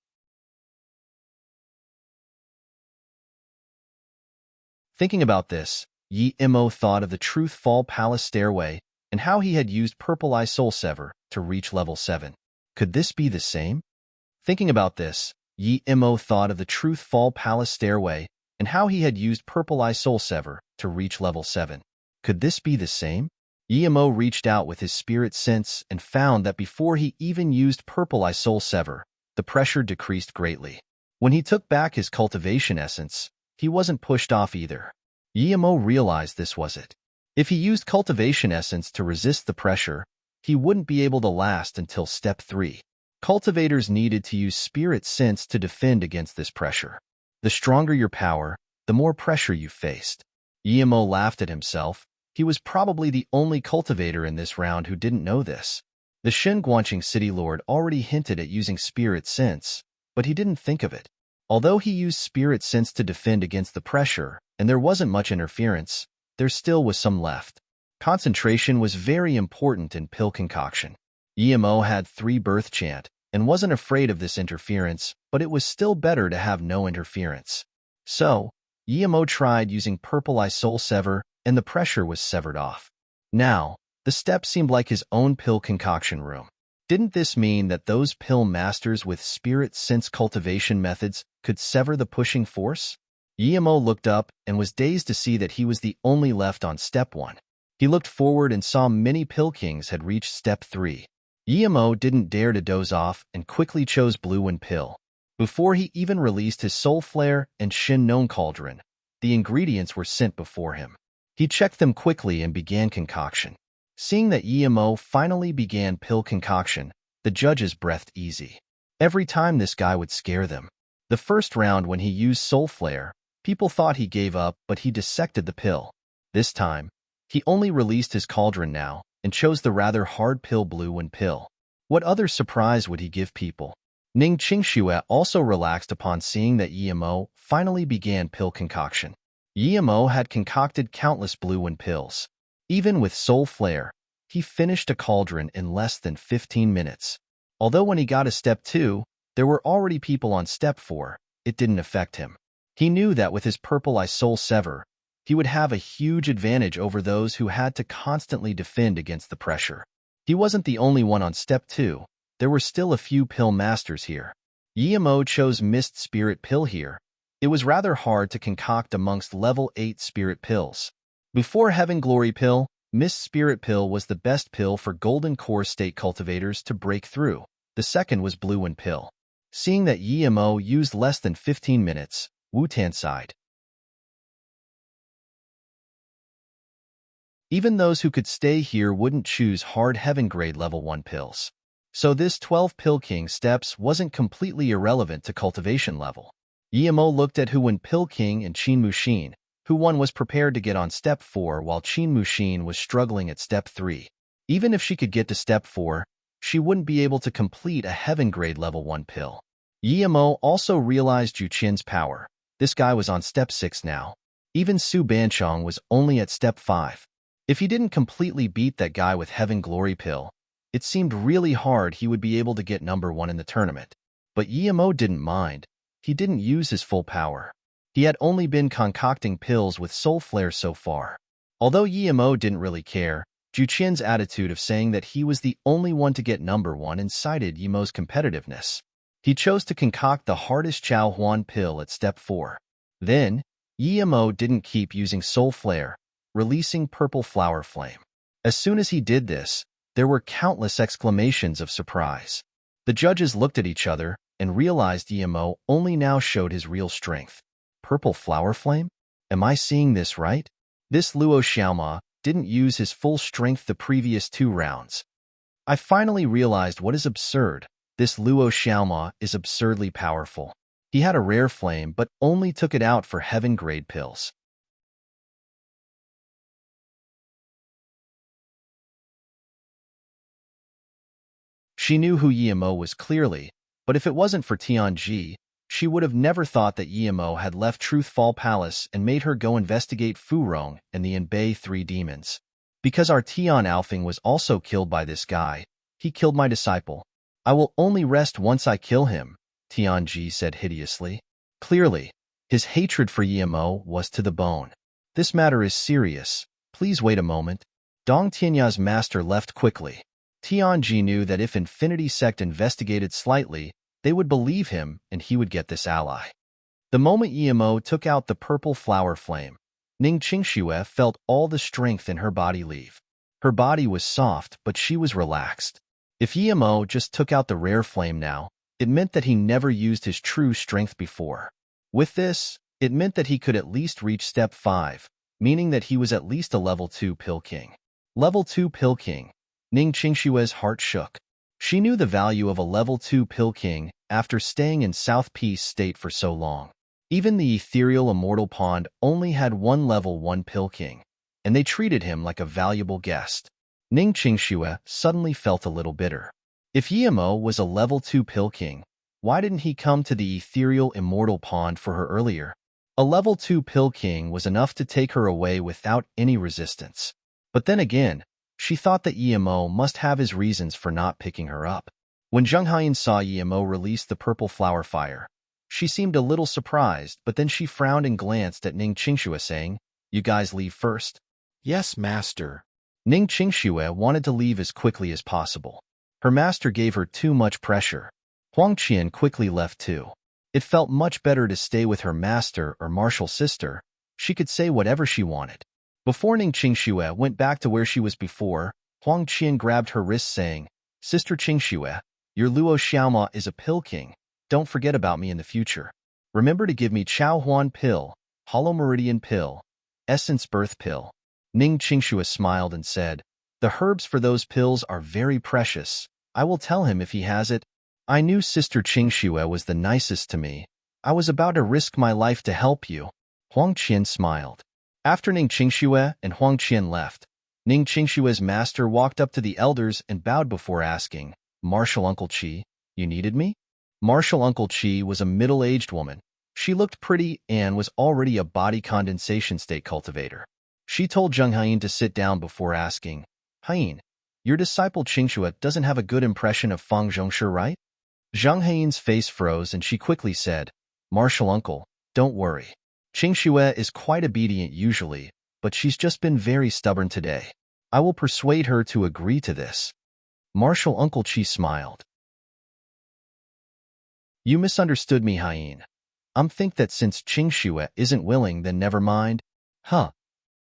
Thinking about this, Yemo thought of the Truthful Palace Stairway and how he had used Purple Eye Soul Sever to reach level 7. Could this be the same? Thinking about this, Yemo thought of the Truthful Palace Stairway and how he had used Purple Eye Soul Sever to reach level 7. Could this be the same? Yemo reached out with his spirit sense and found that before he even used Purple Eye Soul Sever, the pressure decreased greatly. When he took back his cultivation essence, he wasn't pushed off either. Yemo realized this was it. If he used cultivation essence to resist the pressure, he wouldn't be able to last until step 3. Cultivators needed to use spirit sense to defend against this pressure. The stronger your power, the more pressure you faced. Yemo laughed at himself. He was probably the only cultivator in this round who didn't know this. The Shin City Lord already hinted at using Spirit Sense, but he didn't think of it. Although he used Spirit Sense to defend against the pressure, and there wasn't much interference, there still was some left. Concentration was very important in pill concoction. EMO had 3 birth chant, and wasn't afraid of this interference, but it was still better to have no interference. So, EMO tried using Purple Eye Soul Sever, and the pressure was severed off. Now, the step seemed like his own pill concoction room. Didn't this mean that those pill masters with spirit sense cultivation methods could sever the pushing force? EMO looked up and was dazed to see that he was the only left on step 1. He looked forward and saw many pill kings had reached step 3. EMO didn't dare to doze off and quickly chose blue and pill. Before he even released his soul flare and Shin known cauldron, the ingredients were sent before him. He checked them quickly and began concoction. Seeing that EMO finally began pill concoction, the judges breathed easy. Every time this guy would scare them. The first round when he used soul flare, people thought he gave up, but he dissected the pill. This time, he only released his cauldron now and chose the rather hard pill blue and pill. What other surprise would he give people? Ning Qingxue also relaxed upon seeing that EMO finally began pill concoction. EMO had concocted countless blue and pills. Even with soul flare, he finished a cauldron in less than 15 minutes. Although when he got to step 2, there were already people on step 4, it didn't affect him. He knew that with his Purple Eye Soul Sever, he would have a huge advantage over those who had to constantly defend against the pressure. He wasn't the only one on step 2, there were still a few pill masters here. EMO chose Mist Spirit Pill here. It was rather hard to concoct amongst level 8 spirit pills. Before Heaven Glory Pill, Mist Spirit Pill was the best pill for Golden Core State cultivators to break through. The second was Blue and Pill. Seeing that EMO used less than 15 minutes, Wu Tan sighed. Even those who could stay here wouldn't choose hard Heaven Grade level 1 pills. So this 12 Pill King steps wasn't completely irrelevant to cultivation level. EMO looked at Huan Pill King and Qin Mushin. Huan was prepared to get on step 4 while Qin Mushin was struggling at step 3. Even if she could get to step 4, she wouldn't be able to complete a Heaven Grade level 1 pill. EMO also realized Ju Qin's power. This guy was on step 6 now. Even Su Banchong was only at step 5. If he didn't completely beat that guy with Heaven Glory Pill, it seemed really hard he would be able to get number 1 in the tournament. But EMO didn't mind. He didn't use his full power. He had only been concocting pills with soul flare so far. Although EMO didn't really care, Ju Qin's attitude of saying that he was the only one to get number 1 incited EMO's competitiveness. He chose to concoct the hardest Chao Huan pill at step 4. Then, EMO didn't keep using soul flare, releasing Purple Flower Flame. As soon as he did this, there were countless exclamations of surprise. The judges looked at each other and realized EMO only now showed his real strength. Purple Flower Flame? Am I seeing this right? This Luo Xiaoma didn't use his full strength the previous 2 rounds. I finally realized what is absurd. This Luo Xiaoma is absurdly powerful. He had a rare flame but only took it out for Heaven Grade pills. She knew who EMO was clearly, but if it wasn't for Tianji, she would have never thought that EMO had left Truth Fall Palace and made her go investigate Fu Rong and the Anbei 3 demons. Because our Tian Alfing was also killed by this guy, he killed my disciple. I will only rest once I kill him, Tianji said hideously. Clearly, his hatred for EMO was to the bone. This matter is serious. Please wait a moment. Dong Tianya's master left quickly. Tianji knew that if Infinity Sect investigated slightly, they would believe him and he would get this ally. The moment EMO took out the Purple Flower Flame, Ning Qingxue felt all the strength in her body leave. Her body was soft, but she was relaxed. If EMO just took out the rare flame now, it meant that he never used his true strength before. With this, it meant that he could at least reach step 5, meaning that he was at least a level 2 Pill King. Level 2 Pill King. Ning Qingxue's heart shook. She knew the value of a level 2 Pill King after staying in South Peace State for so long. Even the ethereal Immortal Pond only had one level 1 Pill King. and they treated him like a valuable guest. Ning Qingxue suddenly felt a little bitter. If Yimo was a level 2 pill king, why didn't he come to the ethereal immortal pond for her earlier? A level 2 pill king was enough to take her away without any resistance. But then again, she thought that Yimo must have his reasons for not picking her up. When Zheng Haiyan saw Yimo release the purple flower fire, she seemed a little surprised, but then she frowned and glanced at Ning Qingxue saying, "You guys leave first?" Yes, master. Ning Qingxue wanted to leave as quickly as possible. Her master gave her too much pressure. Huang Qian quickly left too. It felt much better to stay with her master or martial sister. She could say whatever she wanted. Before Ning Qingxue went back to where she was before, Huang Qian grabbed her wrist saying, "Sister Qingxue, your Luo Xiaoma is a pill king. Don't forget about me in the future. Remember to give me Chao Huan pill, Hollow Meridian pill, Essence Birth pill." Ning Qingxue smiled and said, "The herbs for those pills are very precious. I will tell him if he has it." I knew Sister Qingxue was the nicest to me. I was about to risk my life to help you. Huang Qian smiled. After Ning Qingxue and Huang Qian left, Ning Qingxue's master walked up to the elders and bowed before asking, "Martial Uncle Qi, you needed me?" Martial Uncle Qi was a middle-aged woman. She looked pretty and was already a body condensation state cultivator. She told Zheng Haiyan to sit down before asking, "Haiyan, your disciple Qingxue doesn't have a good impression of Fang Zhongshi, right?" Zheng Haiyan's face froze and she quickly said, "Martial uncle, don't worry. Qingxue is quite obedient usually, but she's just been very stubborn today. I will persuade her to agree to this." Martial Uncle Qi smiled. "You misunderstood me, Haiyan. Think that since Qingxue isn't willing, then never mind." Huh.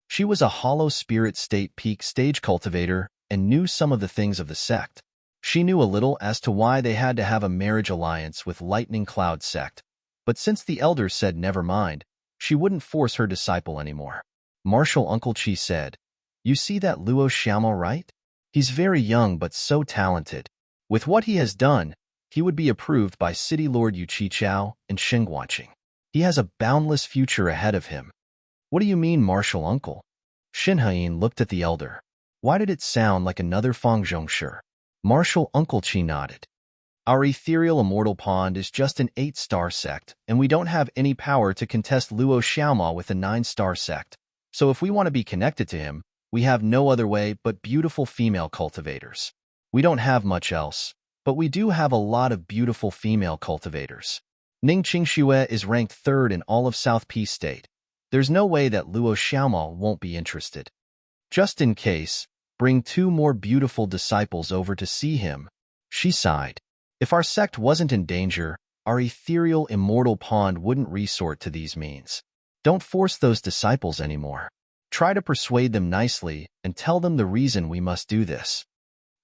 She was a hollow spirit state peak stage cultivator and knew some of the things of the sect. She knew a little as to why they had to have a marriage alliance with Lightning Cloud sect, but since the elders said never mind, she wouldn't force her disciple anymore. Martial Uncle Qi said, "You see that Luo Xiaomao, right? He's very young but so talented. With what he has done, he would be approved by City Lord Yu Qichao and Xingguangqing. He has a boundless future ahead of him." "What do you mean, Martial Uncle?" Xin Haiyan looked at the elder. Why did it sound like another Fang Zhongshi? Martial Uncle Qi nodded. "Our ethereal immortal pond is just an 8-star sect, and we don't have any power to contest Luo Xiaoma with a 9-star sect. So if we want to be connected to him, we have no other way but beautiful female cultivators. We don't have much else, but we do have a lot of beautiful female cultivators. Ning Qingxue is ranked 3rd in all of South Peace State. There's no way that Luo Xiaoma won't be interested. Just in case, bring 2 more beautiful disciples over to see him." She sighed. If our sect wasn't in danger, our ethereal immortal pond wouldn't resort to these means. Don't force those disciples anymore. Try to persuade them nicely and tell them the reason we must do this.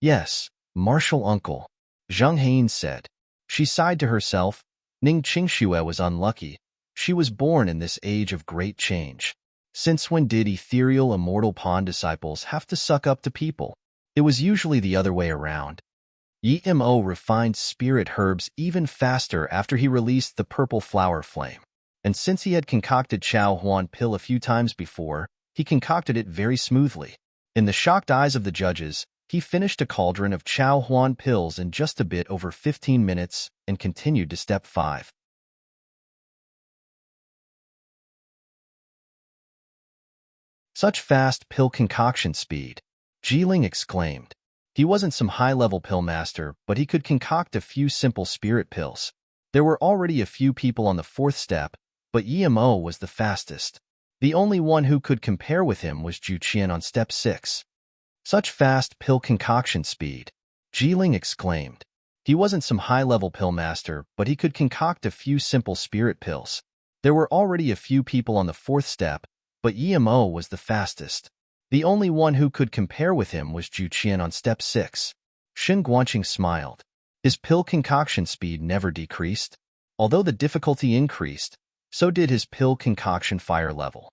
"Yes, Martial Uncle," Zheng Haiyan said. She sighed to herself. Ning Qingxue was unlucky. She was born in this age of great change. Since when did ethereal immortal pond disciples have to suck up to people? It was usually the other way around. Yimo refined spirit herbs even faster after he released the purple flower flame. And since he had concocted Chao Huan pill a few times before, he concocted it very smoothly. In the shocked eyes of the judges, he finished a cauldron of Chao Huan pills in just a bit over 15 minutes and continued to step 5. Such fast pill concoction speed, Jiling exclaimed. He wasn't some high-level pill master, but he could concoct a few simple spirit pills. There were already a few people on the 4th step, but Yimo was the fastest. The only one who could compare with him was Zhu Qian on step 6. Such fast pill concoction speed, Jiling exclaimed. He wasn't some high-level pill master, but he could concoct a few simple spirit pills. There were already a few people on the 4th step, but Yimo was the fastest. The only one who could compare with him was Zhu Qian on step 6. Xingguangqing smiled. His pill concoction speed never decreased. Although the difficulty increased, so did his pill concoction fire level.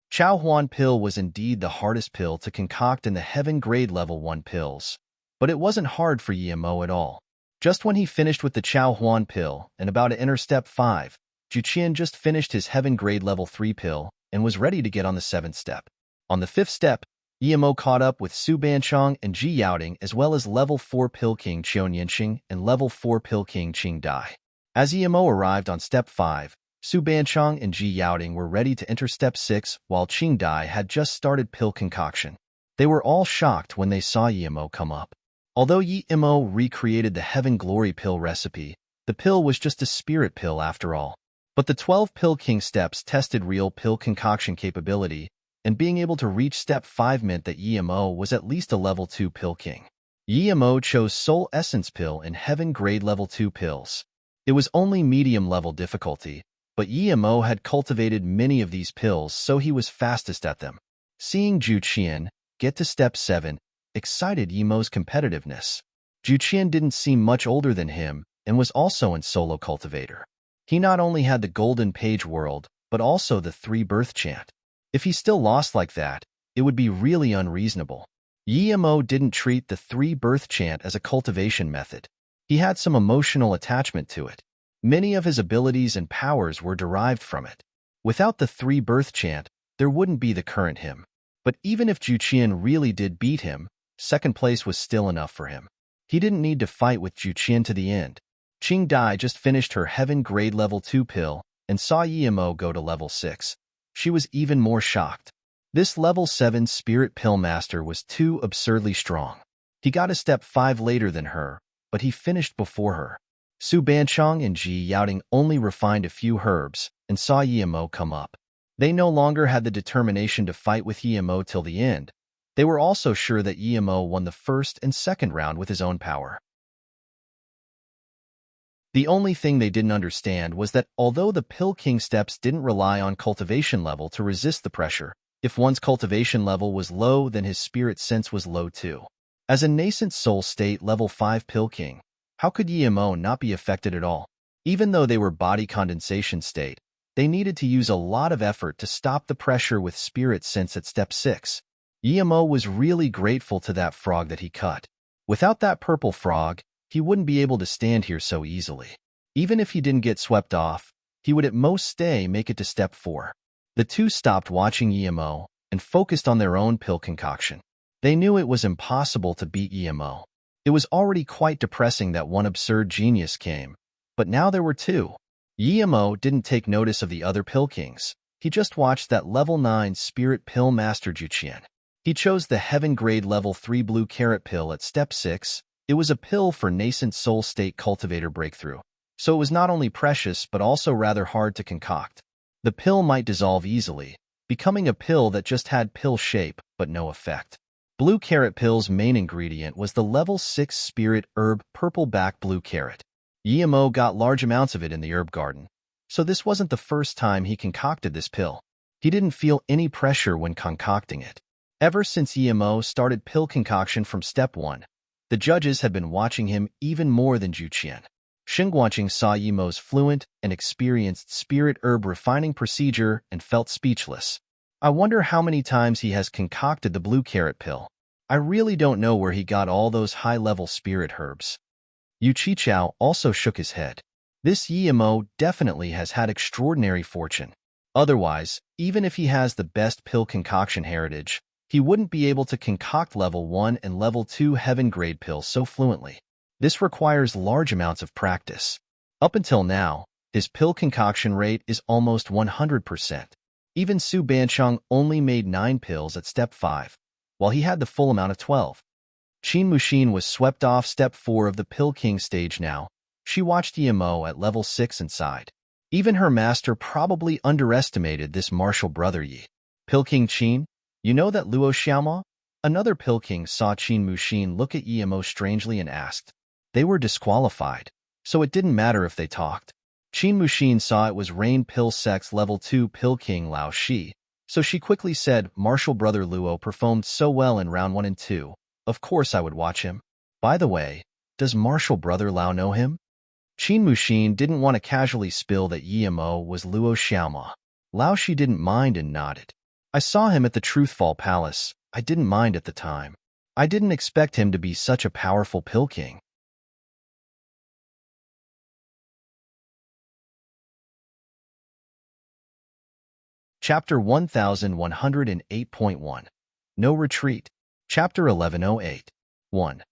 Chao Huan pill was indeed the hardest pill to concoct in the heaven grade level 1 pills, but it wasn't hard for Yimo at all. Just when he finished with the Chao Huan pill and about to enter step 5, Zhu Qian just finished his heaven grade level 3 pill and was ready to get on the 7th step. On the 5th step, Yimo caught up with Su Banchong and Ji Yaoding, as well as level 4 Pill King Qion Yinxing and level 4 Pill King Qing Dai. As Yimo arrived on step 5, Su Banchong and Ji Yaoding were ready to enter step 6, while Qing Dai had just started pill concoction. They were all shocked when they saw Yimo come up. Although Yimo recreated the Heaven Glory pill recipe, the pill was just a spirit pill after all. But the 12 Pill King steps tested real pill concoction capability, and being able to reach step 5 meant that Yimo was at least a level 2 Pill King. Yimo chose Soul Essence Pill and Heaven Grade level 2 pills. It was only medium level difficulty, but Yimo had cultivated many of these pills, so he was fastest at them. Seeing Zhu Qian get to step 7 excited Yimo's competitiveness. Zhu Qian didn't seem much older than him and was also in solo cultivator. He not only had the golden page world, but also the 3 birth chant. If he still lost like that, it would be really unreasonable. Yimo didn't treat the 3 birth chant as a cultivation method. He had some emotional attachment to it. Many of his abilities and powers were derived from it. Without the 3 birth chant, there wouldn't be the current him. But even if Zhu Qian really did beat him, second place was still enough for him. He didn't need to fight with Zhu Qian to the end. Qing Dai just finished her Heaven Grade level 2 pill and saw Yimo go to level 6. She was even more shocked. This level 7 spirit pill master was too absurdly strong. He got a step 5 later than her, but he finished before her. Su Banchong and Ji Yaoding only refined a few herbs and saw Yimo come up. They no longer had the determination to fight with Yimo till the end. They were also sure that Yimo won the first and second round with his own power. The only thing they didn't understand was that although the Pill King steps didn't rely on cultivation level to resist the pressure, if one's cultivation level was low, then his spirit sense was low too. As a nascent soul state level 5 Pill King, how could Yimo not be affected at all? Even though they were body condensation state, they needed to use a lot of effort to stop the pressure with spirit sense at step 6. Yimo was really grateful to that frog that he cut. Without that purple frog, he wouldn't be able to stand here so easily. Even if he didn't get swept off, he would at most make it to step 4. The two stopped watching Yimo and focused on their own pill concoction. They knew it was impossible to beat Yimo. It was already quite depressing that one absurd genius came, but now there were 2. Yimo didn't take notice of the other Pill Kings. He just watched that level 9 Spirit Pill Master Zhu Qian. He chose the Heaven Grade level 3 Blue Carrot Pill at step 6. It was a pill for nascent soul state cultivator breakthrough, so it was not only precious but also rather hard to concoct. The pill might dissolve easily, becoming a pill that just had pill shape but no effect. Blue Carrot Pill's main ingredient was the level 6 spirit herb Purple Back Blue Carrot. Yimo got large amounts of it in the herb garden, so this wasn't the first time he concocted this pill. He didn't feel any pressure when concocting it. Ever since Yimo started pill concoction from step 1, the judges had been watching him even more than Zhu Qian. Xingguanqing saw Yimo's fluent and experienced spirit herb refining procedure and felt speechless. I wonder how many times he has concocted the blue carrot pill. I really don't know where he got all those high-level spirit herbs. Yu Qichao also shook his head. This Yimo definitely has had extraordinary fortune. Otherwise, even if he has the best pill concoction heritage, he wouldn't be able to concoct level 1 and level 2 heaven grade pills so fluently. This requires large amounts of practice. Up until now, his pill concoction rate is almost 100%. Even Su Banchong only made 9 pills at step 5, while he had the full amount of 12. Qin Muxin was swept off step 4 of the Pill King stage now. She watched Yimo at level 6 and sighed. Even her master probably underestimated this martial brother Yi. Pill King Qin, you know that Luo Xiaoma? Another Pill King saw Qin Muxin look at Yimo strangely and asked. They were disqualified, so it didn't matter if they talked. Qin Muxin saw it was Rain Pill Sex level 2 Pill King Lao Shi, so she quickly said, Martial brother Luo performed so well in round 1 and 2. Of course I would watch him. By the way, does Martial brother Lao know him? Qin Muxin didn't want to casually spill that Yimo was Luo Xiaoma. Lao Shi didn't mind and nodded. I saw him at the Truthfall Palace. I didn't mind at the time. I didn't expect him to be such a powerful Pill King. Chapter 1108.1. No Retreat. Chapter 1108. 1.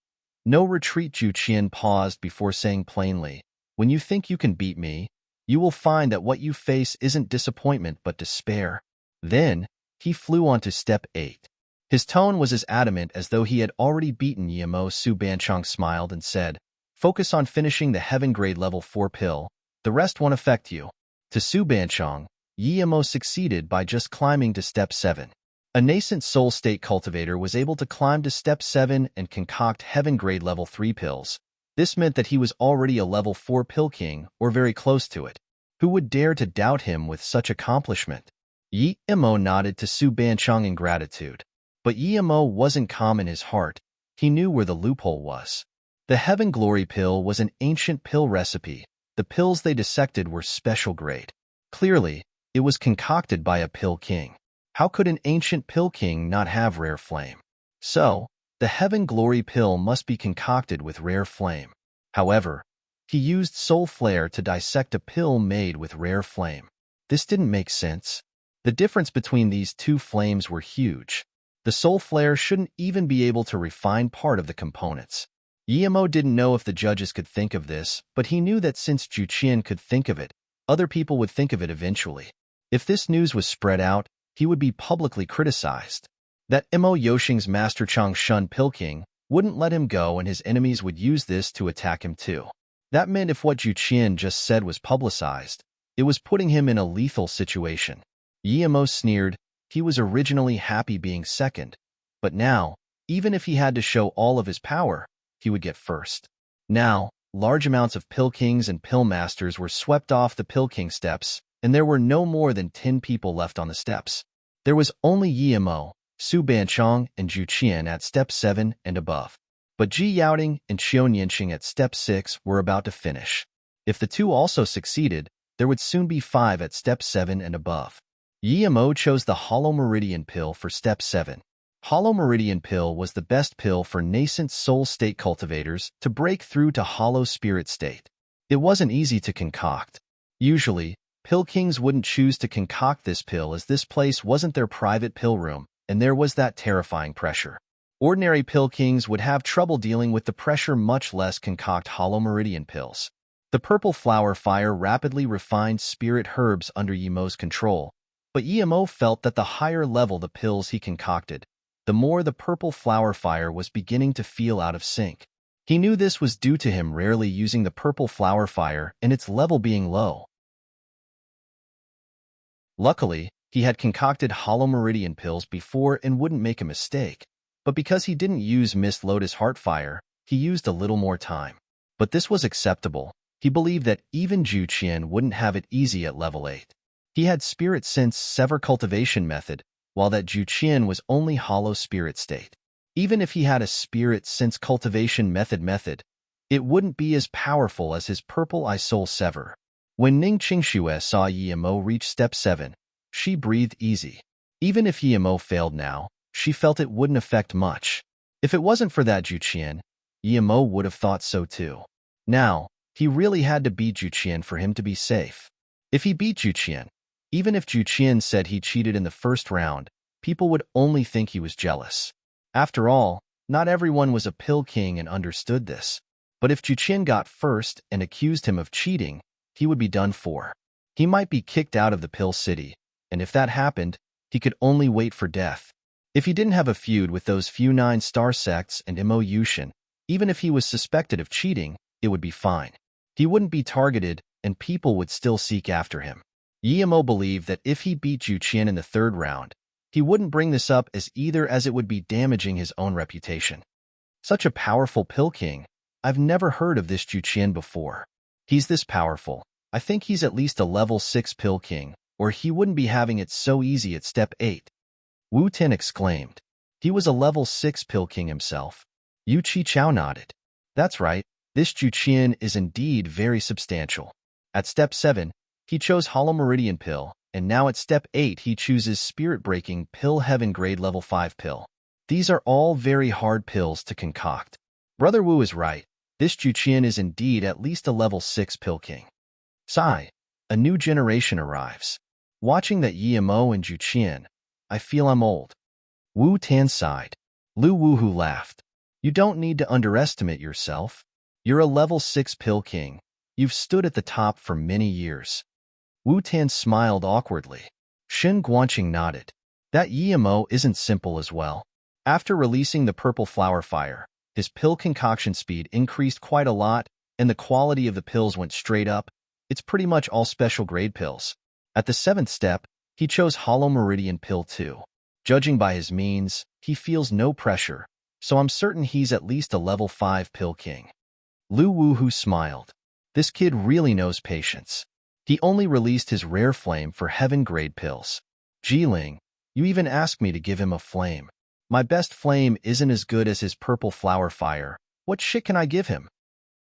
No retreat. Zhu Qian paused before saying plainly, "When you think you can beat me, you will find that what you face isn't disappointment but despair." Then, he flew on to step 8. His tone was as adamant as though he had already beaten Yimo. Su Banchong smiled and said, "Focus on finishing the heaven grade level 4 pill. The rest won't affect you." To Su Banchong, Yimo succeeded by just climbing to step 7. A nascent soul state cultivator was able to climb to step 7 and concoct heaven grade level 3 pills. This meant that he was already a level 4 pill king, or very close to it. Who would dare to doubt him with such accomplishment? Yimo nodded to Su Banchong in gratitude. But Yimo wasn't calm in his heart. He knew where the loophole was. The Heaven Glory pill was an ancient pill recipe. The pills they dissected were special grade. Clearly, it was concocted by a pill king. How could an ancient pill king not have rare flame? So, the Heaven Glory pill must be concocted with rare flame. However, he used soul flare to dissect a pill made with rare flame. This didn't make sense. The difference between these two flames were huge. The soul flare shouldn't even be able to refine part of the components. Yimo didn't know if the judges could think of this, but he knew that since Zhu Qian could think of it, other people would think of it eventually. If this news was spread out, he would be publicly criticized. That Imo Yoshing's Master Chang Shun Pill King wouldn't let him go, and his enemies would use this to attack him too. That meant if what Zhu Qian just said was publicized, it was putting him in a lethal situation. Yimo sneered. He was originally happy being second, but now, even if he had to show all of his power, he would get first. Now, large amounts of pill kings and pill masters were swept off the pill king steps, and there were no more than 10 people left on the steps. There was only Yimo, Su Banchong, and Zhu Qian at step 7 and above. But Ji Yaoting and Qian Yanqing at step 6 were about to finish. If the two also succeeded, there would soon be 5 at step 7 and above. Yimo chose the Hollow Meridian pill for step 7. Hollow Meridian pill was the best pill for nascent soul state cultivators to break through to hollow spirit state. It wasn't easy to concoct. Usually, pill kings wouldn't choose to concoct this pill as this place wasn't their private pill room, and there was that terrifying pressure. Ordinary pill kings would have trouble dealing with the pressure, much less concoct Hollow Meridian pills. The purple flower fire rapidly refined spirit herbs under Yimo's control, but Yimo felt that the higher level the pills he concocted, the more the purple flower fire was beginning to feel out of sync. He knew this was due to him rarely using the purple flower fire and its level being low. Luckily, he had concocted Hollow Meridian pills before and wouldn't make a mistake, but because he didn't use Mist Lotus Heart Fire, he used a little more time. But this was acceptable. He believed that even Zhu Qian wouldn't have it easy at level 8. He had Spirit Sense Sever Cultivation Method, while that Zhu Qian was only Hollow Spirit State. Even if he had a Spirit Sense Cultivation Method, it wouldn't be as powerful as his Purple Eye Soul Sever. When Ning Qingxue saw Yimo reach step 7, she breathed easy. Even if Yimo failed now, she felt it wouldn't affect much. If it wasn't for that Zhu Qian, Yimo would have thought so too. Now, he really had to beat Zhu Qian for him to be safe. If he beat Zhu Qian, even if Zhu Qian said he cheated in the first round, people would only think he was jealous. After all, not everyone was a pill king and understood this. But if Zhu Qian got first and accused him of cheating, he would be done for. He might be kicked out of the pill city, and if that happened, he could only wait for death. If he didn't have a feud with those few 9-star sects and Imo Yushin, even if he was suspected of cheating, it would be fine. He wouldn't be targeted, and people would still seek after him. Yimo believed that if he beat Zhu Qian in the 3rd round, he wouldn't bring this up as it would be damaging his own reputation. Such a powerful pill king. I've never heard of this Zhu Qian before. He's this powerful. I think he's at least a level 6 pill king, or he wouldn't be having it so easy at step 8. Wu Tin exclaimed. He was a level 6 pill king himself. Yu Qichao nodded. That's right, this Zhu Qian is indeed very substantial. At step 7, he chose Hollow Meridian pill, and now at step 8 he chooses Spirit Breaking Pill Heaven Grade Level 5 pill. These are all very hard pills to concoct. Brother Wu is right. This Zhu Qian is indeed at least a level 6 pill king. Sigh. A new generation arrives. Watching that Yimo and Juqian, I feel I'm old. Wu Tan sighed. Lu Wuhu laughed. You don't need to underestimate yourself. You're a level 6 pill king. You've stood at the top for many years. Wu Tan smiled awkwardly. Shin Guanqing nodded. That Yimo isn't simple as well. After releasing the purple flower fire, his pill concoction speed increased quite a lot, and the quality of the pills went straight up. It's pretty much all special grade pills. At the 7th step, he chose Hollow Meridian Pill 2. Judging by his means, he feels no pressure, so I'm certain he's at least a level 5 pill king. Lu Wuhu smiled. This kid really knows patience. He only released his rare flame for heaven grade pills. Jiling, you even asked me to give him a flame. My best flame isn't as good as his purple flower fire. What shit can I give him?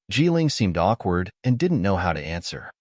Jiling seemed awkward and didn't know how to answer.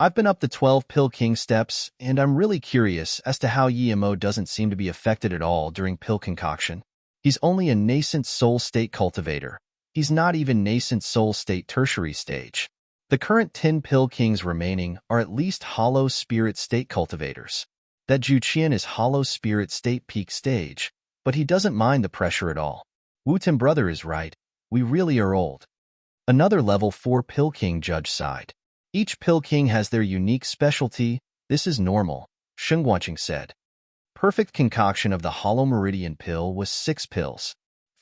I've been up the 12 pill king steps, and I'm really curious as to how Yimo doesn't seem to be affected at all during pill concoction. He's only a nascent soul state cultivator. He's not even nascent soul state tertiary stage. The current 10 pill kings remaining are at least hollow spirit state cultivators. That Juqian is hollow spirit state peak stage, but he doesn't mind the pressure at all. Wutan brother is right. We really are old. Another level 4 pill king judge sighed. Each pill king has their unique specialty. This is normal, Shengguanqing said. Perfect concoction of the Hollow Meridian pill was 6 pills.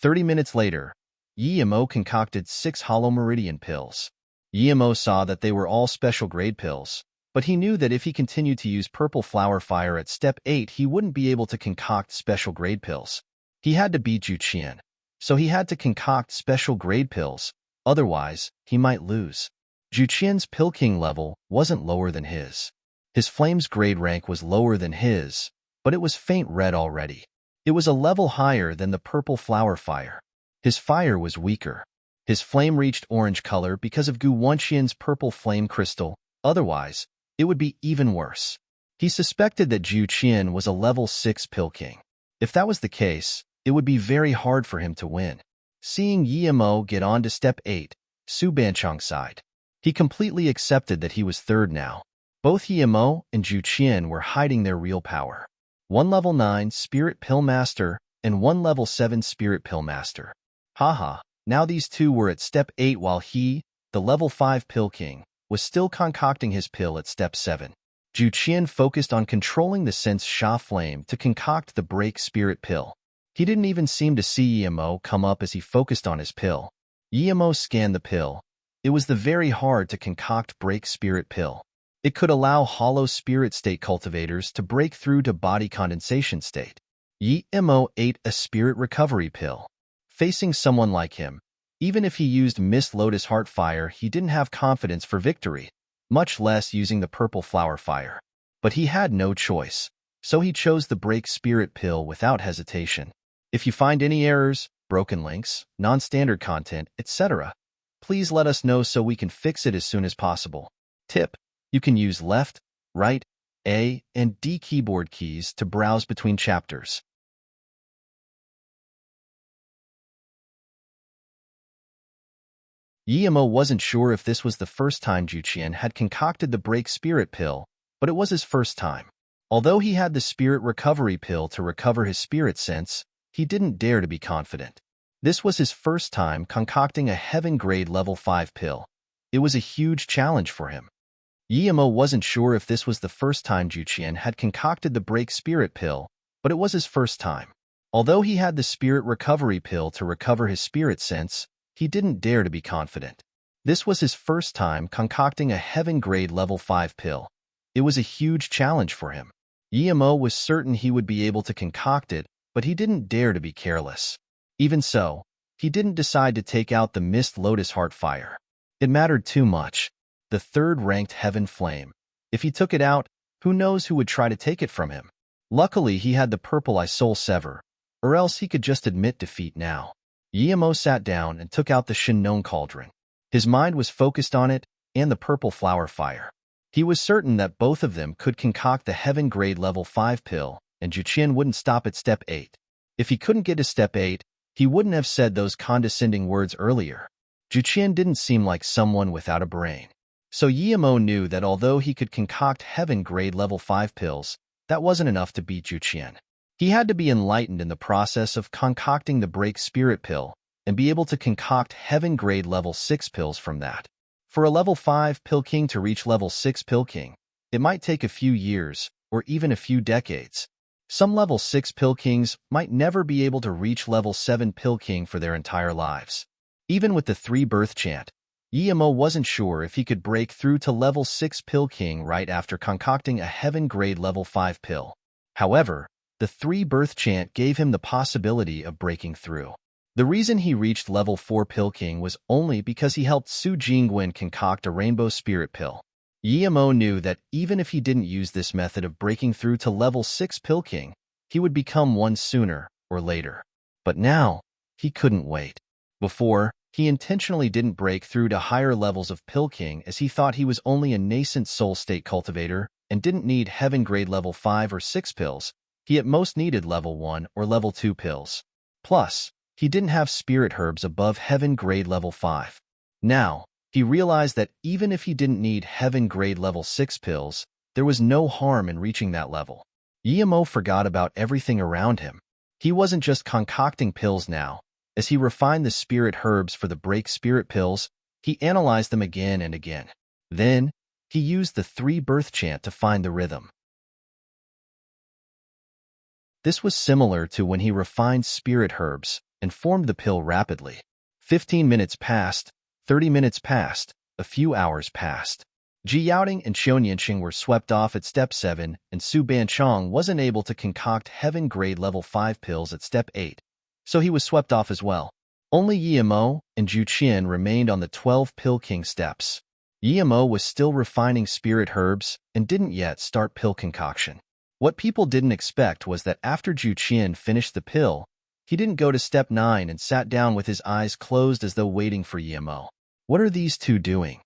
30 minutes later, Yimo concocted 6 Hollow Meridian pills. Yimo saw that they were all special grade pills, but he knew that if he continued to use Purple Flower Fire at step 8, he wouldn't be able to concoct special grade pills. He had to beat Juqian, so he had to concoct special grade pills, otherwise he might lose. Juqian's pill king level wasn't lower than his. His flame's grade rank was lower than his, but it was faint red already. It was a level higher than the purple flower fire. His fire was weaker. His flame reached orange color because of Gu Wenxian's purple flame crystal, otherwise, it would be even worse. He suspected that Juqian was a level 6 pill king. If that was the case, it would be very hard for him to win. Seeing Yimo get on to step 8, Su Banchong sighed. He completely accepted that he was third now. Both Yimo and Juqian were hiding their real power. One level 9 Spirit Pill Master and one level 7 Spirit Pill Master. Haha, now these two were at step 8 while he, the level 5 Pill King, was still concocting his pill at step 7. Juqian focused on controlling the sense Sha Flame to concoct the Break Spirit Pill. He didn't even seem to see Yimo come up as he focused on his pill. Yimo scanned the pill. It was the very hard to concoct Break Spirit Pill. It could allow hollow spirit state cultivators to break through to body condensation state. Yimo ate a spirit recovery pill. Facing someone like him, even if he used Mist Lotus Heart Fire, he didn't have confidence for victory, much less using the Purple Flower Fire. But he had no choice, so he chose the Break Spirit Pill without hesitation. If you find any errors, broken links, non-standard content, etc., please let us know so we can fix it as soon as possible. Tip: you can use left, right, A, and D keyboard keys to browse between chapters. Yimo wasn't sure if this was the first time Juqian had concocted the Break Spirit Pill, but it was his first time. Although he had the Spirit Recovery Pill to recover his spirit sense, he didn't dare to be confident. This was his first time concocting a Heaven Grade Level 5 pill. It was a huge challenge for him. Yimo wasn't sure if this was the first time Juqian had concocted the Break Spirit Pill, but it was his first time. Although he had the Spirit Recovery Pill to recover his spirit sense, he didn't dare to be confident. This was his first time concocting a Heaven Grade Level 5 pill. It was a huge challenge for him. Yimo was certain he would be able to concoct it, but he didn't dare to be careless. Even so, he didn't decide to take out the Mist Lotus Heart Fire. It mattered too much. The third-ranked Heaven Flame. If he took it out, who knows who would try to take it from him. Luckily, he had the Purple Eye Soul Sever, or else he could just admit defeat now. Yimo sat down and took out the Shinnon Cauldron. His mind was focused on it and the Purple Flower Fire. He was certain that both of them could concoct the Heaven Grade Level 5 pill, and Juqian wouldn't stop at step 8. If he couldn't get to step 8, he wouldn't have said those condescending words earlier. Juqian didn't seem like someone without a brain. So Yimo knew that although he could concoct heaven-grade level 5 pills, that wasn't enough to beat Juqian. He had to be enlightened in the process of concocting the break spirit pill and be able to concoct heaven-grade level 6 pills from that. For a level 5 pill king to reach level 6 pill king, it might take a few years or even a few decades. Some level 6 pill kings might never be able to reach level 7 pill king for their entire lives. Even with the 3-birth chant, Yimo wasn't sure if he could break through to level 6 pill king right after concocting a heaven-grade level 5 pill. However, the 3-birth chant gave him the possibility of breaking through. The reason he reached level 4 pill king was only because he helped Su Jingwen concoct a rainbow spirit pill. Yimo knew that even if he didn't use this method of breaking through to level 6 pill king, he would become one sooner or later. But now, he couldn't wait. Before, he intentionally didn't break through to higher levels of pill king as he thought he was only a nascent soul state cultivator and didn't need heaven grade level 5 or 6 pills. He at most needed level 1 or level 2 pills. Plus, he didn't have spirit herbs above heaven grade level 5. Now, he realized that even if he didn't need heaven grade level 6 pills, there was no harm in reaching that level. Yimo forgot about everything around him. He wasn't just concocting pills now. As he refined the spirit herbs for the break spirit pills, he analyzed them again and again. Then, he used the 3-birth chant to find the rhythm. This was similar to when he refined spirit herbs and formed the pill rapidly. 15 minutes passed, 30 minutes passed, a few hours passed. Ji Yaoting and Xiao Nianqing were swept off at step 7, and Su Banchong wasn't able to concoct heaven grade level 5 pills at step 8, so he was swept off as well. Only Yimo and Zhu Qian remained on the 12 pill king steps. Yimo was still refining spirit herbs and didn't yet start pill concoction. What people didn't expect was that after Zhu Qian finished the pill, he didn't go to step 9 and sat down with his eyes closed as though waiting for Yimo. What are these two doing?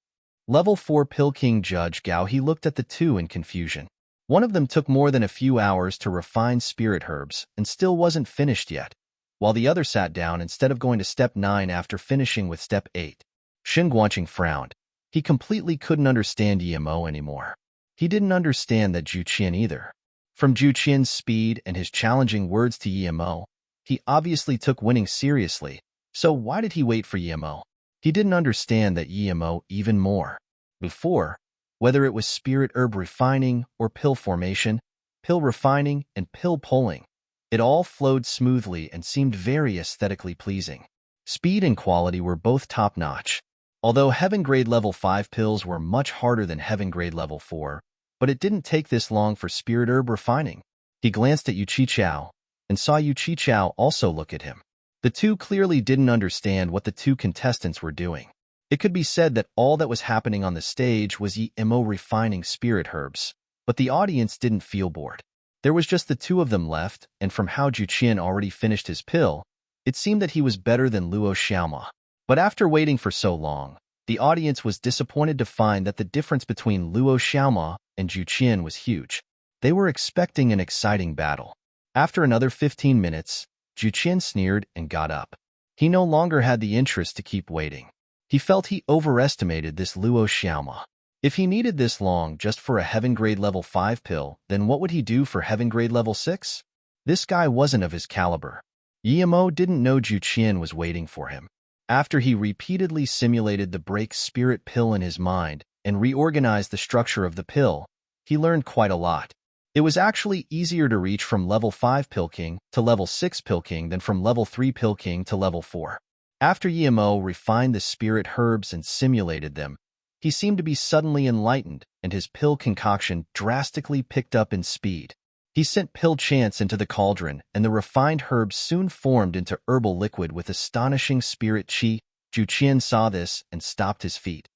Level 4 Pill King Judge Gao He looked at the two in confusion. One of them took more than a few hours to refine spirit herbs and still wasn't finished yet, while the other sat down instead of going to step 9 after finishing with step 8. Shen Guanqing frowned. He completely couldn't understand Yimo anymore. He didn't understand that Zhu Qian either. From Zhu Qian's speed and his challenging words to Yimo, he obviously took winning seriously, so why did he wait for Yimo? He didn't understand that Yimo even more. Before, whether it was spirit herb refining or pill formation, pill refining and pill pulling, it all flowed smoothly and seemed very aesthetically pleasing. Speed and quality were both top-notch. Although heaven grade level 5 pills were much harder than heaven grade level 4, but it didn't take this long for spirit herb refining. He glanced at Yu Qichao and saw Yu Qichao also look at him. The two clearly didn't understand what the two contestants were doing. It could be said that all that was happening on the stage was Yimo refining spirit herbs, but the audience didn't feel bored. There was just the two of them left, and from how Zhu Qian already finished his pill, it seemed that he was better than Luo Xiaoma. But after waiting for so long, the audience was disappointed to find that the difference between Luo Xiaoma and Zhu Qian was huge. They were expecting an exciting battle. After another 15 minutes, Zhu Qian sneered and got up. He no longer had the interest to keep waiting. He felt he overestimated this Luo Xiaoma. If he needed this long just for a heaven grade level 5 pill, then what would he do for heaven grade level 6? This guy wasn't of his caliber. Yimo didn't know Zhu Qian was waiting for him. After he repeatedly simulated the break spirit pill in his mind and reorganized the structure of the pill, he learned quite a lot. It was actually easier to reach from level 5 Pill King to level 6 Pill King than from level 3 Pill King to level 4. After Yimo refined the spirit herbs and simulated them, he seemed to be suddenly enlightened, and his pill concoction drastically picked up in speed. He sent pill chants into the cauldron, and the refined herbs soon formed into herbal liquid with astonishing spirit qi. Zhu Qian saw this and stopped his feet.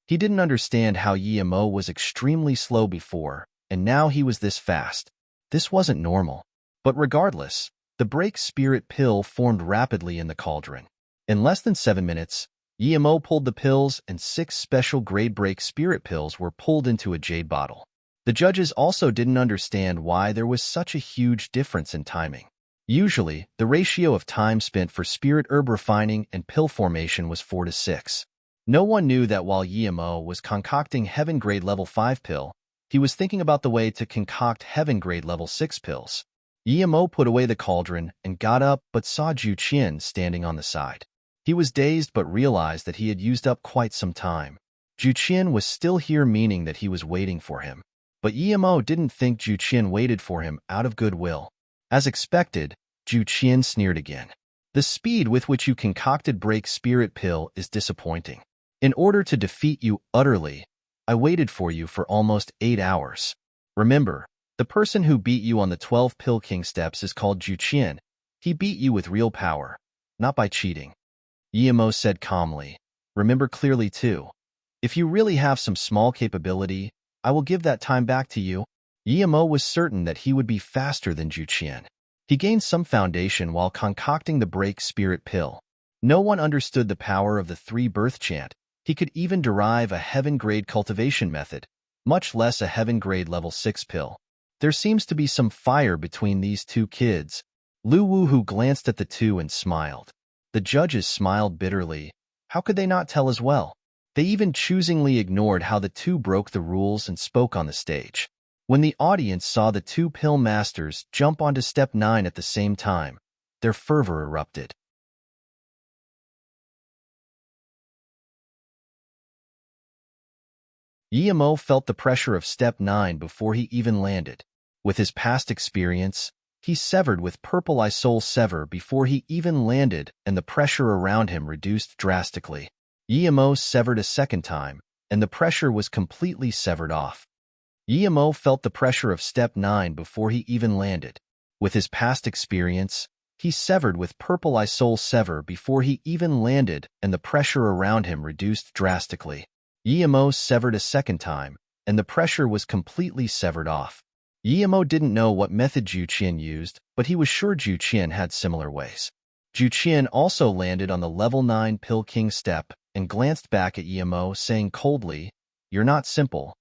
He didn't understand how Yimo was extremely slow before, and now he was this fast. This wasn't normal. But regardless, the break spirit pill formed rapidly in the cauldron. In less than 7 minutes, Yimo pulled the pills and 6 special grade break spirit pills were pulled into a jade bottle. The judges also didn't understand why there was such a huge difference in timing. Usually, the ratio of time spent for spirit herb refining and pill formation was 4 to 6. No one knew that while Yemo was concocting Heaven Grade Level 5 pill, he was thinking about the way to concoct Heaven Grade Level 6 pills. Yemo put away the cauldron and got up but saw Ju Qian standing on the side. He was dazed but realized that he had used up quite some time. Ju Qian was still here, meaning that he was waiting for him. But Yemo didn't think Ju Qian waited for him out of goodwill. As expected, Ju Qian sneered again. The speed with which you concocted Break Spirit Pill is disappointing. In order to defeat you utterly, I waited for you for almost 8 hours. Remember, the person who beat you on the 12 Pill King steps is called Ju Qian. He beat you with real power, not by cheating. Yemo said calmly. Remember clearly too. If you really have some small capability, I will give that time back to you. Yemo was certain that he would be faster than Ju Qian. He gained some foundation while concocting the Break Spirit Pill. No one understood the power of the 3 birth chant. He could even derive a heaven-grade cultivation method, much less a heaven-grade level 6 pill. There seems to be some fire between these two kids. Lu Wuhu glanced at the two and smiled. The judges smiled bitterly. How could they not tell as well? They even choosingly ignored how the two broke the rules and spoke on the stage. When the audience saw the 2 pill masters jump onto step 9 at the same time, their fervor erupted. Yemo felt the pressure of step 9 before he even landed. With his past experience, he severed with Purple Eye Soul Sever before he even landed, and the pressure around him reduced drastically. Yemo severed a second time, and the pressure was completely severed off. Yemo felt the pressure of step 9 before he even landed. With his past experience, he severed with Purple Eye Soul Sever before he even landed, and the pressure around him reduced drastically. Yemo severed a second time, and the pressure was completely severed off. Yemo didn't know what method Ju Qian used, but he was sure Ju Qian had similar ways. Ju Qian also landed on the level 9 Pill King step and glanced back at Yemo, saying coldly, "You're not simple.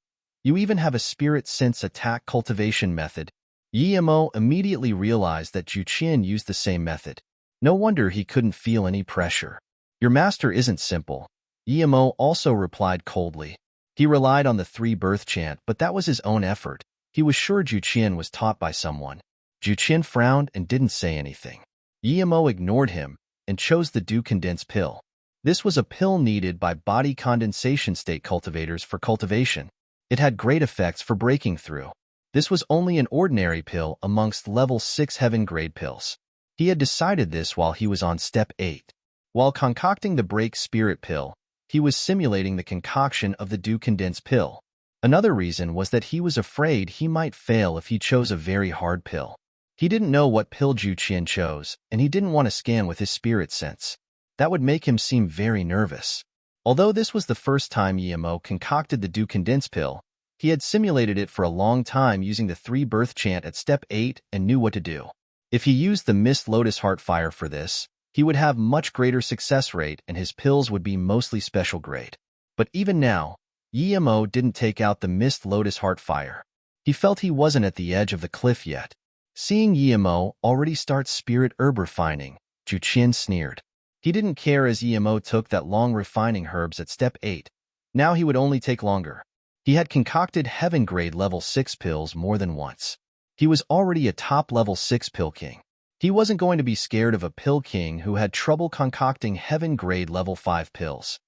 You even have a spirit sense attack cultivation method." Yemo immediately realized that Ju Qian used the same method. No wonder he couldn't feel any pressure. "Your master isn't simple." Yemo also replied coldly. He relied on the 3 birth chant, but that was his own effort. He was sure Ju Qian was taught by someone. Ju Qian frowned and didn't say anything. Yemo ignored him and chose the dew condensed pill. This was a pill needed by body condensation state cultivators for cultivation. It had great effects for breaking through. This was only an ordinary pill amongst level 6 heaven grade pills. He had decided this while he was on step 8. While concocting the Break Spirit Pill, he was simulating the concoction of the dew condensed pill. Another reason was that he was afraid he might fail if he chose a very hard pill. He didn't know what pill Ju Qian chose, and he didn't want to scan with his spirit sense. That would make him seem very nervous. Although this was the first time Yemo concocted the dew condensed pill, he had simulated it for a long time using the 3 birth chant at step 8 and knew what to do. If he used the Mist Lotus Heart Fire for this, he would have much greater success rate and his pills would be mostly special grade. But even now, Yemo didn't take out the Mist Lotus Heart Fire. He felt he wasn't at the edge of the cliff yet. Seeing Yemo already start spirit herb refining, Ju Qian sneered. He didn't care as Yemo took that long refining herbs at step 8. Now he would only take longer. He had concocted heaven grade level 6 pills more than once. He was already a top level 6 pill king. He wasn't going to be scared of a pill king who had trouble concocting heaven grade level 5 pills.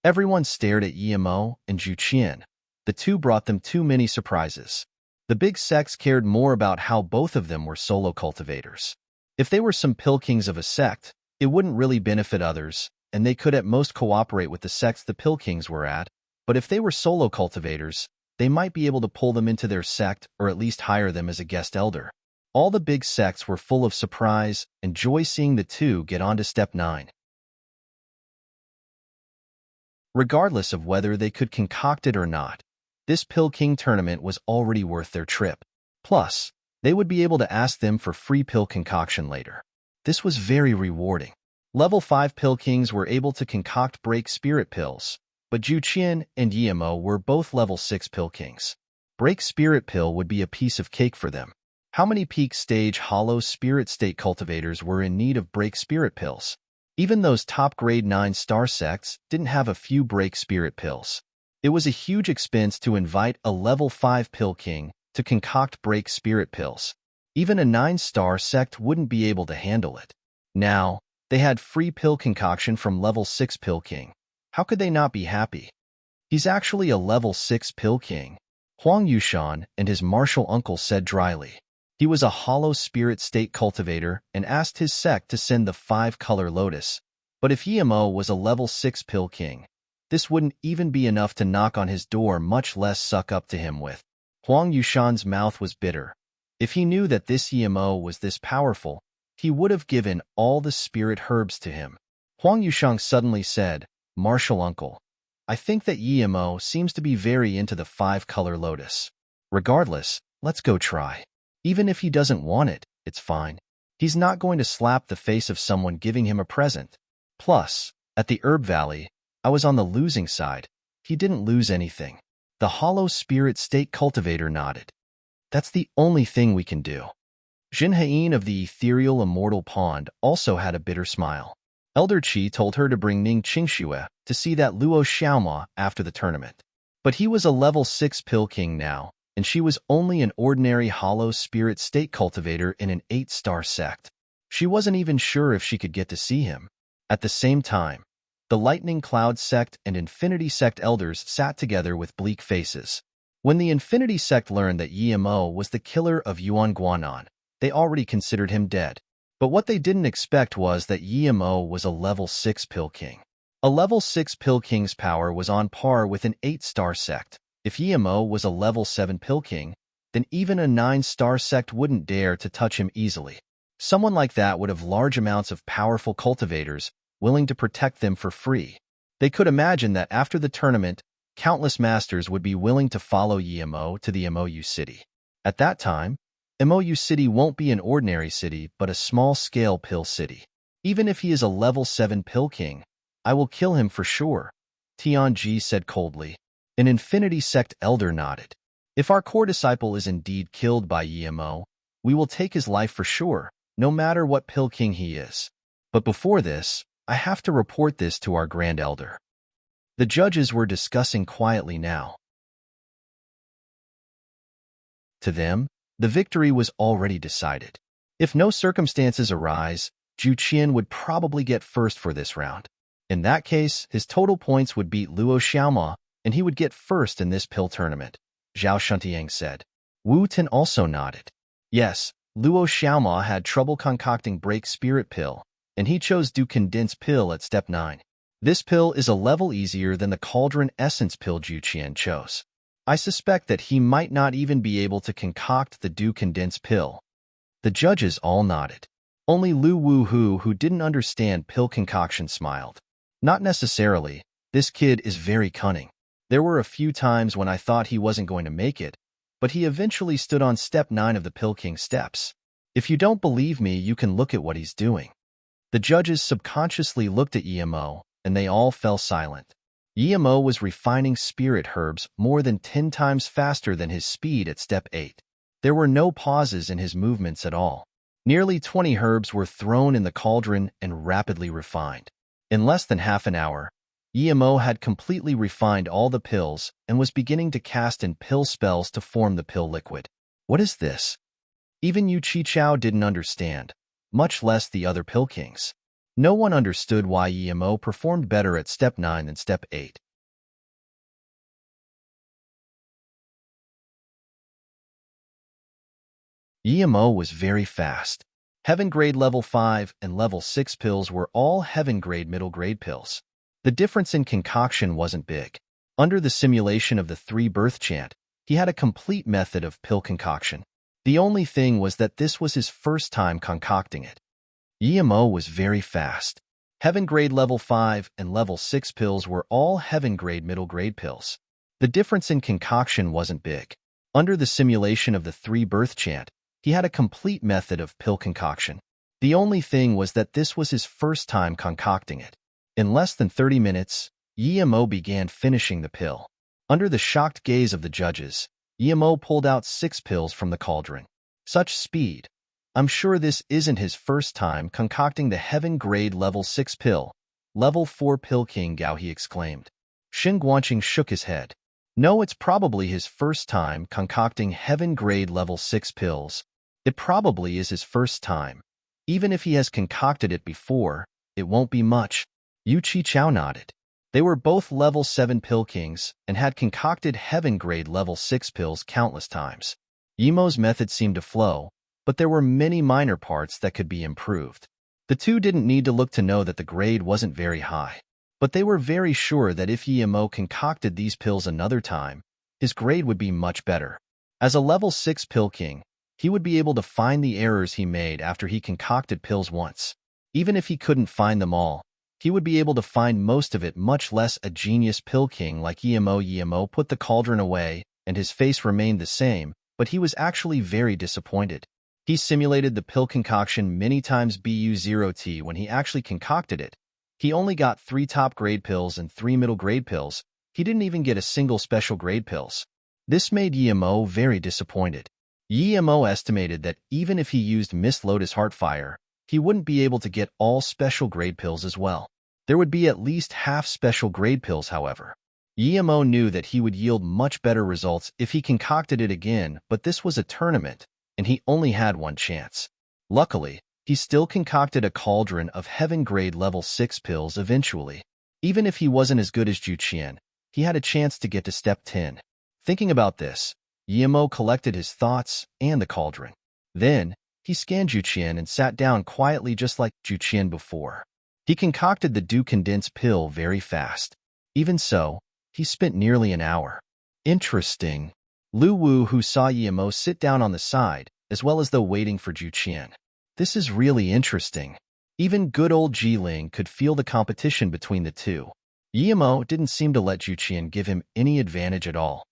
Everyone stared at Yemo and Ju Qian. The two brought them too many surprises. The big sects cared more about how both of them were solo cultivators. If they were some pill kings of a sect, it wouldn't really benefit others, and they could at most cooperate with the sects the pill kings were at. But if they were solo cultivators, they might be able to pull them into their sect or at least hire them as a guest elder. All the big sects were full of surprise and joy seeing the two get on to step 9. Regardless of whether they could concoct it or not, this Pill King tournament was already worth their trip. Plus, they would be able to ask them for free pill concoction later. This was very rewarding. Level 5 Pill Kings were able to concoct Break Spirit Pills, but Ju Qian and Yemo were both level 6 Pill Kings. Break Spirit Pill would be a piece of cake for them. How many peak stage hollow spirit state cultivators were in need of Break Spirit Pills? Even those top grade 9-star sects didn't have a few break spirit pills. It was a huge expense to invite a level 5 pill king to concoct break spirit pills. Even a 9-star sect wouldn't be able to handle it. Now, they had free pill concoction from level 6 pill king. How could they not be happy? He's actually a level 6 pill king, Huang Yushan and his martial uncle said dryly. He was a hollow spirit state cultivator and asked his sect to send the 5-color lotus. But if Yimo was a level 6 pill king, this wouldn't even be enough to knock on his door, much less suck up to him with. Huang Yushan's mouth was bitter. If he knew that this Yimo was this powerful, he would have given all the spirit herbs to him. Huang Yushang suddenly said, "Martial uncle, I think that Yimo seems to be very into the 5-color lotus. Regardless, let's go try. Even if he doesn't want it, it's fine. He's not going to slap the face of someone giving him a present. Plus, at the Herb Valley, I was on the losing side. He didn't lose anything." The hollow spirit state cultivator nodded. "That's the only thing we can do." Jin Hain of the ethereal immortal pond also had a bitter smile. Elder Qi told her to bring Ning Qingxue to see that Luo Xiaoma after the tournament. But he was a level 6 pill king now, and she was only an ordinary hollow spirit state cultivator in an 8-star sect. She wasn't even sure if she could get to see him. At the same time, the Lightning Cloud sect and Infinity sect elders sat together with bleak faces. When the Infinity sect learned that Yimo was the killer of Yuan Guanan, they already considered him dead. But what they didn't expect was that Yimo was a level 6 pill king. A level 6 pill king's power was on par with an 8-star sect. If Yimo was a level 7 pill king, then even a 9-star sect wouldn't dare to touch him easily. Someone like that would have large amounts of powerful cultivators willing to protect them for free. They could imagine that after the tournament, countless masters would be willing to follow Yimo to the MOU city. At that time, MOU City won't be an ordinary city, but a small-scale pill city. Even if he is a level 7 pill king, I will kill him for sure, Tianji said coldly. An Infinity Sect elder nodded. If our core disciple is indeed killed by Yimo, we will take his life for sure, no matter what pill king he is. But before this, I have to report this to our Grand Elder. The judges were discussing quietly now. To them, the victory was already decided. If no circumstances arise, Zhu Qian would probably get first for this round. In that case, his total points would beat Luo Xiaoma, and he would get first in this pill tournament, Zhao Shuntiang said. Wu Tin also nodded. Yes, Luo Xiaoma had trouble concocting break spirit pill, and he chose do condense pill at step 9. This pill is a level easier than the cauldron essence pill Zhu Qian chose. I suspect that he might not even be able to concoct the dew condense pill. The judges all nodded. Only Lu Wuhu, who didn't understand pill concoction, smiled. Not necessarily. This kid is very cunning. There were a few times when I thought he wasn't going to make it, but he eventually stood on step 9 of the Pill King steps. If you don't believe me, you can look at what he's doing. The judges subconsciously looked at Yimo, and they all fell silent. Yimo was refining spirit herbs more than 10 times faster than his speed at step 8. There were no pauses in his movements at all. Nearly 20 herbs were thrown in the cauldron and rapidly refined. In less than half an hour, Yimo had completely refined all the pills and was beginning to cast in pill spells to form the pill liquid. What is this? Even Yu Qichao didn't understand, much less the other pill kings. No one understood why Yimo performed better at step 9 than step 8. Yimo was very fast. Heaven grade level 5 and level 6 pills were all heaven grade middle grade pills. The difference in concoction wasn't big. Under the simulation of the 3 birth chant, he had a complete method of pill concoction. The only thing was that this was his first time concocting it. Yimo was very fast. Heaven grade level 5 and level 6 pills were all heaven grade middle grade pills. The difference in concoction wasn't big. Under the simulation of the 3 birth chant, he had a complete method of pill concoction. The only thing was that this was his first time concocting it. In less than 30 minutes, Yimo began finishing the pill. Under the shocked gaze of the judges, Yimo pulled out 6 pills from the cauldron. Such speed! I'm sure this isn't his first time concocting the heaven grade level 6 pill. Level 4 pill King Gao, he exclaimed. Shin Guanqing shook his head. No, it's probably his first time concocting heaven grade level 6 pills. It probably is his first time. Even if he has concocted it before, it won't be much. Yu Qichao nodded. They were both level 7 pill kings and had concocted heaven grade level 6 pills countless times. Yimo's method seemed to flow, but there were many minor parts that could be improved. The two didn't need to look to know that the grade wasn't very high, but they were very sure that if Yimo concocted these pills another time, his grade would be much better. As a level 6 pill king, he would be able to find the errors he made after he concocted pills once. Even if he couldn't find them all, he would be able to find most of it, much less a genius pill king like Yimo. Yimo put the cauldron away, and his face remained the same, but he was actually very disappointed. He simulated the pill concoction many times BU0T when he actually concocted it. He only got 3 top-grade pills and 3 middle-grade pills. He didn't even get a single special-grade pills. This made Yimo very disappointed. Yimo estimated that even if he used Mist Lotus Heartfire, he wouldn't be able to get all special-grade pills as well. There would be at least half special-grade pills, however. Yimo knew that he would yield much better results if he concocted it again, but this was a tournament, and he only had one chance. Luckily, he still concocted a cauldron of heaven-grade level 6 pills eventually. Even if he wasn't as good as Zhu Qian, he had a chance to get to step 10. Thinking about this, Yimo collected his thoughts and the cauldron. Then, he scanned Zhu Qian and sat down quietly just like Zhu Qian before. He concocted the dew condensed pill very fast. Even so, he spent nearly an hour. Interesting. Lu Wu, who saw Yimo sit down on the side, as well as though waiting for Zhu Qian. This is really interesting. Even good old Jiling could feel the competition between the two. Yimo didn't seem to let Zhu Qian give him any advantage at all.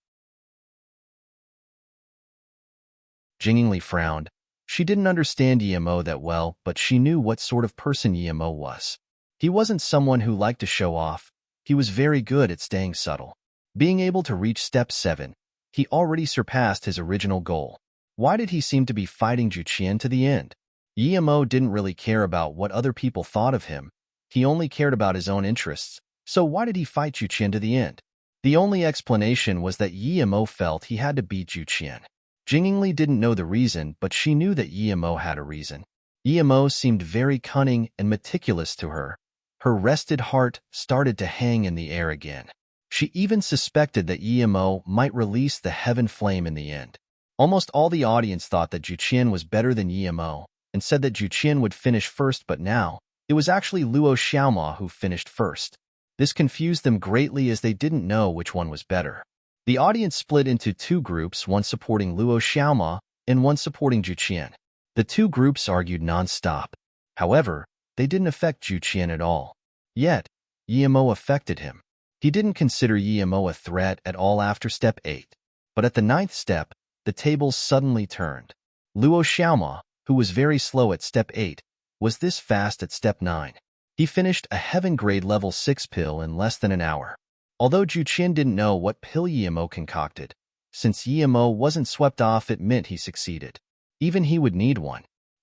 Jingli frowned. She didn't understand Yimo that well, but she knew what sort of person Yimo was. He wasn't someone who liked to show off. He was very good at staying subtle. Being able to reach step 7, he already surpassed his original goal. Why did he seem to be fighting Zhu Qian to the end? Yimo didn't really care about what other people thought of him. He only cared about his own interests. So why did he fight Zhu Qian to the end? The only explanation was that Yimo felt he had to beat Zhu Qian. Jingli didn't know the reason, but she knew that Yimo had a reason. Yimo seemed very cunning and meticulous to her. Her rested heart started to hang in the air again. She even suspected that Yimo might release the heaven flame in the end. Almost all the audience thought that Zhu Qian was better than Yimo and said that Zhu Qian would finish first, but now, it was actually Luo Xiaoma who finished first. This confused them greatly as they didn't know which one was better. The audience split into 2 groups, one supporting Luo Xiaoma and one supporting Zhu Qian. The 2 groups argued non-stop. However, they didn't affect Zhu Qian at all. Yet, Yimo affected him. He didn't consider Yimo a threat at all after step 8. But at the 9th step, the tables suddenly turned. Luo Xiaoma, who was very slow at step 8, was this fast at step 9. He finished a heaven grade level 6 pill in less than an hour. Although Zhu Qian didn't know what pill Yimo concocted, since Yimo wasn't swept off, it meant he succeeded. Even he would need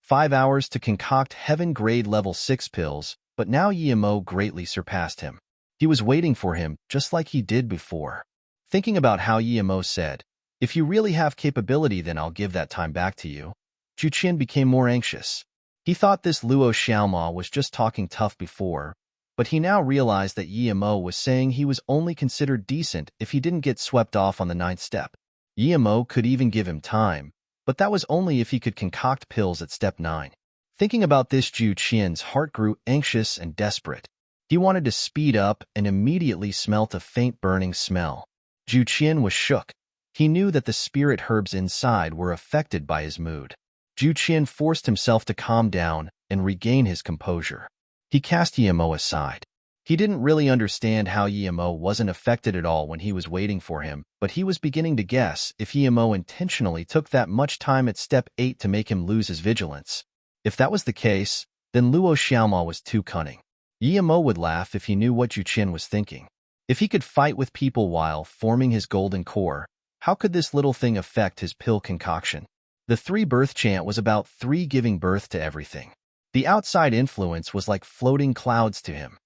5 hours to concoct heaven grade level 6 pills, but now Yimo greatly surpassed him. He was waiting for him, just like he did before. Thinking about how Yimo said, "If you really have capability, then I'll give that time back to you," Zhu Qian became more anxious. He thought this Luo Xiaoma was just talking tough before, but he now realized that Yimo was saying he was only considered decent if he didn't get swept off on the 9th step. Yimo could even give him time, but that was only if he could concoct pills at step 9. Thinking about this, Zhu Qian's heart grew anxious and desperate. He wanted to speed up and immediately smelt a faint burning smell. Zhu Qian was shook. He knew that the spirit herbs inside were affected by his mood. Zhu Qian forced himself to calm down and regain his composure. He cast Yimo aside. He didn't really understand how Yimo wasn't affected at all when he was waiting for him, but he was beginning to guess if Yimo intentionally took that much time at step 8 to make him lose his vigilance. If that was the case, then Luo Xiaoma was too cunning. Yimo would laugh if he knew what Zhu Qian was thinking. If he could fight with people while forming his golden core, how could this little thing affect his pill concoction? The three-birth chant was about three giving birth to everything. The outside influence was like floating clouds to him.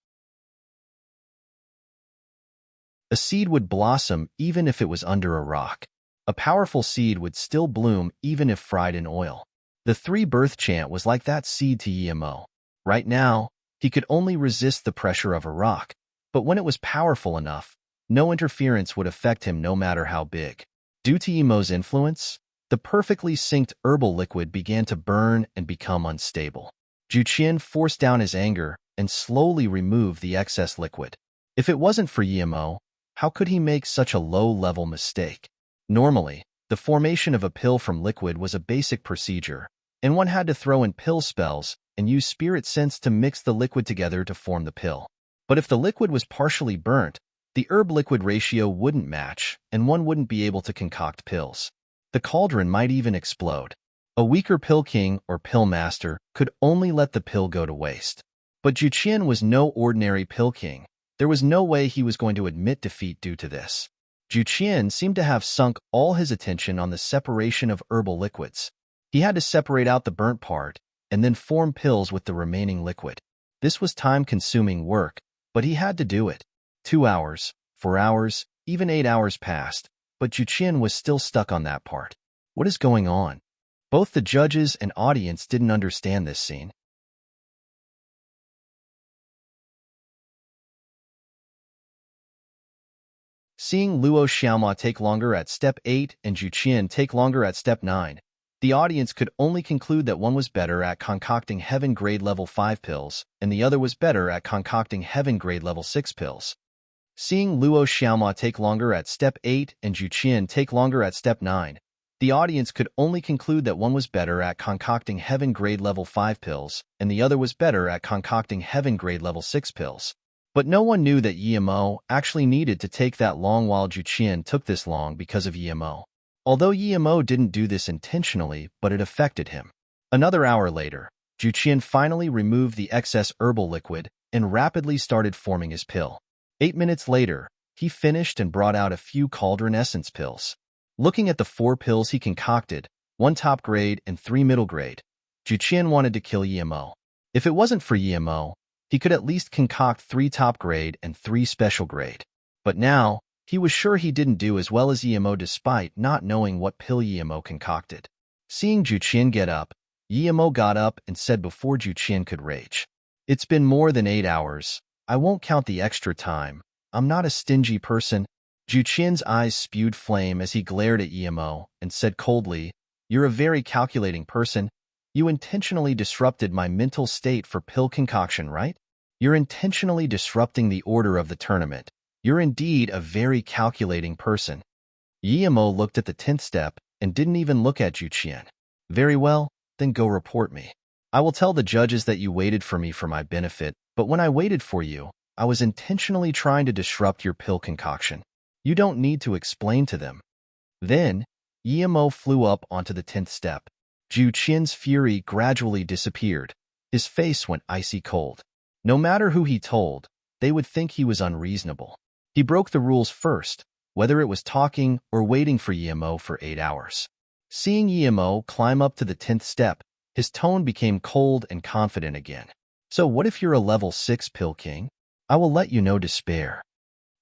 A seed would blossom even if it was under a rock. A powerful seed would still bloom even if fried in oil. The three-birth chant was like that seed to Emo. Right now, he could only resist the pressure of a rock, but when it was powerful enough, no interference would affect him no matter how big. Due to Emo's influence, the perfectly synced herbal liquid began to burn and become unstable. Juqian forced down his anger and slowly removed the excess liquid. If it wasn't for Emo, how could he make such a low-level mistake? Normally, the formation of a pill from liquid was a basic procedure, and one had to throw in pill spells and use spirit sense to mix the liquid together to form the pill. But if the liquid was partially burnt, the herb-liquid ratio wouldn't match, and one wouldn't be able to concoct pills. The cauldron might even explode. A weaker pill king or pill master could only let the pill go to waste. But Juqian was no ordinary pill king. There was no way he was going to admit defeat due to this. Juqian seemed to have sunk all his attention on the separation of herbal liquids. He had to separate out the burnt part and then form pills with the remaining liquid. This was time-consuming work, but he had to do it. 2 hours, 4 hours, even 8 hours passed, but Juqian was still stuck on that part. What is going on? Both the judges and audience didn't understand this scene. Seeing Luo Xiaoma take longer at step 8 and Juqian take longer at step 9, the audience could only conclude that one was better at concocting heaven grade level 5 pills, and the other was better at concocting heaven grade level 6 pills. Seeing Luo Xiaoma take longer at step 8 and Juqian take longer at step 9, the audience could only conclude that one was better at concocting heaven grade level 5 pills, and the other was better at concocting heaven grade level 6 pills. But no one knew that Emo actually needed to take that long while Juqian took this long because of Emo. Although Emo didn't do this intentionally, but it affected him. Another hour later, Juqian finally removed the excess herbal liquid and rapidly started forming his pill. 8 minutes later, he finished and brought out a few cauldron essence pills. Looking at the 4 pills he concocted, 1 top grade and 3 middle grade, Juqian wanted to kill Emo. If it wasn't for Emo, he could at least concoct 3 top grade and 3 special grade. But now, he was sure he didn't do as well as Emo despite not knowing what pill Emo concocted. Seeing Juqian get up, Emo got up and said before Juqian could rage, "It's been more than 8 hours. I won't count the extra time. I'm not a stingy person." Juqian's eyes spewed flame as he glared at Emo and said coldly, "You're a very calculating person. You intentionally disrupted my mental state for pill concoction, right? You're intentionally disrupting the order of the tournament. You're indeed a very calculating person." Emo looked at the 10th step and didn't even look at Juqian. "Very well, then go report me. I will tell the judges that you waited for me for my benefit, but when I waited for you, I was intentionally trying to disrupt your pill concoction. You don't need to explain to them." Then, Emo flew up onto the 10th step. Juqian's fury gradually disappeared. His face went icy cold. No matter who he told, they would think he was unreasonable. He broke the rules first, whether it was talking or waiting for Emo for 8 hours. Seeing Emo climb up to the 10th step, his tone became cold and confident again. "So what if you're a level 6 pill king? I will let you know despair."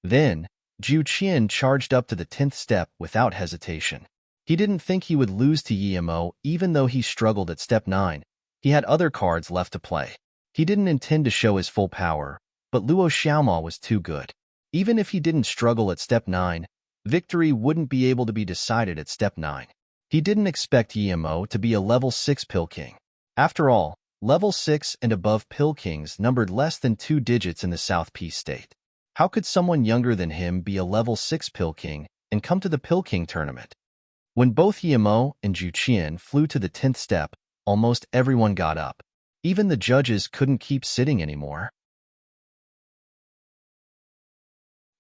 Then, Juqian charged up to the 10th step without hesitation. He didn't think he would lose to Emo even though he struggled at step 9. He had other cards left to play. He didn't intend to show his full power, but Luo Xiaoma was too good. Even if he didn't struggle at step 9, victory wouldn't be able to be decided at step 9. He didn't expect Emo to be a level 6 pill king. After all, level 6 and above pill kings numbered less than 2 digits in the South Peace state. How could someone younger than him be a level 6 pill king and come to the pill king tournament? When both Emo and Juqian flew to the 10th step, almost everyone got up. Even the judges couldn't keep sitting anymore.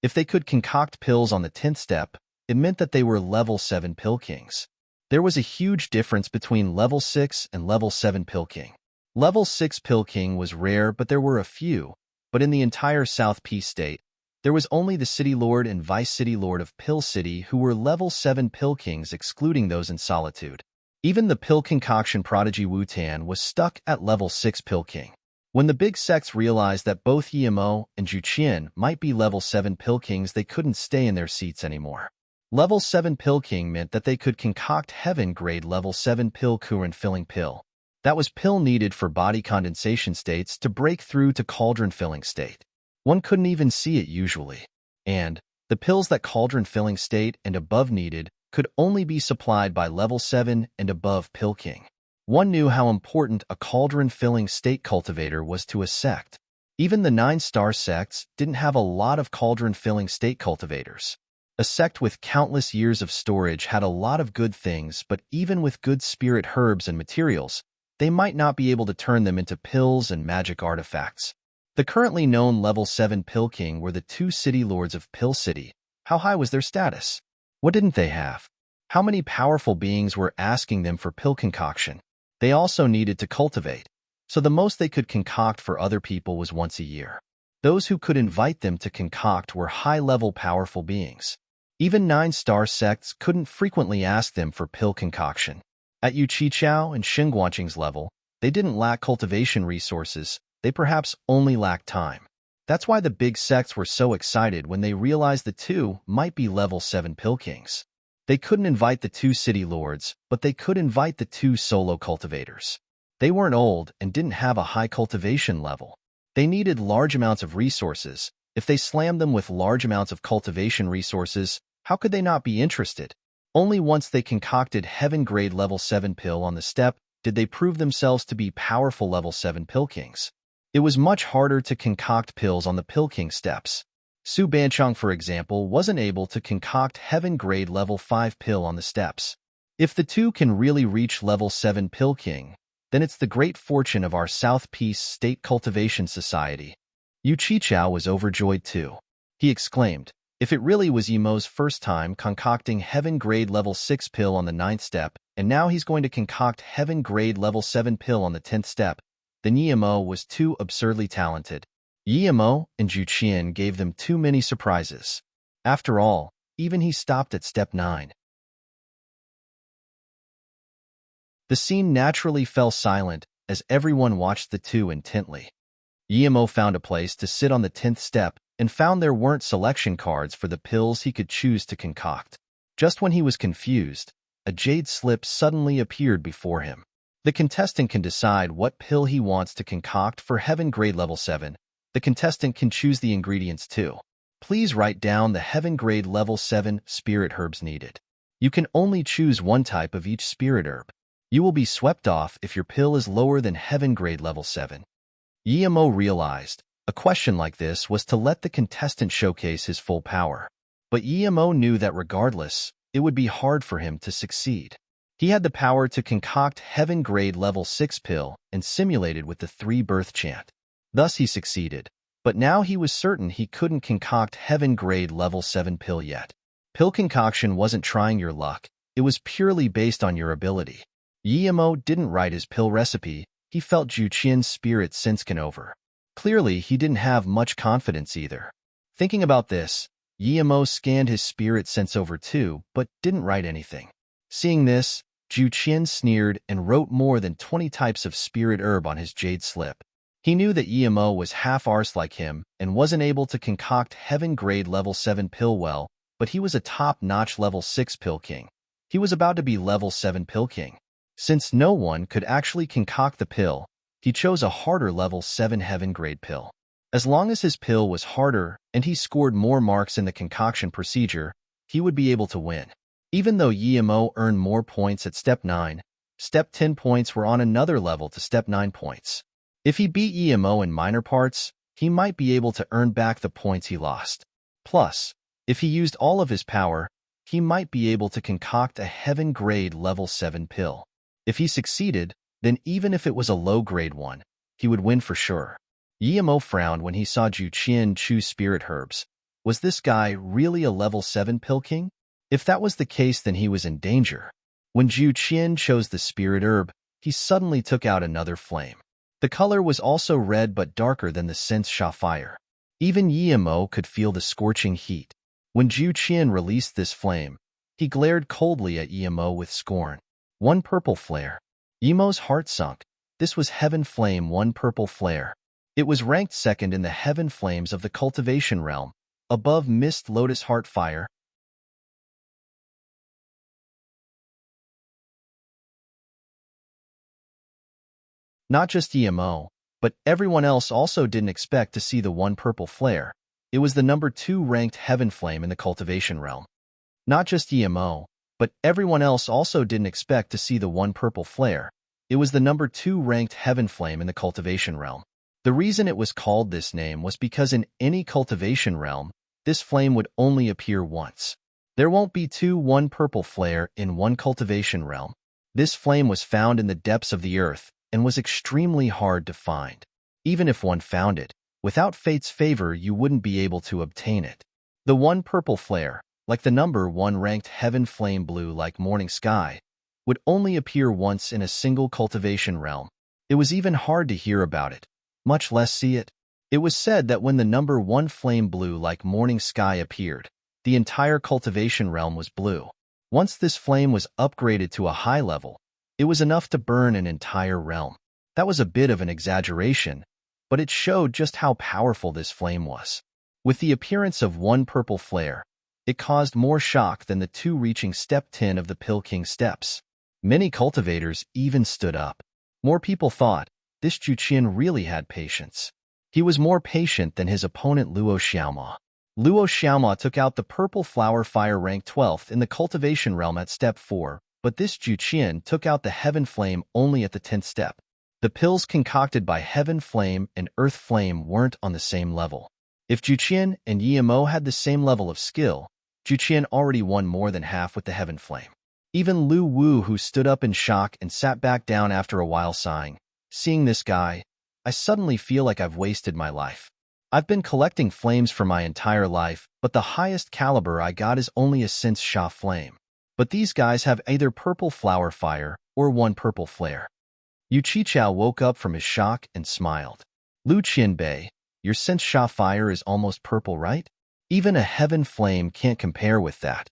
If they could concoct pills on the 10th step, it meant that they were level 7 pill kings. There was a huge difference between level 6 and level 7 pill king. Level 6 pill king was rare, but there were a few. But in the entire South Peace state, there was only the City Lord and Vice City Lord of Pill City who were level 7 pill kings, excluding those in Solitude. Even the pill concoction prodigy Wu-Tan was stuck at level 6 Pill King. When the big sects realized that both Yimo and Juqian might be level 7 Pill Kings, they couldn't stay in their seats anymore. Level 7 Pill King meant that they could concoct heaven-grade level 7 Pill Kuran filling pill. That was pill needed for body condensation states to break through to cauldron filling state. One couldn't even see it usually. And the pills that cauldron filling state and above needed could only be supplied by level 7 and above Pill King. One knew how important a cauldron filling state cultivator was to a sect. Even the 9-star sects didn't have a lot of cauldron filling state cultivators. A sect with countless years of storage had a lot of good things, but even with good spirit herbs and materials, they might not be able to turn them into pills and magic artifacts. The currently known level 7 Pill King were the 2 city lords of Pill City. How high was their status? What didn't they have? How many powerful beings were asking them for pill concoction? They also needed to cultivate, so the most they could concoct for other people was once a year. Those who could invite them to concoct were high-level powerful beings. Even 9-star sects couldn't frequently ask them for pill concoction. At Yu Qichao and Xinguanqing's level, they didn't lack cultivation resources, they perhaps only lacked time. That's why the big sects were so excited when they realized the 2 might be level 7 Pill Kings. They couldn't invite the 2 city lords, but they could invite the 2 solo cultivators. They weren't old and didn't have a high cultivation level. They needed large amounts of resources. If they slammed them with large amounts of cultivation resources, how could they not be interested? Only once they concocted heaven-grade level 7 pill on the step did they prove themselves to be powerful level 7 Pill Kings. It was much harder to concoct pills on the Pill King steps. Su Banchong, for example, wasn't able to concoct heaven-grade level 5 pill on the steps. If the 2 can really reach level 7 Pill King, then it's the great fortune of our South Peace State Cultivation Society. Yu Qichao was overjoyed too. He exclaimed, if it really was Yimo's first time concocting heaven-grade level 6 pill on the 9th step, and now he's going to concoct heaven-grade level 7 pill on the 10th step, then Yimo was too absurdly talented. Yimo and Juqian gave them too many surprises. After all, even he stopped at step 9. The scene naturally fell silent as everyone watched the 2 intently. Yimo found a place to sit on the 10th step and found there weren't selection cards for the pills he could choose to concoct. Just when he was confused, a jade slip suddenly appeared before him. The contestant can decide what pill he wants to concoct for heaven grade level 7. The contestant can choose the ingredients too. Please write down the heaven grade level 7 spirit herbs needed. You can only choose one type of each spirit herb. You will be swept off if your pill is lower than heaven grade level 7. Yimo realized a question like this was to let the contestant showcase his full power. But Yimo knew that regardless, it would be hard for him to succeed. He had the power to concoct heaven grade level 6 pill and simulate it with the 3 birth chant. Thus he succeeded. But now he was certain he couldn't concoct heaven grade level 7 pill yet. Pill concoction wasn't trying your luck, it was purely based on your ability. Yimo didn't write his pill recipe, he felt Juqian's spirit sensing over. Clearly, he didn't have much confidence either. Thinking about this, Yimo scanned his spirit sense over too, but didn't write anything. Seeing this, Juqian sneered and wrote more than 20 types of spirit herb on his jade slip. He knew that Yimo was half-arse like him and wasn't able to concoct heaven-grade level 7 pill well, but he was a top-notch level 6 pill king. He was about to be level 7 pill king. Since no one could actually concoct the pill, he chose a harder level 7 heaven-grade pill. As long as his pill was harder and he scored more marks in the concoction procedure, he would be able to win. Even though Yimo earned more points at step 9, step 10 points were on another level to step 9 points. If he beat Yimo in minor parts, he might be able to earn back the points he lost. Plus, if he used all of his power, he might be able to concoct a heaven-grade level 7 pill. If he succeeded, then even if it was a low-grade one, he would win for sure. Yimo frowned when he saw Juqian choose spirit herbs. Was this guy really a level 7 pill king? If that was the case, then he was in danger. When Juqian chose the spirit herb, he suddenly took out another flame. The color was also red but darker than the sense Sha fire. Even Yimo could feel the scorching heat. When Juqian released this flame, he glared coldly at Yimo with scorn. One purple flare. Yemo's heart sunk. This was Heaven Flame One Purple Flare. It was ranked second in the Heaven Flames of the cultivation realm, above Mist Lotus Heart Fire. Not just Yemo, but everyone else also didn't expect to see the One Purple Flare. It was the number 2 ranked Heaven Flame in the cultivation realm. Not just Yemo, but everyone else also didn't expect to see the One Purple Flare. It was the number 2 ranked Heaven Flame in the cultivation realm. The reason it was called this name was because in any cultivation realm, this flame would only appear once. There won't be 2 One Purple Flare in one cultivation realm. This flame was found in the depths of the earth and was extremely hard to find. Even if one found it, without fate's favor you wouldn't be able to obtain it. The One Purple Flare, like the number 1 ranked Heaven Flame Blue like Morning Sky, would only appear once in a single cultivation realm. It was even hard to hear about it, much less see it. It was said that when the number 1 Flame Blue like Morning Sky appeared, the entire cultivation realm was blue. Once this flame was upgraded to a high level, it was enough to burn an entire realm. That was a bit of an exaggeration, but it showed just how powerful this flame was. With the appearance of One Purple Flare, it caused more shock than the 2 reaching Step 10 of the Pill King steps. Many cultivators even stood up. More people thought, this Juqian really had patience. He was more patient than his opponent Luo Xiaoma. Luo Xiaoma took out the Purple Flower Fire rank 12th in the cultivation realm at Step 4, but this Juqian took out the Heaven Flame only at the 10th step. The pills concocted by Heaven Flame and Earth Flame weren't on the same level. If Juqian and Yemo had the same level of skill, Juqian already won more than half with the Heaven Flame. Even Lu Wu, who stood up in shock and sat back down after a while sighing, seeing this guy, I suddenly feel like I've wasted my life. I've been collecting flames for my entire life, but the highest caliber I got is only a Sense Sha Flame. But these guys have either Purple Flower Fire or One Purple Flare. Yu Qichao woke up from his shock and smiled. Lu Qianbei, your Sense Sha Fire is almost purple, right? Even a Heaven Flame can't compare with that.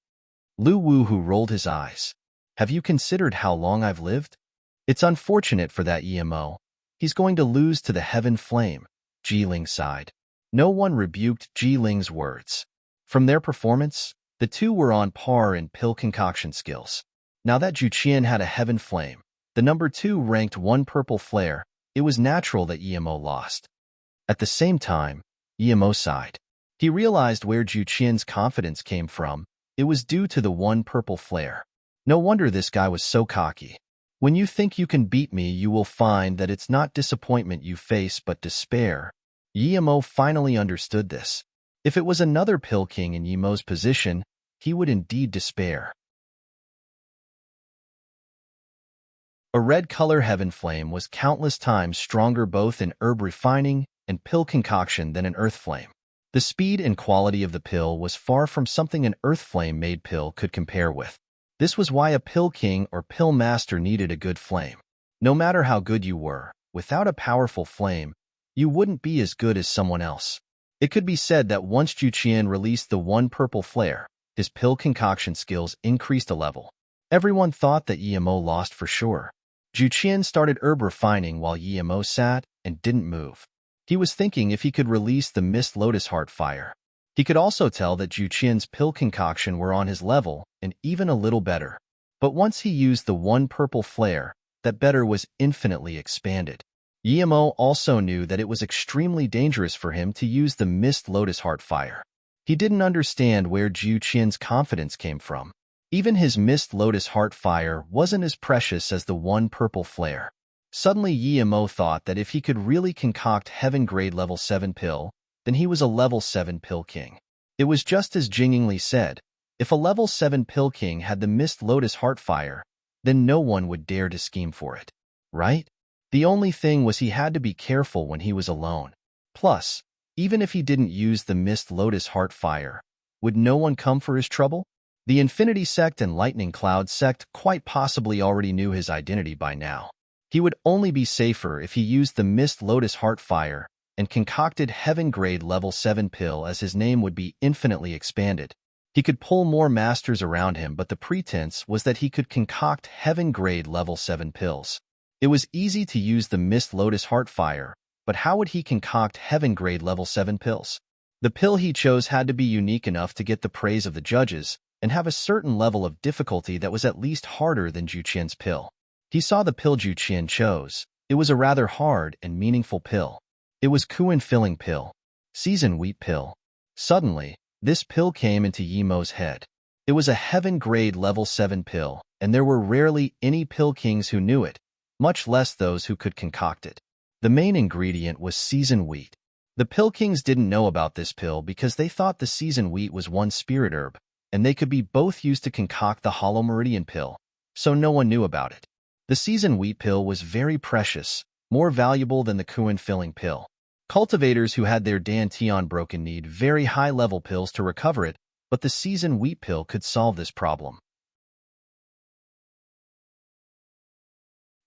Lu Wu, who rolled his eyes. Have you considered how long I've lived? It's unfortunate for that Yemo. He's going to lose to the Heaven Flame. Ji Ling sighed. No one rebuked Ji Ling's words. From their performance, the 2 were on par in pill concoction skills. Now that Juqian had a Heaven Flame, the number 2 ranked One Purple Flare, it was natural that Yemo lost. At the same time, Yemo sighed. He realized where Juqian's confidence came from. It was due to the One Purple Flare. No wonder this guy was so cocky. When you think you can beat me, you will find that it's not disappointment you face but despair. Yemo finally understood this. If it was another Pill King in Yemo's position, he would indeed despair. A red color Heaven Flame was countless times stronger both in herb refining and pill concoction than an Earth Flame. The speed and quality of the pill was far from something an Earth Flame-made pill could compare with. This was why a Pill King or Pill Master needed a good flame. No matter how good you were, without a powerful flame, you wouldn't be as good as someone else. It could be said that once Juqian released the One Purple Flare, his pill concoction skills increased a level. Everyone thought that Yemo lost for sure. Juqian started herb refining while Yemo sat and didn't move. He was thinking if he could release the Mist Lotus Heart Fire. He could also tell that Juqian's pill concoction were on his level and even a little better. But once he used the One Purple Flare, that better was infinitely expanded. Yemo also knew that it was extremely dangerous for him to use the Mist Lotus Heart Fire. He didn't understand where Juqian's confidence came from. Even his Mist Lotus Heart Fire wasn't as precious as the One Purple Flare. Suddenly Yemo thought that if he could really concoct Heaven Grade Level 7 pill, then he was a Level 7 Pill King. It was just as Jingli said, if a Level 7 Pill King had the Mist Lotus Heart Fire, then no one would dare to scheme for it. Right? The only thing was he had to be careful when he was alone. Plus, even if he didn't use the Mist Lotus Heart Fire, would no one come for his trouble? The Infinity Sect and Lightning Cloud Sect quite possibly already knew his identity by now. He would only be safer if he used the Mist Lotus Heart Fire and concocted Heaven Grade Level 7 pill, as his name would be infinitely expanded. He could pull more masters around him, but the pretense was that he could concoct heaven-grade level 7 pills. It was easy to use the Mist Lotus Heartfire, but how would he concoct heaven-grade level 7 pills? The pill he chose had to be unique enough to get the praise of the judges and have a certain level of difficulty that was at least harder than Zhu Qian's pill. He saw the pill Zhu Qian chose. It was a rather hard and meaningful pill. It was Kuan filling pill, seasoned wheat pill. Suddenly, this pill came into Yimo's head. It was a heaven-grade level 7 pill, and there were rarely any pill kings who knew it, much less those who could concoct it. The main ingredient was seasoned wheat. The pill kings didn't know about this pill because they thought the seasoned wheat was one spirit herb, and they could be both used to concoct the hollow meridian pill, so no one knew about it. The seasoned wheat pill was very precious, more valuable than the Kuan filling pill. Cultivators who had their Dantian broken need very high-level pills to recover it, but the seasoned wheat pill could solve this problem.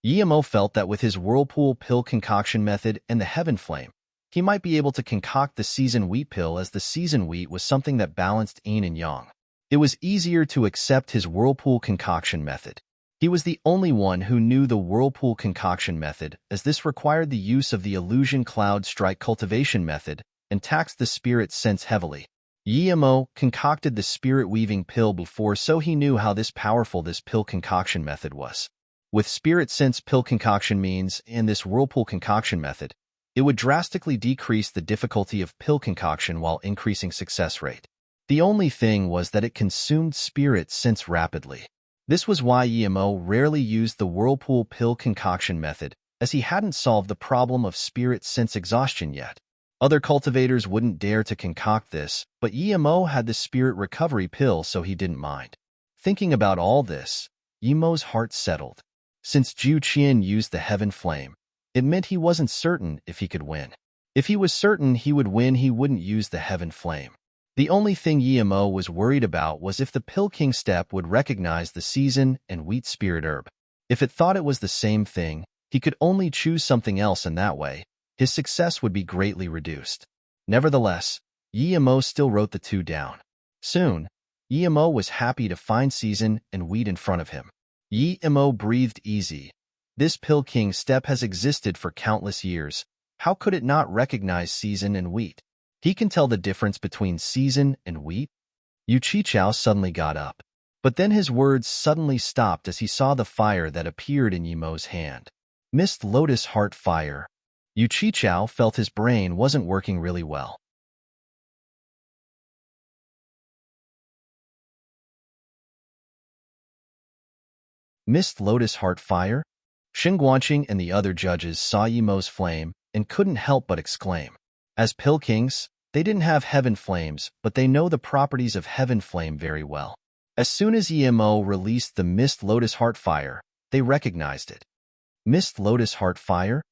Yimo felt that with his whirlpool pill concoction method and the heaven flame, he might be able to concoct the seasoned wheat pill, as the seasoned wheat was something that balanced yin and yang. It was easier to accept his whirlpool concoction method. He was the only one who knew the whirlpool concoction method, as this required the use of the illusion cloud strike cultivation method and taxed the spirit sense heavily. Yimo concocted the spirit weaving pill before, so he knew how powerful this pill concoction method was. With spirit sense pill concoction means and this whirlpool concoction method, it would drastically decrease the difficulty of pill concoction while increasing success rate. The only thing was that it consumed spirit sense rapidly. This was why Yimo rarely used the whirlpool pill concoction method, as he hadn't solved the problem of spirit sense exhaustion yet. Other cultivators wouldn't dare to concoct this, but Yimo had the spirit recovery pill, so he didn't mind. Thinking about all this, Yimo's heart settled. Since Zhu Qian used the heaven flame, it meant he wasn't certain if he could win. If he was certain he would win, he wouldn't use the heaven flame. The only thing Yimo was worried about was if the Pill King step would recognize the season and wheat spirit herb. If it thought it was the same thing, he could only choose something else, and that way, his success would be greatly reduced. Nevertheless, Yimo still wrote the two down. Soon, Yimo was happy to find season and wheat in front of him. Yimo breathed easy. This Pill King step has existed for countless years. How could it not recognize season and wheat? He can tell the difference between season and wheat? Yu Qichao suddenly got up. But then his words suddenly stopped as he saw the fire that appeared in Yimo's hand. Mist Lotus Heart Fire. Yu Qichao felt his brain wasn't working really well. Mist Lotus Heart Fire? Xing Guanqing and the other judges saw Yimo's flame and couldn't help but exclaim. As Pill Kings, they didn't have heaven flames, but they know the properties of heaven flame very well. As soon as Yimo released the Mist Lotus Heart Fire, they recognized it. Mist Lotus Heart Fire?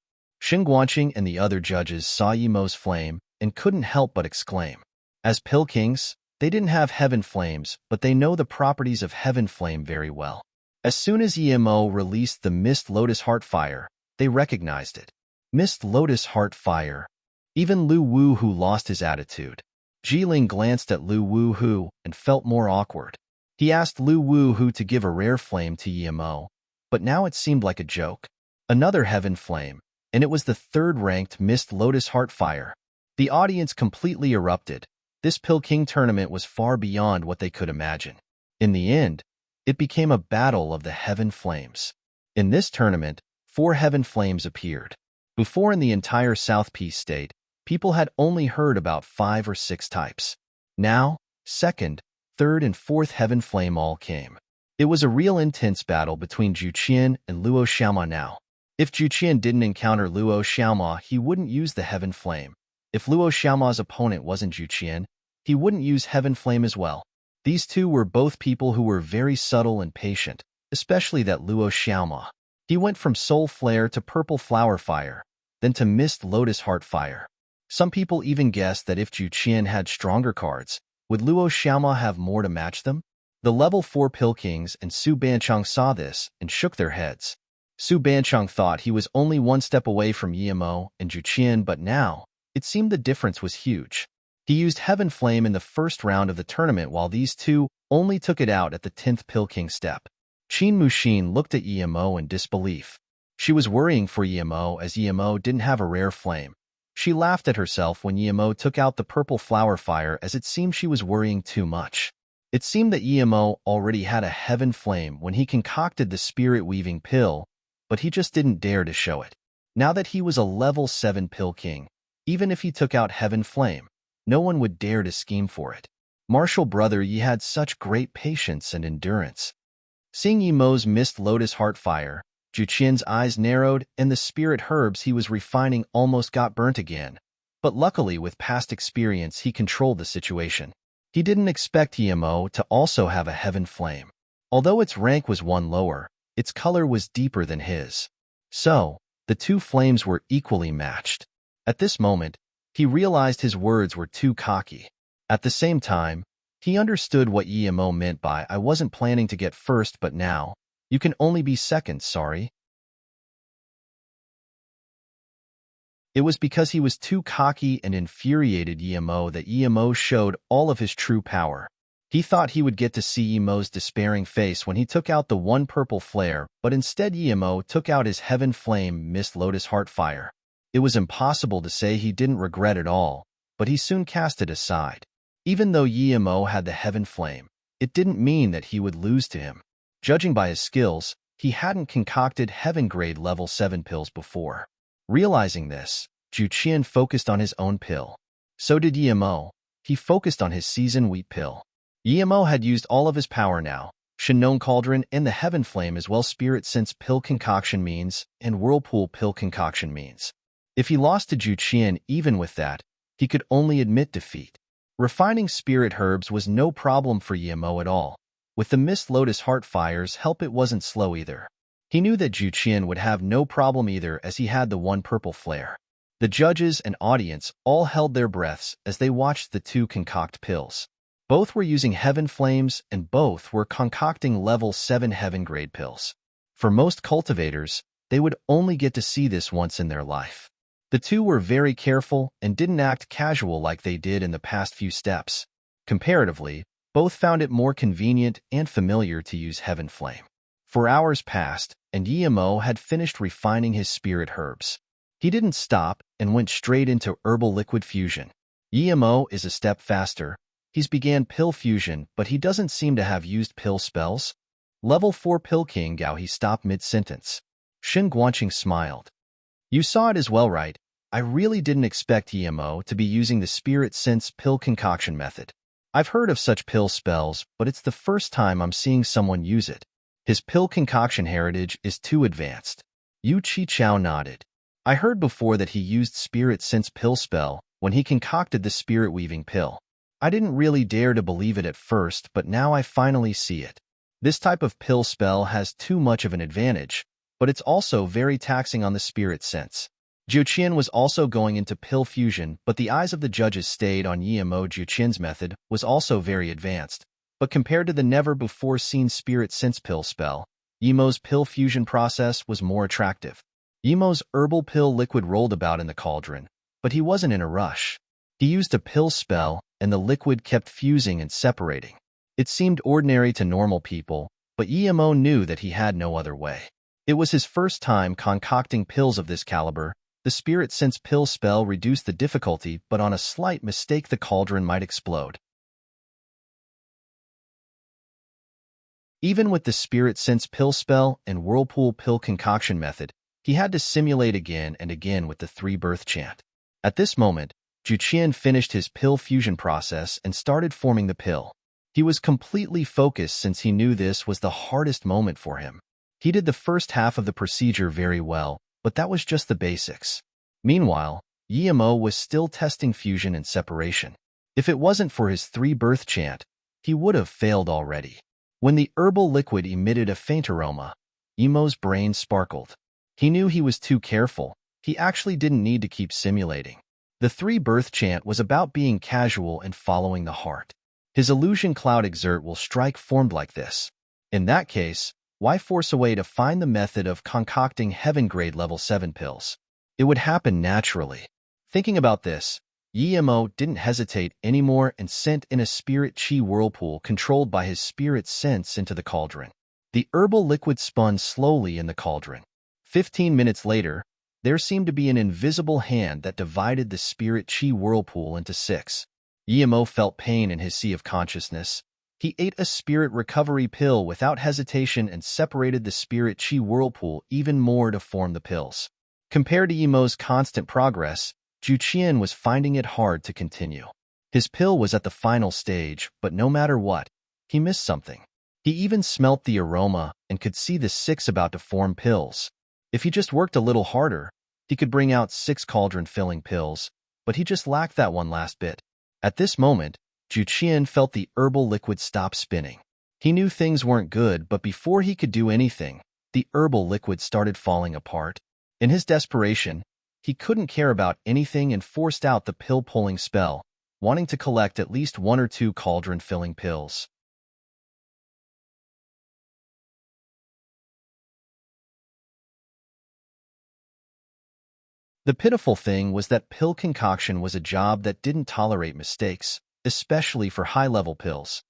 Xing Guanqing and the other judges saw Yimo's flame and couldn't help but exclaim. As Pill Kings, they didn't have heaven flames, but they know the properties of heaven flame very well. As soon as Yimo released the Mist Lotus Heart Fire, they recognized it. Mist Lotus Heart Fire. Even Lu Wu Hu lost his attitude. Jiling glanced at Lu Wu Hu and felt more awkward. He asked Lu Wu Hu to give a rare flame to Yimo, but now it seemed like a joke. Another heaven flame, and it was the third-ranked Mist Lotus Heart Fire. The audience completely erupted. This Pill King tournament was far beyond what they could imagine. In the end, it became a battle of the heaven flames. In this tournament, 4 heaven flames appeared. Before, in the entire South Peace State, people had only heard about 5 or 6 types. Now, 2nd, 3rd, and 4th heaven flame all came. It was a real intense battle between Zhu Qian and Luo Xiaoma now. If Zhu Qian didn't encounter Luo Xiaoma, he wouldn't use the heaven flame. If Luo Xiaoma's opponent wasn't Zhu Qian, he wouldn't use heaven flame as well. These two were both people who were very subtle and patient, especially that Luo Xiaoma. He went from Soul Flare to Purple Flower Fire, then to Mist Lotus Heart Fire. Some people even guessed that if Zhu Qian had stronger cards, would Luo Xiaoma have more to match them? The level 4 Pill Kings and Su Bancheng saw this and shook their heads. Su Bancheng thought he was only one step away from Yimo and Zhu Qian, but now, it seemed the difference was huge. He used Heaven Flame in the first round of the tournament while these two only took it out at the 10th Pill King step. Qin Mushin looked at Emo in disbelief. She was worrying for Emo as Emo didn't have a rare flame. She laughed at herself when Emo took out the purple flower fire as it seemed she was worrying too much. It seemed that Emo already had a Heaven Flame when he concocted the spirit-weaving pill, but he just didn't dare to show it. Now that he was a level 7 Pill King, even if he took out Heaven Flame, no one would dare to scheme for it. Martial brother Yi had such great patience and endurance. Seeing Emo's mist lotus heart fire, Juqian's eyes narrowed and the spirit herbs he was refining almost got burnt again. But luckily with past experience he controlled the situation. He didn't expect Emo to also have a Heaven Flame. Although its rank was one lower, its color was deeper than his. So, the two flames were equally matched. At this moment, he realized his words were too cocky. At the same time, he understood what Emo meant by "I wasn't planning to get first but now, you can only be second, sorry." It was because he was too cocky and infuriated Emo that Emo showed all of his true power. He thought he would get to see Emo's despairing face when he took out the one purple flare, but instead Emo took out his Heaven Flame Mist Lotus Heart Fire. It was impossible to say he didn't regret it all, but he soon cast it aside. Even though Emo had the Heaven Flame, it didn't mean that he would lose to him. Judging by his skills, he hadn't concocted Heaven Grade level 7 pills before. Realizing this, Juqian focused on his own pill. So did Emo. He focused on his seasoned wheat pill. Emo had used all of his power now. Shinnon Cauldron and the Heaven Flame as well Spirit Sense Pill Concoction means and Whirlpool Pill Concoction means. If he lost to Juqian even with that, he could only admit defeat. Refining spirit herbs was no problem for Emo at all. With the Mist Lotus Heart Fire's help it wasn't slow either. He knew that Juqian would have no problem either as he had the one purple flare. The judges and audience all held their breaths as they watched the two concoct pills. Both were using Heaven Flames and both were concocting level 7 Heaven Grade pills. For most cultivators, they would only get to see this once in their life. The two were very careful and didn't act casual like they did in the past few steps. Comparatively, both found it more convenient and familiar to use Heaven Flame. For hours passed, and Emo had finished refining his spirit herbs. He didn't stop and went straight into herbal liquid fusion. Emo is a step faster. He's began pill fusion, but he doesn't seem to have used pill spells. Level 4 Pill King Gao he stopped mid-sentence. Shin Guanqing smiled. You saw it as well, right? I really didn't expect Emo to be using the Spirit Sense pill concoction method. I've heard of such pill spells, but it's the first time I'm seeing someone use it. His pill concoction heritage is too advanced. Yu Chi Chao nodded. I heard before that he used Spirit Sense pill spell when he concocted the spirit weaving pill. I didn't really dare to believe it at first, but now I finally see it. This type of pill spell has too much of an advantage, but it's also very taxing on the spirit sense. Juqian was also going into pill fusion, but the eyes of the judges stayed on Emo. Juqian's method was also very advanced, but compared to the never-before-seen spirit sense pill spell, Emo's pill fusion process was more attractive. Emo's herbal pill liquid rolled about in the cauldron, but he wasn't in a rush. He used a pill spell, and the liquid kept fusing and separating. It seemed ordinary to normal people, but Emo knew that he had no other way. It was his first time concocting pills of this caliber. The Spirit Sense pill spell reduced the difficulty, but on a slight mistake the cauldron might explode. Even with the Spirit Sense pill spell and Whirlpool pill concoction method, he had to simulate again and again with the 3 birth chant. At this moment, Juqian finished his pill fusion process and started forming the pill. He was completely focused since he knew this was the hardest moment for him. He did the first half of the procedure very well, but that was just the basics. Meanwhile, Emo was still testing fusion and separation. If it wasn't for his 3 birth chant, he would have failed already. When the herbal liquid emitted a faint aroma, Emo's brain sparkled. He knew he was too careful. He actually didn't need to keep simulating. The 3 birth chant was about being casual and following the heart. His illusion cloud exert will strike formed like this. In that case, why force a way to find the method of concocting Heaven Grade level 7 pills? It would happen naturally. Thinking about this, Yimo didn't hesitate anymore and sent in a spirit chi whirlpool controlled by his spirit sense into the cauldron. The herbal liquid spun slowly in the cauldron. 15 minutes later, there seemed to be an invisible hand that divided the spirit chi whirlpool into 6. Yimo felt pain in his sea of consciousness. He ate a spirit recovery pill without hesitation and separated the spirit chi whirlpool even more to form the pills. Compared to Yimo's constant progress, Juqian was finding it hard to continue. His pill was at the final stage, but no matter what, he missed something. He even smelt the aroma and could see the 6 about to form pills. If he just worked a little harder, he could bring out 6 cauldron-filling pills, but he just lacked that one last bit. At this moment, Juqian felt the herbal liquid stop spinning. He knew things weren't good, but before he could do anything, the herbal liquid started falling apart. In his desperation, he couldn't care about anything and forced out the pill-pulling spell, wanting to collect at least 1 or 2 cauldron-filling pills. The pitiful thing was that pill concoction was a job that didn't tolerate mistakes, especially for high-level pills.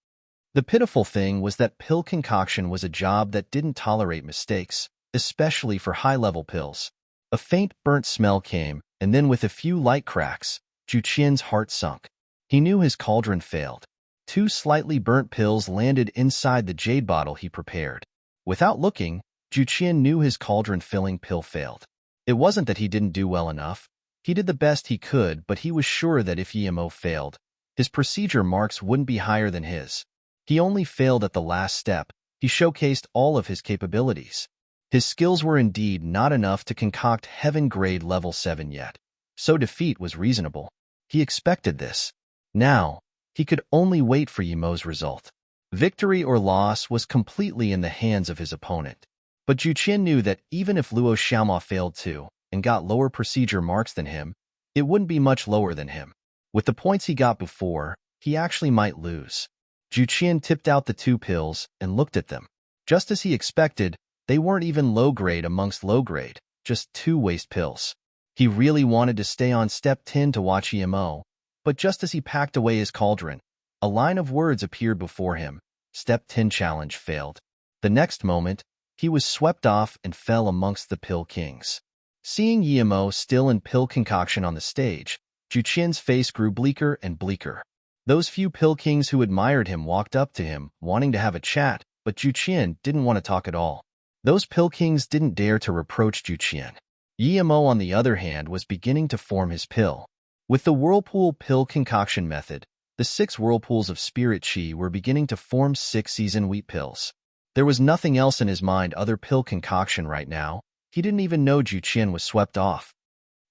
The pitiful thing was that pill concoction was a job that didn't tolerate mistakes, especially for high-level pills. A faint burnt smell came, and then with a few light cracks, Juqian's heart sunk. He knew his cauldron failed. 2 slightly burnt pills landed inside the jade bottle he prepared. Without looking, Juqian knew his cauldron-filling pill failed. It wasn't that he didn't do well enough. He did the best he could, but he was sure that if Yimo failed, his procedure marks wouldn't be higher than his. He only failed at the last step. He showcased all of his capabilities. His skills were indeed not enough to concoct heaven grade level 7 yet, so defeat was reasonable. He expected this. Now, he could only wait for Yimo's result. Victory or loss was completely in the hands of his opponent. But Juqian knew that even if Luo Xiaoma failed too, and got lower procedure marks than him, it wouldn't be much lower than him. With the points he got before, he actually might lose. Juqian tipped out the 2 pills and looked at them. Just as he expected, they weren't even low-grade amongst low-grade, just 2 waste pills. He really wanted to stay on step 10 to watch Yimo, but just as he packed away his cauldron, a line of words appeared before him. Step 10 challenge failed. The next moment, he was swept off and fell amongst the pill kings. Seeing Yimo still in pill concoction on the stage, Juqian's face grew bleaker and bleaker. Those few pill kings who admired him walked up to him, wanting to have a chat, but Juqian didn't want to talk at all. Those pill kings didn't dare to reproach Juqian. Yimo, on the other hand, was beginning to form his pill. With the whirlpool pill concoction method, the 6 whirlpools of spirit chi were beginning to form 6 seasoned wheat pills. There was nothing else in his mind other pill concoction right now. He didn't even know Juqian was swept off.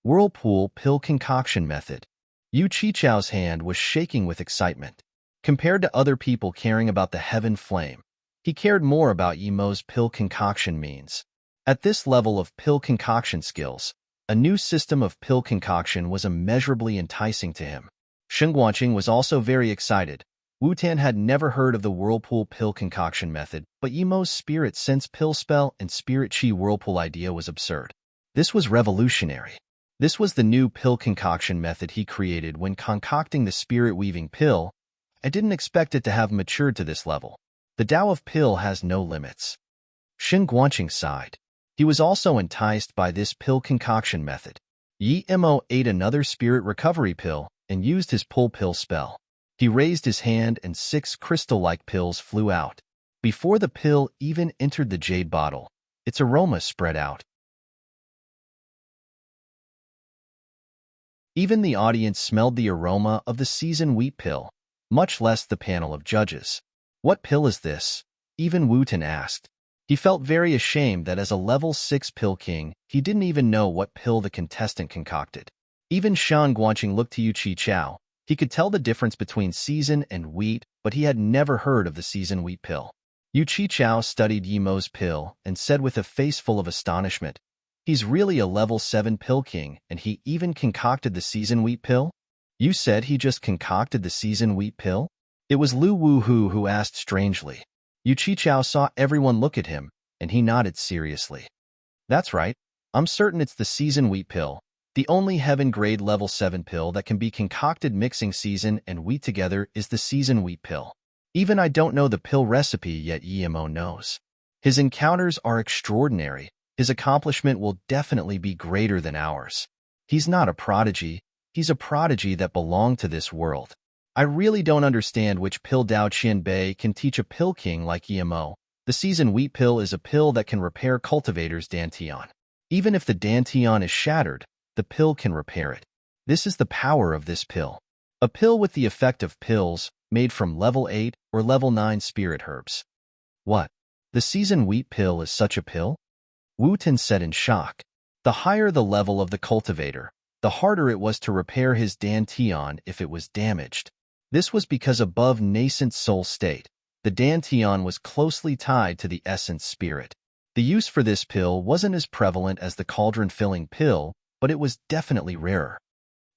Whirlpool pill concoction method. Yu Qichao's hand was shaking with excitement. Compared to other people caring about the heaven flame, he cared more about Yimo's pill concoction means. At this level of pill concoction skills, a new system of pill concoction was immeasurably enticing to him. Shen Guanqing was also very excited. Wu Tan had never heard of the whirlpool pill concoction method, but Yimo's spirit sense pill spell and spirit chi whirlpool idea was absurd. This was revolutionary. This was the new pill concoction method he created when concocting the spirit weaving pill. I didn't expect it to have matured to this level. The Tao of pill has no limits. Shen Guanqing sighed. He was also enticed by this pill concoction method. Yimo ate another spirit recovery pill and used his pull pill spell. He raised his hand and 6 crystal-like pills flew out. Before the pill even entered the jade bottle, its aroma spread out. Even the audience smelled the aroma of the seasoned wheat pill, much less the panel of judges. What pill is this? Even Wu Tan asked. He felt very ashamed that as a level 6 pill king, he didn't even know what pill the contestant concocted. Even Shan Guanqing looked to Yu Qichao. He could tell the difference between season and wheat, but he had never heard of the seasoned wheat pill. Yu Qichao studied Yimo's pill and said with a face full of astonishment, "He's really a level 7 pill king, and he even concocted the seasoned wheat pill? You said he just concocted the seasoned wheat pill?" It was Lu Wuhu who asked strangely. Yu Qichao saw everyone look at him, and he nodded seriously. "That's right. I'm certain it's the seasoned wheat pill. The only heaven-grade level 7 pill that can be concocted mixing season and wheat together is the season wheat pill. Even I don't know the pill recipe, yet Emo knows. His encounters are extraordinary. His accomplishment will definitely be greater than ours. He's not a prodigy. He's a prodigy that belonged to this world. I really don't understand which pill Dao Qianbei can teach a pill king like Emo. The season wheat pill is a pill that can repair cultivator's dantian. Even if the dantian is shattered, the pill can repair it. This is the power of this pill. A pill with the effect of pills, made from level 8 or level 9 spirit herbs. What? The season wheat pill is such a pill? Wu Tin said in shock. The higher the level of the cultivator, the harder it was to repair his dantian if it was damaged. This was because above nascent soul state, the dantian was closely tied to the essence spirit. The use for this pill wasn't as prevalent as the cauldron-filling pill, but it was definitely rarer.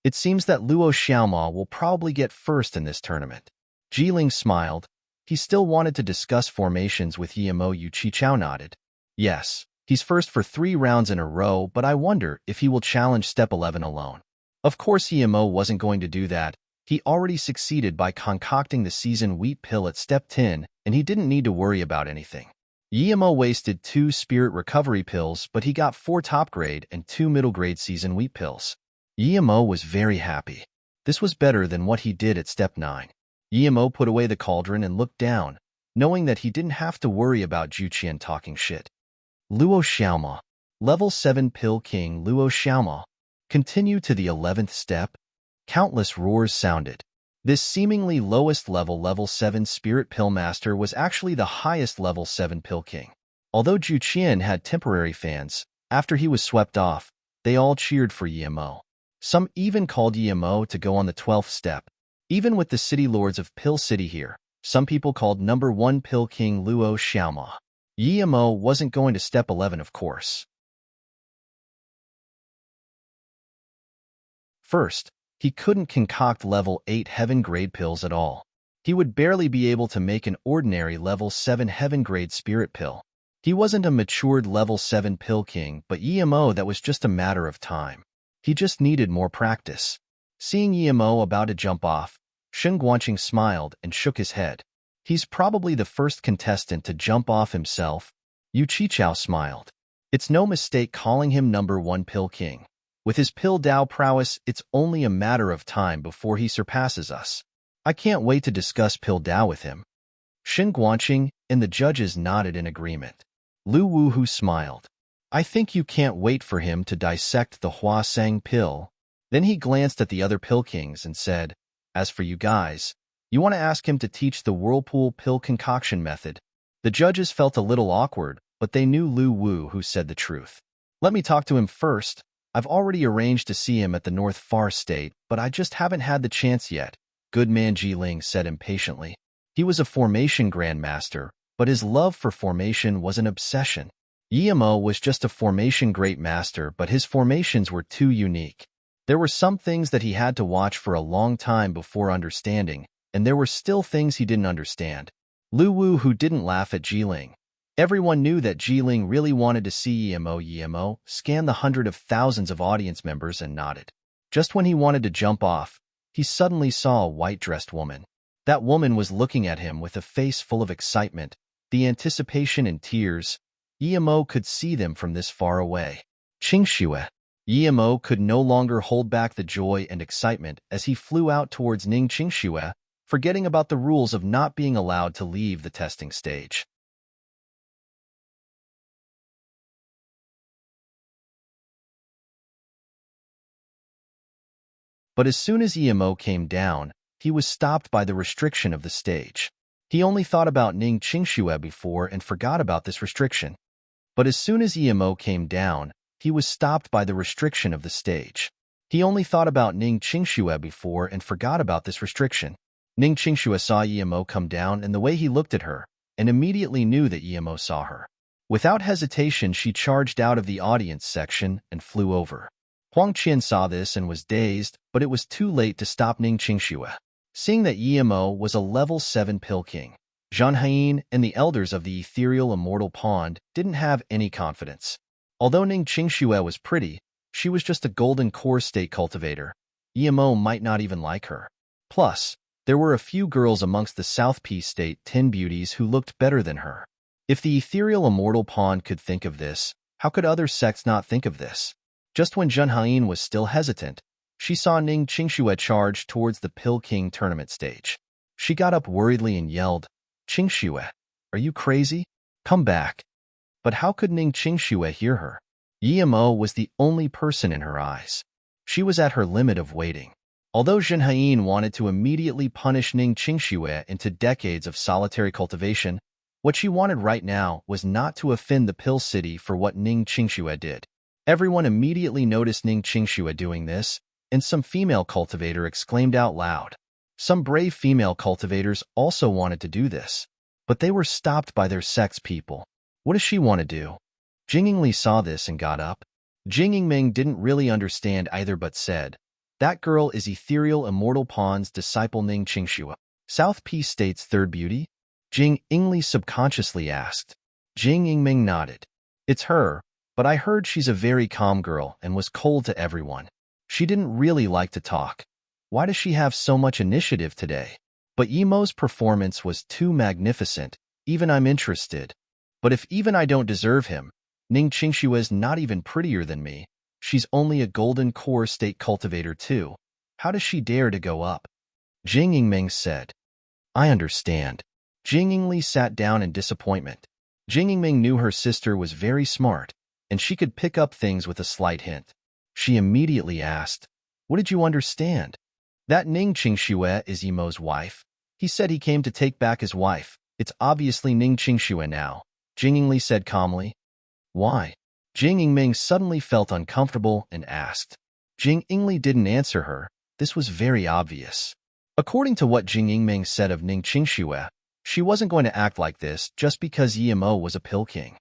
It seems that Luo Xiaoma will probably get first in this tournament. Jiling smiled. He still wanted to discuss formations with Emo. Yu Qichao nodded. Yes, he's first for 3 rounds in a row, but I wonder if he will challenge Step 11 alone. Of course Emo wasn't going to do that. He already succeeded by concocting the season wheat pill at Step 10, and he didn't need to worry about anything. Emo wasted 2 spirit recovery pills, but he got 4 top grade and 2 middle grade season wheat pills. Emo was very happy. This was better than what he did at Step 9. Emo put away the cauldron and looked down, knowing that he didn't have to worry about Juqian talking shit. Luo Xiaoma, Level 7 Pill King Luo Xiaoma. Continue to the 11th step. Countless roars sounded. This seemingly lowest level 7 Spirit Pill Master was actually the highest level 7 Pill King. Although Juqian had temporary fans, after he was swept off, they all cheered for Emo. Some even called Emo to go on the 12th step. Even with the city lords of Pill City here, some people called number 1 Pill King Luo Xiaoma. Emo wasn't going to step 11, of course. First, he couldn't concoct level 8 heaven-grade pills at all. He would barely be able to make an ordinary level 7 heaven-grade spirit pill. He wasn't a matured level 7 pill king, but Emo that was just a matter of time. He just needed more practice. Seeing Emo about to jump off, Shen Guanqing smiled and shook his head. He's probably the first contestant to jump off himself. Yu Qichao smiled. It's no mistake calling him number 1 pill king. With his pill Dao prowess, it's only a matter of time before he surpasses us. I can't wait to discuss pill Dao with him. Shen Guanqing and the judges nodded in agreement. Lu Wuhu smiled. I think you can't wait for him to dissect the Hua Sang pill. Then he glanced at the other pill kings and said, as for you guys, you want to ask him to teach the whirlpool pill concoction method. The judges felt a little awkward, but they knew Lu Wu who said the truth. Let me talk to him first. I've already arranged to see him at the North Far State, but I just haven't had the chance yet, good man Jiling said impatiently. He was a formation grandmaster, but his love for formation was an obsession. Emo was just a formation great master, but his formations were too unique. There were some things that he had to watch for a long time before understanding, and there were still things he didn't understand. Lu Wu who didn't laugh at Jiling. Everyone knew that Jiling really wanted to see Emo scanned the hundred of thousands of audience members and nodded. Just when he wanted to jump off, he suddenly saw a white-dressed woman. That woman was looking at him with a face full of excitement, the anticipation and tears. Emo could see them from this far away. Qingxue. Emo could no longer hold back the joy and excitement as he flew out towards Ning Qingxue, forgetting about the rules of not being allowed to leave the testing stage. But as soon as Emo came down, he was stopped by the restriction of the stage. He only thought about Ning Qingxue before and forgot about this restriction. But as soon as Emo came down, he was stopped by the restriction of the stage. He only thought about Ning Qingxue before and forgot about this restriction. Ning Qingxue saw Emo come down and the way he looked at her, and immediately knew that Emo saw her. Without hesitation, she charged out of the audience section and flew over. Huang Qian saw this and was dazed, but it was too late to stop Ning Qingxue. Seeing that Emo was a level 7 pill king, Zhang Hain and the elders of the ethereal immortal pond didn't have any confidence. Although Ning Qingxue was pretty, She was just a golden core state cultivator. EMO might not even like her. Plus, there were a few girls amongst the South P State 10 beauties who looked better than her. If the ethereal immortal pawn could think of this, how could other sects not think of this? Just when Junhain was still hesitant, she saw Ning Qingxue charge towards the Pill King tournament stage. She got up worriedly and yelled, "Qingxue, are you crazy? Come back." But how could Ning Qingxue hear her? Yimo was the only person in her eyes. She was at her limit of waiting. Although Junhain wanted to immediately punish Ning Qingxue into decades of solitary cultivation, what she wanted right now was not to offend the Pill City for what Ning Qingxue did. Everyone immediately noticed Ning Qingxue doing this, and some female cultivator exclaimed out loud. Some brave female cultivators also wanted to do this, but they were stopped by their sex people. What does she want to do? Jing Yingli saw this and got up. Jing Yingming didn't really understand either but said, "That girl is ethereal immortal pawn's disciple Ning Qingxue, South P State's third beauty?" Jing Yingli subconsciously asked. Jing Yingming nodded. "It's her, but I heard she's a very calm girl and was cold to everyone. She didn't really like to talk. Why does she have so much initiative today? But Yimo's performance was too magnificent, even I'm interested. But if even I don't deserve him, Ning Qingxue's not even prettier than me. She's only a golden core state cultivator too. How does she dare to go up?" Jing Yingming said. "I understand." Jing Yingli sat down in disappointment. Jing Yingming knew her sister was very smart, and she could pick up things with a slight hint. She immediately asked, "What did you understand?" "That Ning Qingxue is Yimo's wife. He said he came to take back his wife. It's obviously Ning Qingxue now," Jing Yingli said calmly. "Why?" Jing Yingming suddenly felt uncomfortable and asked. Jing Yingli didn't answer her. This was very obvious. According to what Jing Yingming said of Ning Qingxue, she wasn't going to act like this just because Yimo was a pill king.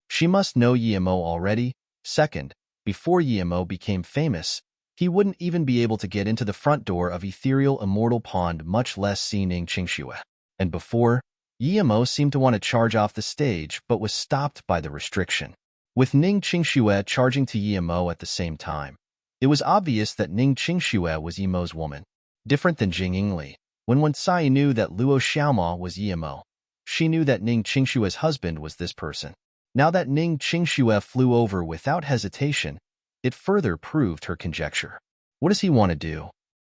She must know Yimo already. Second, before Yimo became famous, he wouldn't even be able to get into the front door of ethereal immortal pond, much less see Ning Qingxue. And before, Yimo seemed to want to charge off the stage but was stopped by the restriction. With Ning Qingxue charging to Yimo at the same time, it was obvious that Ning Qingxue was Yimo's woman. Different than Jing Yingli, when Wen Sai knew that Luo Xiaoma was Yimo, she knew that Ning Qingxue's husband was this person. Now that Ning Qingxue flew over without hesitation, it further proved her conjecture. What does he want to do?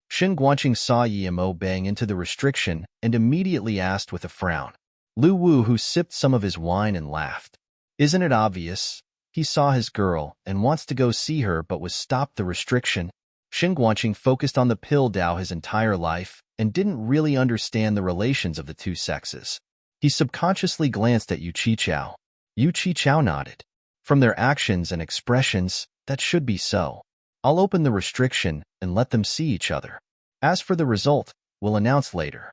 Shen Guanqing saw Yimo bang into the restriction and immediately asked with a frown. Lu Wu, who sipped some of his wine and laughed. "Isn't it obvious? He saw his girl and wants to go see her but was stopped the restriction." Shen Guanqing focused on the pill Dao his entire life and didn't really understand the relations of the two sexes. He subconsciously glanced at Yu Qichao. Yu Qichao nodded. From their actions and expressions, that should be so. I'll open the restriction and let them see each other. As for the result, we'll announce later.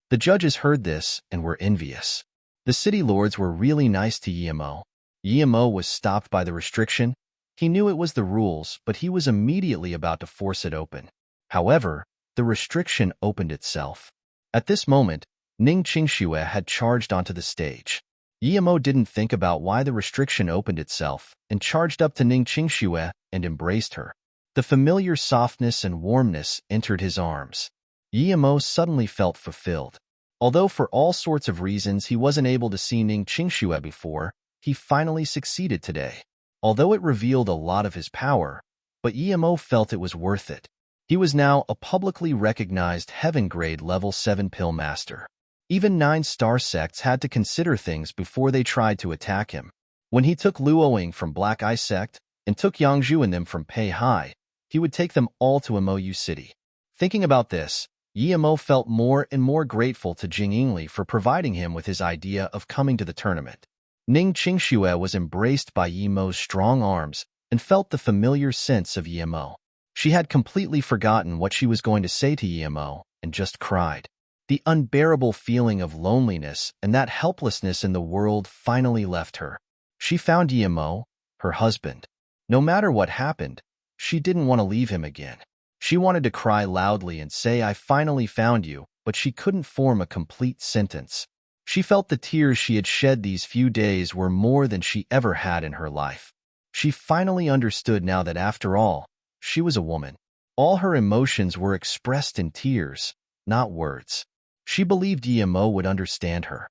The judges heard this and were envious. The city lords were really nice to Yimo. Yimo was stopped by the restriction. He knew it was the rules, but he was immediately about to force it open. However, the restriction opened itself. At this moment, Ning Qingxue had charged onto the stage. Yimo didn't think about why the restriction opened itself and charged up to Ning Qingxue and embraced her. The familiar softness and warmness entered his arms. Yimo suddenly felt fulfilled. Although for all sorts of reasons he wasn't able to see Ning Qingxue before, he finally succeeded today. Although it revealed a lot of his power, but Yimo felt it was worth it. He was now a publicly recognized heaven-grade level 7 pill master. Even 9-star sects had to consider things before they tried to attack him. When he took Luoying from Black Eye Sect and took Yangzhu and them from Pei Hai, he would take them all to Mou City. Thinking about this, Yimo felt more and more grateful to Jing Yingli for providing him with his idea of coming to the tournament. Ning Qingxue was embraced by Yimo's strong arms and felt the familiar sense of Yimo. She had completely forgotten what she was going to say to Yimo and just cried. The unbearable feeling of loneliness and that helplessness in the world finally left her. She found Yimo, her husband. No matter what happened, she didn't want to leave him again. She wanted to cry loudly and say, "I finally found you," but she couldn't form a complete sentence. She felt the tears she had shed these few days were more than she ever had in her life. She finally understood now that after all, she was a woman. All her emotions were expressed in tears, not words. She believed Emo would understand her.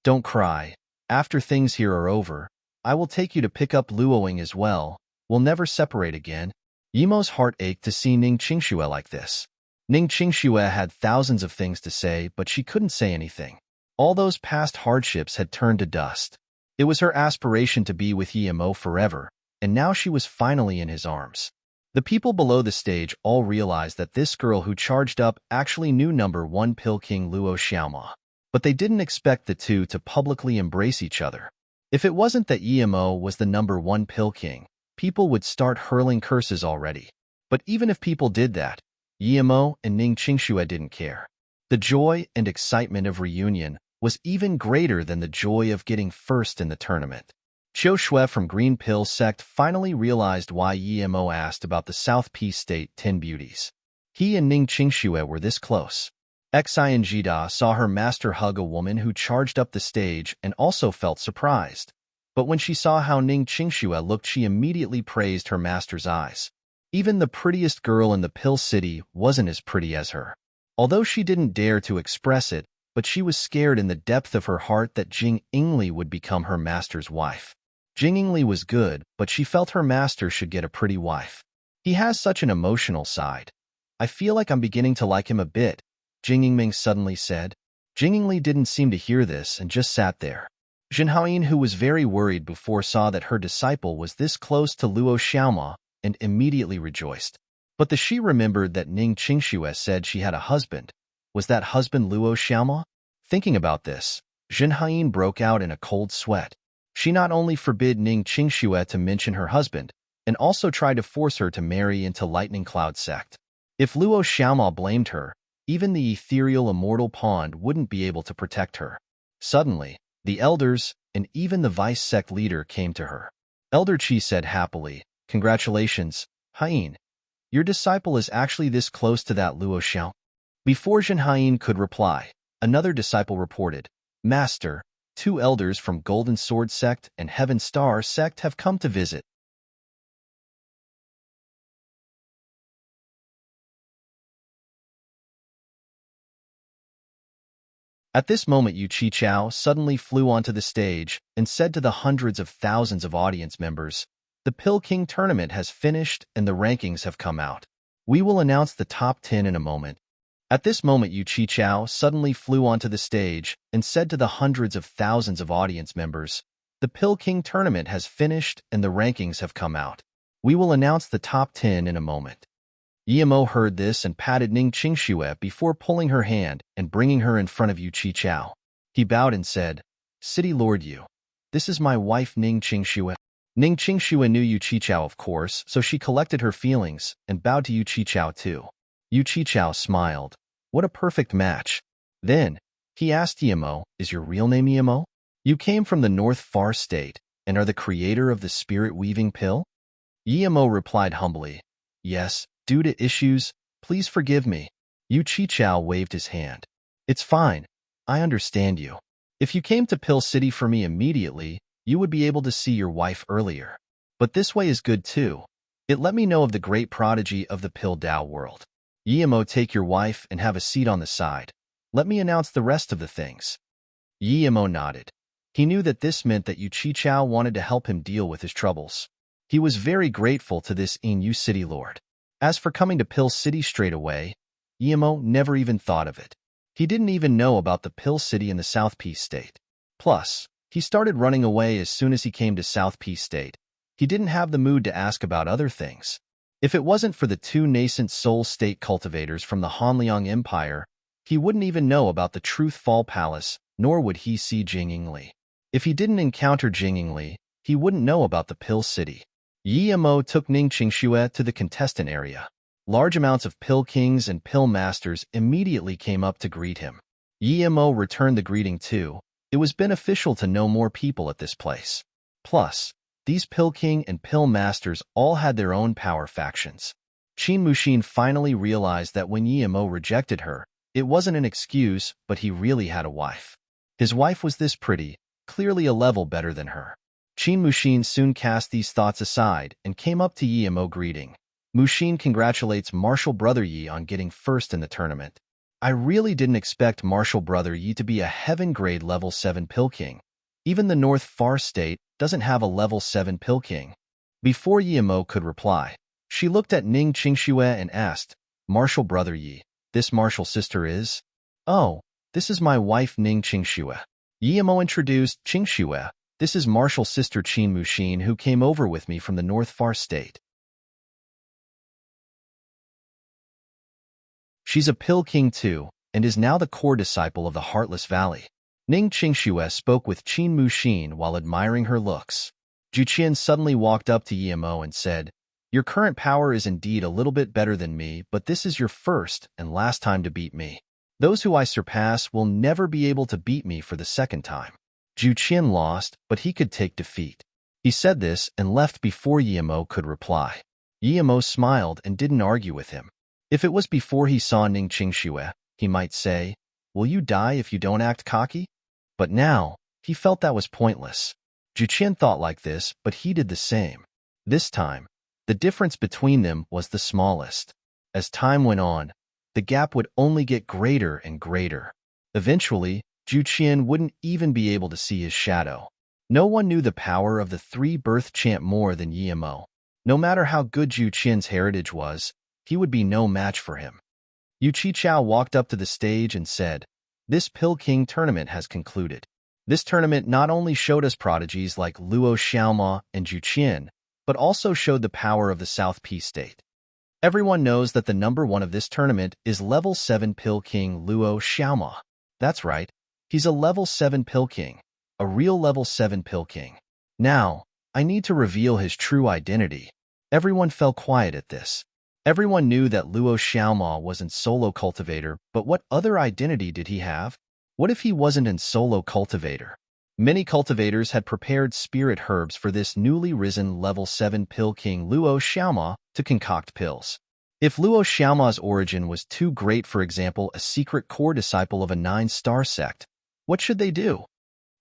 Don't cry. After things here are over, I will take you to pick up Luoing as well. We'll never separate again. Yemo's heart ached to see Ning Qingxue like this. Ning Qingxue had thousands of things to say, but she couldn't say anything. All those past hardships had turned to dust. It was her aspiration to be with Yemo forever, and now she was finally in his arms. The people below the stage all realized that this girl who charged up actually knew number 1 Pill King Luo Xiaoma. But they didn't expect the two to publicly embrace each other. If it wasn't that Yemo was the number 1 Pill King, people would start hurling curses already. But even if people did that, Yemo and Ning Qingxue didn't care. The joy and excitement of reunion was even greater than the joy of getting first in the tournament. Qiu Shui from Green Pill Sect finally realized why Yemo asked about the South Peace State 10 beauties. He and Ning Qingxue were this close. Xian Jida saw her master hug a woman who charged up the stage and also felt surprised. But when she saw how Ning Qingxue looked, she immediately praised her master's eyes. Even the prettiest girl in the Pill City wasn't as pretty as her. Although she didn't dare to express it, but she was scared in the depth of her heart that Jing Yingli would become her master's wife. Jing Yingli was good, but she felt her master should get a pretty wife. He has such an emotional side. I feel like I'm beginning to like him a bit, Jing Yingming suddenly said. Jing Yingli didn't seem to hear this and just sat there. Jin Haoyin, who was very worried before, saw that her disciple was this close to Luo Xiaoma and immediately rejoiced. But she remembered that Ning Qingxue said she had a husband. Was that husband Luo Xiaoma? Thinking about this, Jin Haoyin broke out in a cold sweat. She not only forbid Ning Qingxue to mention her husband, and also tried to force her to marry into Lightning Cloud sect. If Luo Xiaoma blamed her, even the ethereal immortal pond wouldn't be able to protect her. Suddenly, the elders and even the vice sect leader came to her. Elder Qi said happily, "Congratulations, Haoyin. Your disciple is actually this close to that Luo Xiao." Before Jin Haoyin could reply, another disciple reported, "Master, 2 elders from Golden Sword Sect and Heaven Star Sect have come to visit." At this moment, Yu Qichao suddenly flew onto the stage and said to the hundreds of thousands of audience members, "The Pill King tournament has finished and the rankings have come out. We will announce the top 10 in a moment." At this moment, Yu Qichao suddenly flew onto the stage and said to the hundreds of thousands of audience members, "The Pill King tournament has finished and the rankings have come out. We will announce the top 10 in a moment." Yemo heard this and patted Ning Qingxue before pulling her hand and bringing her in front of Yu Qichao. He bowed and said, "City Lord Yu, this is my wife Ning Qingxue." Ning Qingxue knew Yu Qichao, of course, so she collected her feelings and bowed to Yu Qichao too. Yu Qichao smiled. What a perfect match. Then, he asked Yemo, "Is your real name Yemo? You came from the North Far State and are the creator of the spirit-weaving pill?" Yemo replied humbly, "Yes, due to issues, please forgive me." Yu Qichao waved his hand. "It's fine. I understand you. If you came to Pill City for me immediately, you would be able to see your wife earlier. But this way is good too. It let me know of the great prodigy of the Pill Dao world. Yemo, take your wife and have a seat on the side. Let me announce the rest of the things." Yemo nodded. He knew that this meant that Yu Qichao wanted to help him deal with his troubles. He was very grateful to this Yu City Lord. As for coming to Pill City straight away, Yemo never even thought of it. He didn't even know about the Pill City in the South Peace State. Plus, he started running away as soon as he came to South Peace State. He didn't have the mood to ask about other things. If it wasn't for the 2 nascent soul state cultivators from the Hanliang Empire, he wouldn't even know about the Truth Fall Palace, nor would he see Jing Yingli. If he didn't encounter Jing Yingli, he wouldn't know about the Pill City. Yemo took Ning Qingxue to the contestant area. Large amounts of Pill Kings and Pill Masters immediately came up to greet him. Yemo returned the greeting too. It was beneficial to know more people at this place. Plus, these Pill King and Pill Masters all had their own power factions. Qin Mushin finally realized that when Yimo rejected her, it wasn't an excuse, but he really had a wife. His wife was this pretty, clearly a level better than her. Qin Mushin soon cast these thoughts aside and came up to Yimo greeting. Mushin congratulates Martial Brother Yi on getting first in the tournament. I really didn't expect Martial Brother Yi to be a heaven-grade level 7 Pill King. Even the North Far State doesn't have a level 7 Pill King. Before Yimo could reply, she looked at Ning Qingxue and asked, Martial Brother Yi, this martial sister is? Oh, this is my wife Ning Qingxue. Yimo introduced Qingxue. This is martial sister Qin Mushin who came over with me from the North Far State. She's a Pill King too, and is now the core disciple of the Heartless Valley. Ning Qingxue spoke with Qin Mushin while admiring her looks. Juqian suddenly walked up to Yimo and said, Your current power is indeed a little bit better than me, but this is your first and last time to beat me. Those who I surpass will never be able to beat me for the second time. Juqian lost, but he could take defeat. He said this and left before Yimo could reply. Yimo smiled and didn't argue with him. If it was before he saw Ning Qingxue, he might say, Will you die if you don't act cocky? But now, he felt that was pointless. Juqian thought like this, but he did the same. This time, the difference between them was the smallest. As time went on, the gap would only get greater and greater. Eventually, Juqian wouldn't even be able to see his shadow. No one knew the power of the three-birth chant more than Yimo. No matter how good Juqian's heritage was, he would be no match for him. Yu Qichao walked up to the stage and said, This Pill King tournament has concluded. This tournament not only showed us prodigies like Luo Xiaoma and Juqian, but also showed the power of the South P State. Everyone knows that the number one of this tournament is level 7 Pill King Luo Xiaoma. That's right, he's a level 7 Pill King, a real level 7 Pill King. Now, I need to reveal his true identity. Everyone fell quiet at this. Everyone knew that Luo Xiaoma wasn't Solo Cultivator, but what other identity did he have? What if he wasn't in Solo Cultivator? Many cultivators had prepared spirit herbs for this newly risen level 7 Pill King Luo Xiaoma to concoct pills. If Luo Xiaoma's origin was too great, for example, a secret core disciple of a 9-star sect, what should they do?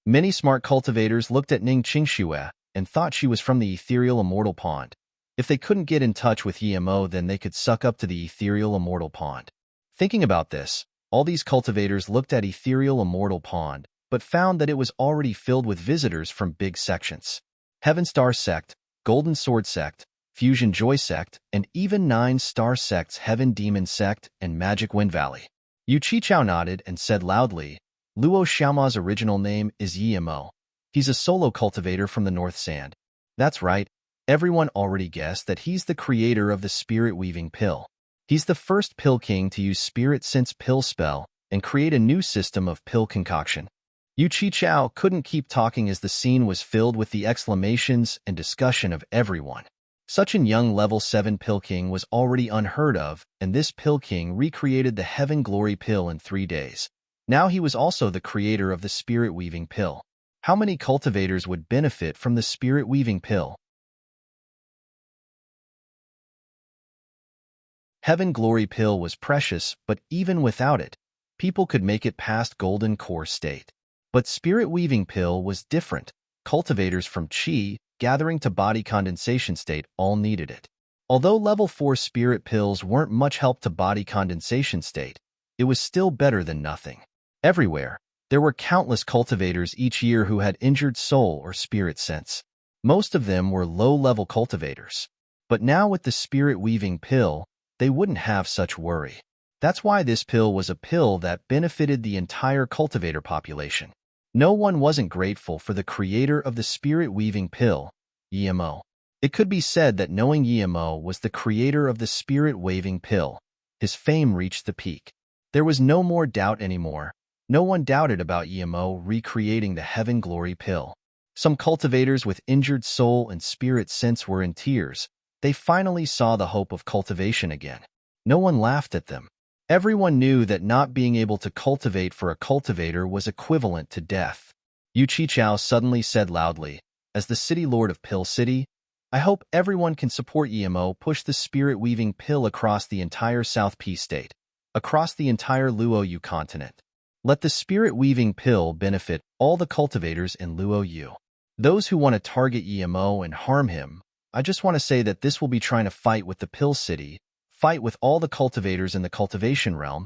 Many smart cultivators looked at Ning Qingxue and thought she was from the ethereal immortal pond. If they couldn't get in touch with Yimo, then they could suck up to the ethereal immortal pond. Thinking about this, all these cultivators looked at ethereal immortal pond, but found that it was already filled with visitors from big sections. Heaven Star Sect, Golden Sword Sect, Fusion Joy Sect, and even 9-star sects Heaven Demon Sect and Magic Wind Valley. Yu Qichao nodded and said loudly, Luo Xiaoma's original name is Yimo. He's a solo cultivator from the North Sand. That's right. Everyone already guessed that he's the creator of the spirit-weaving pill. He's the first Pill King to use Spirit Sense Pill spell and create a new system of pill concoction. Yu Qichao couldn't keep talking as the scene was filled with the exclamations and discussion of everyone. Such a young level 7 Pill King was already unheard of, and this Pill King recreated the Heaven Glory Pill in 3 days. Now he was also the creator of the Spirit-Weaving Pill. How many cultivators would benefit from the Spirit-Weaving Pill? Heaven Glory Pill was precious, but even without it, people could make it past Golden Core State. But Spirit Weaving Pill was different. Cultivators from Qi, gathering to Body Condensation State, all needed it. Although level 4 Spirit Pills weren't much help to Body Condensation State, it was still better than nothing. Everywhere, there were countless cultivators each year who had injured soul or spirit sense. Most of them were low-level cultivators. But now with the Spirit Weaving Pill, they wouldn't have such worry. That's why this pill was a pill that benefited the entire cultivator population. No one wasn't grateful for the creator of the spirit-weaving pill, Yimo. It could be said that knowing Yimo was the creator of the spirit-weaving pill, his fame reached the peak. There was no more doubt anymore. No one doubted about Yimo recreating the Heaven Glory pill. Some cultivators with injured soul and spirit sense were in tears. They finally saw the hope of cultivation again. No one laughed at them. Everyone knew that not being able to cultivate for a cultivator was equivalent to death. Yu Qichao suddenly said loudly, as the city lord of Pill City, I hope everyone can support EMO push the spirit-weaving pill across the entire South P state, across the entire Luoyu continent. Let the spirit-weaving pill benefit all the cultivators in Luoyu. Those who want to target EMO and harm him, I just want to say that this will be trying to fight with the Pill City, fight with all the cultivators in the cultivation realm.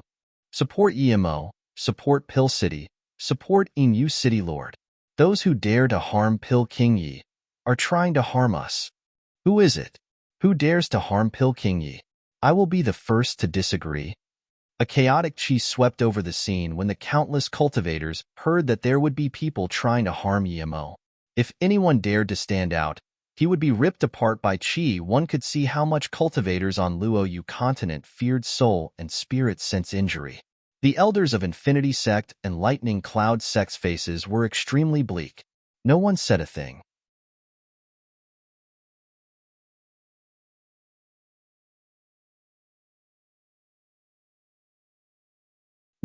Support EMO, support Pill City, support Emu City Lord. Those who dare to harm Pill King Yi are trying to harm us. Who is it? Who dares to harm Pill King Yi? I will be the first to disagree. A chaotic chi swept over the scene when the countless cultivators heard that there would be people trying to harm EMO. If anyone dared to stand out, he would be ripped apart by chi. One could see how much cultivators on Luoyu continent feared soul and spirit sense injury. The elders of Infinity Sect and Lightning Cloud Sect's faces were extremely bleak. No one said a thing.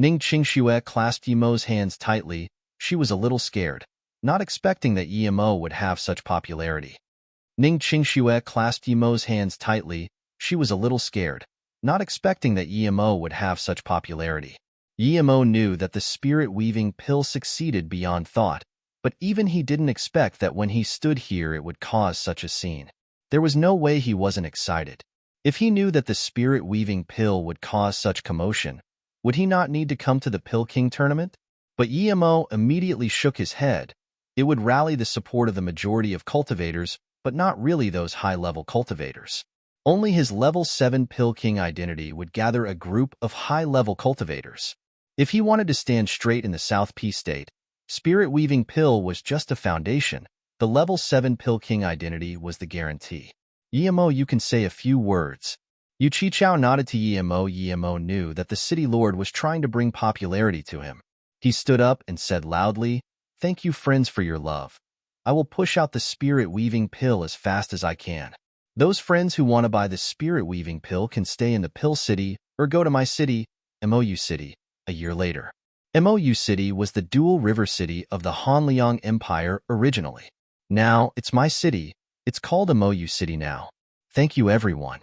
Ning Qingxue clasped Yemo's hands tightly. She was a little scared, not expecting that Yemo would have such popularity. Ning Qingxue clasped Yemo's hands tightly. She was a little scared, not expecting that Yemo would have such popularity. Yemo knew that the spirit-weaving pill succeeded beyond thought, but even he didn't expect that when he stood here it would cause such a scene. There was no way he wasn't excited. If he knew that the spirit-weaving pill would cause such commotion, would he not need to come to the Pill King tournament? But Yemo immediately shook his head. It would rally the support of the majority of cultivators, but not really those high-level cultivators. Only his level 7 Pill King identity would gather a group of high-level cultivators. If he wanted to stand straight in the South P state, Spirit-Weaving Pill was just a foundation. The level 7 Pill King identity was the guarantee. Yemo, you can say a few words. Yu Qichao nodded to Yemo. Yemo knew that the City Lord was trying to bring popularity to him. He stood up and said loudly, "Thank you, friends, for your love. I will push out the spirit-weaving pill as fast as I can. Those friends who want to buy the spirit-weaving pill can stay in the Pill City or go to my city, Mou City." A year later, Mou City was the dual river city of the Hanliang Empire originally. Now, it's my city. It's called Mou City now. Thank you, everyone.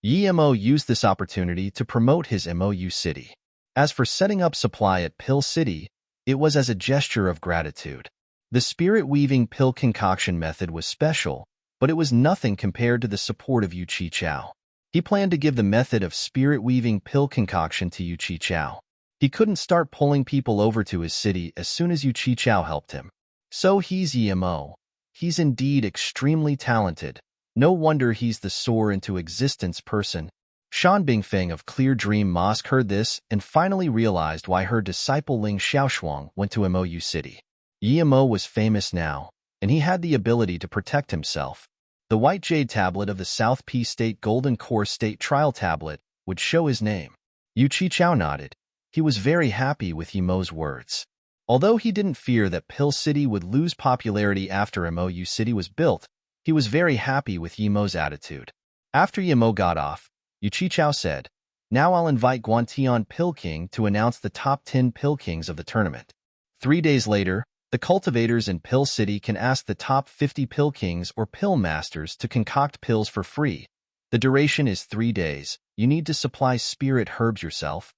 Yemo used this opportunity to promote his Mou City. As for setting up supply at Pill City, it was as a gesture of gratitude. The spirit-weaving pill concoction method was special, but it was nothing compared to the support of Yu Qichao. He planned to give the method of spirit-weaving pill concoction to Yu Qichao. He couldn't start pulling people over to his city as soon as Yu Qichao helped him. So he's Yemo. He's indeed extremely talented. No wonder he's the soar into existence person. Shan Bingfeng of Clear Dream Mosque heard this and finally realized why her disciple Ling Xiaoshuang went to Mou City. Yemo was famous now, and he had the ability to protect himself. The White Jade Tablet of the South P State Golden Core State Trial Tablet would show his name. Yu Qichao nodded. He was very happy with Yemo's words. Although he didn't fear that Pill City would lose popularity after Mou City was built, he was very happy with Yemo's attitude. After Yemo got off, Yu Qichao said, "Now I'll invite Guantian Pill King to announce the top 10 Pill Kings of the tournament." 3 days later, the cultivators in Pill City can ask the top 50 Pill Kings or Pill Masters to concoct pills for free. The duration is 3 days. You need to supply spirit herbs yourself.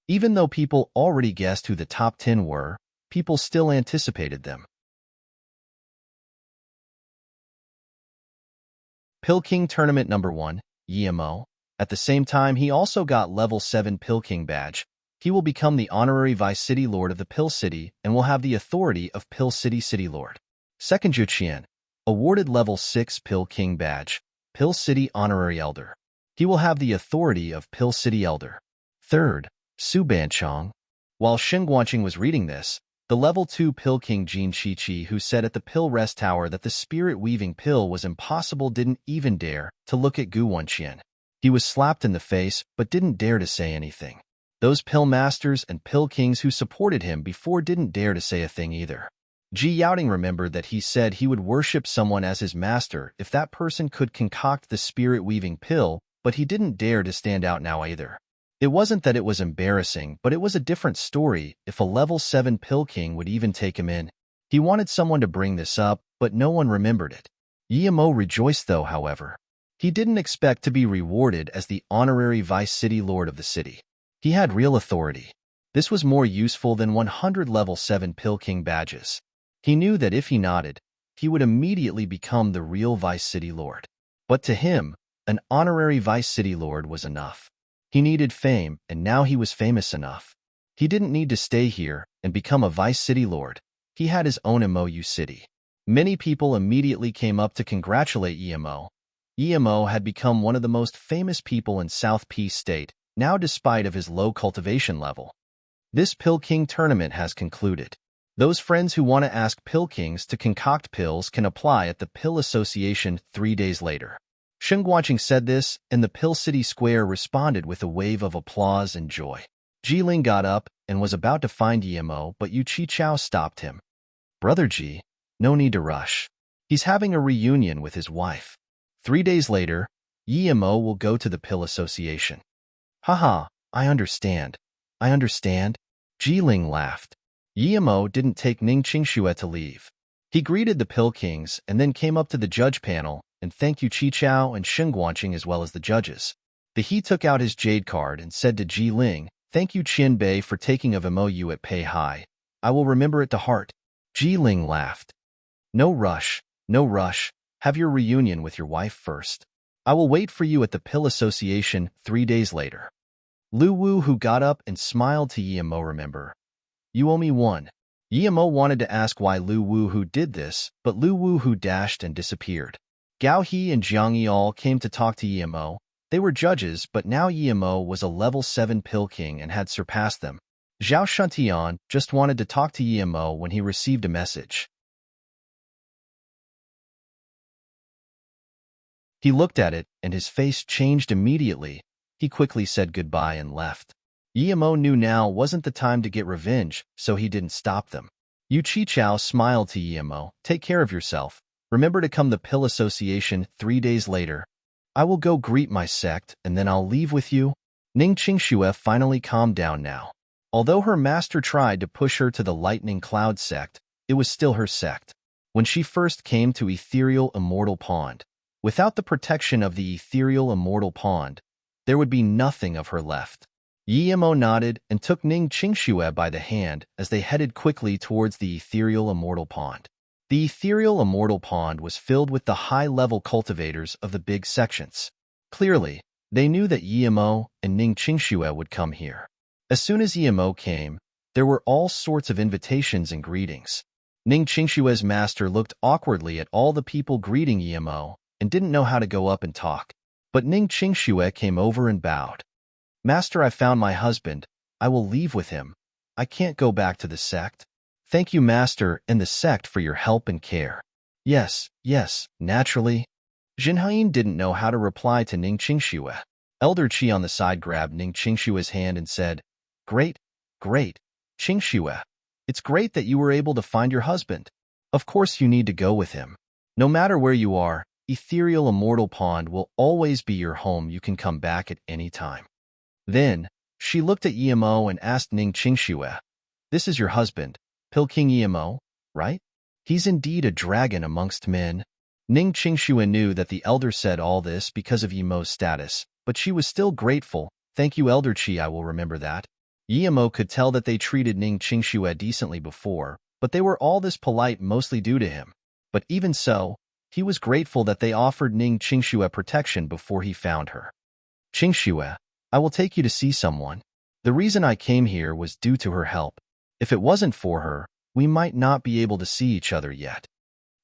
Even though people already guessed who the top 10 were, people still anticipated them. Pill King Tournament Number 1, Yemo. At the same time, he also got level 7 Pill King badge. He will become the honorary Vice City Lord of the Pill City and will have the authority of Pill City City Lord. Second, Juqian, awarded level 6 Pill King badge, Pill City Honorary Elder. He will have the authority of Pill City Elder. Third, Su Banchong. While Shen Guanqing was reading this, the level 2 Pill King Jin Qiqi, who said at the Pill Rest Tower that the spirit-weaving pill was impossible, didn't even dare to look at Gu Wenqian. He was slapped in the face but didn't dare to say anything. Those Pill Masters and Pill Kings who supported him before didn't dare to say a thing either. Ji Yaoting remembered that he said he would worship someone as his master if that person could concoct the spirit-weaving pill, but he didn't dare to stand out now either. It wasn't that it was embarrassing, but it was a different story if a level 7 Pill King would even take him in. He wanted someone to bring this up, but no one remembered it. Yimo rejoiced though, however. He didn't expect to be rewarded as the honorary vice city lord of the city. He had real authority. This was more useful than 100 level 7 Pill King badges. He knew that if he nodded, he would immediately become the real vice city lord. But to him, an honorary vice city lord was enough. He needed fame, and now he was famous enough. He didn't need to stay here and become a vice city lord. He had his own MOU city. Many people immediately came up to congratulate Emo. Emo had become one of the most famous people in South Peace State, now despite of his low cultivation level. This Pill King tournament has concluded. Those friends who want to ask Pill Kings to concoct pills can apply at the Pill Association 3 days later. Shengguanqing said this, and the Pill City Square responded with a wave of applause and joy. Jiling got up and was about to find Emo, but Yu Qichao stopped him. Brother Ji, no need to rush. He's having a reunion with his wife. 3 days later, Emo will go to the Pill Association. Haha, I understand. Jiling laughed. Emo didn't take Ning Qingxue to leave. He greeted the Pill Kings and then came up to the judge panel and thanked Yu Qichao and Shengguanqing as well as the judges. He took out his jade card and said to Jiling, "Thank you Qian Bei for taking of MOU at Pei High. I will remember it to heart." Jiling laughed. No rush. Have your reunion with your wife first. I will wait for you at the Pill Association 3 days later. Lu Wu, who got up and smiled to Emo, remember. You owe me one. Emo wanted to ask why Lu Wu Hu did this, but Lu Wu Hu dashed and disappeared. Gao He and Jiang Yi all came to talk to Emo. They were judges, but now Emo was a level 7 Pill King and had surpassed them. Zhao Shuntian just wanted to talk to Emo when he received a message. He looked at it, and his face changed immediately. He quickly said goodbye and left. Emo knew now wasn't the time to get revenge, so he didn't stop them. Yu Qichao smiled to Emo. Take care of yourself. Remember to come to Pill Association 3 days later. I will go greet my sect, and then I'll leave with you. Ning Qingxue finally calmed down now. Although her master tried to push her to the Lightning Cloud sect, it was still her sect. When she first came to Ethereal Immortal Pond, without the protection of the Ethereal Immortal Pond, there would be nothing of her left. Emo nodded and took Ning Qingxue by the hand as they headed quickly towards the Ethereal Immortal Pond. The Ethereal Immortal Pond was filled with the high-level cultivators of the big sections. Clearly, they knew that Emo and Ning Qingxue would come here. As soon as Emo came, there were all sorts of invitations and greetings. Ning Qingxue's master looked awkwardly at all the people greeting Emo and didn't know how to go up and talk. But Ning Qingxue came over and bowed. Master, I found my husband. I will leave with him. I can't go back to the sect. Thank you, Master, and the sect for your help and care. Yes, naturally. Jinhain didn't know how to reply to Ning Qingxue. Elder Qi on the side grabbed Ning Qingxue's hand and said, Great, Qingxue. It's great that you were able to find your husband. Of course you need to go with him. No matter where you are, Ethereal Immortal Pond will always be your home. You can come back at any time. Then, she looked at Emo and asked Ning Qingxue, This is your husband, Pill King Emo, right? He's indeed a dragon amongst men. Ning Qingxue knew that the elder said all this because of Emo's status, but she was still grateful. Thank you, Elder Qi, I will remember that. Emo could tell that they treated Ning Qingxue decently before, but they were all this polite mostly due to him. But even so, he was grateful that they offered Ning Qingxue protection before he found her. Qingxue, I will take you to see someone. The reason I came here was due to her help. If it wasn't for her, we might not be able to see each other yet.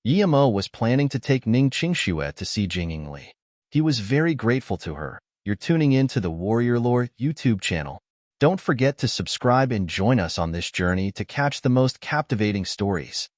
Emo was planning to take Ning Qingxue to see Jingyingli. He was very grateful to her. You're tuning in to the Warrior Lore YouTube channel. Don't forget to subscribe and join us on this journey to catch the most captivating stories.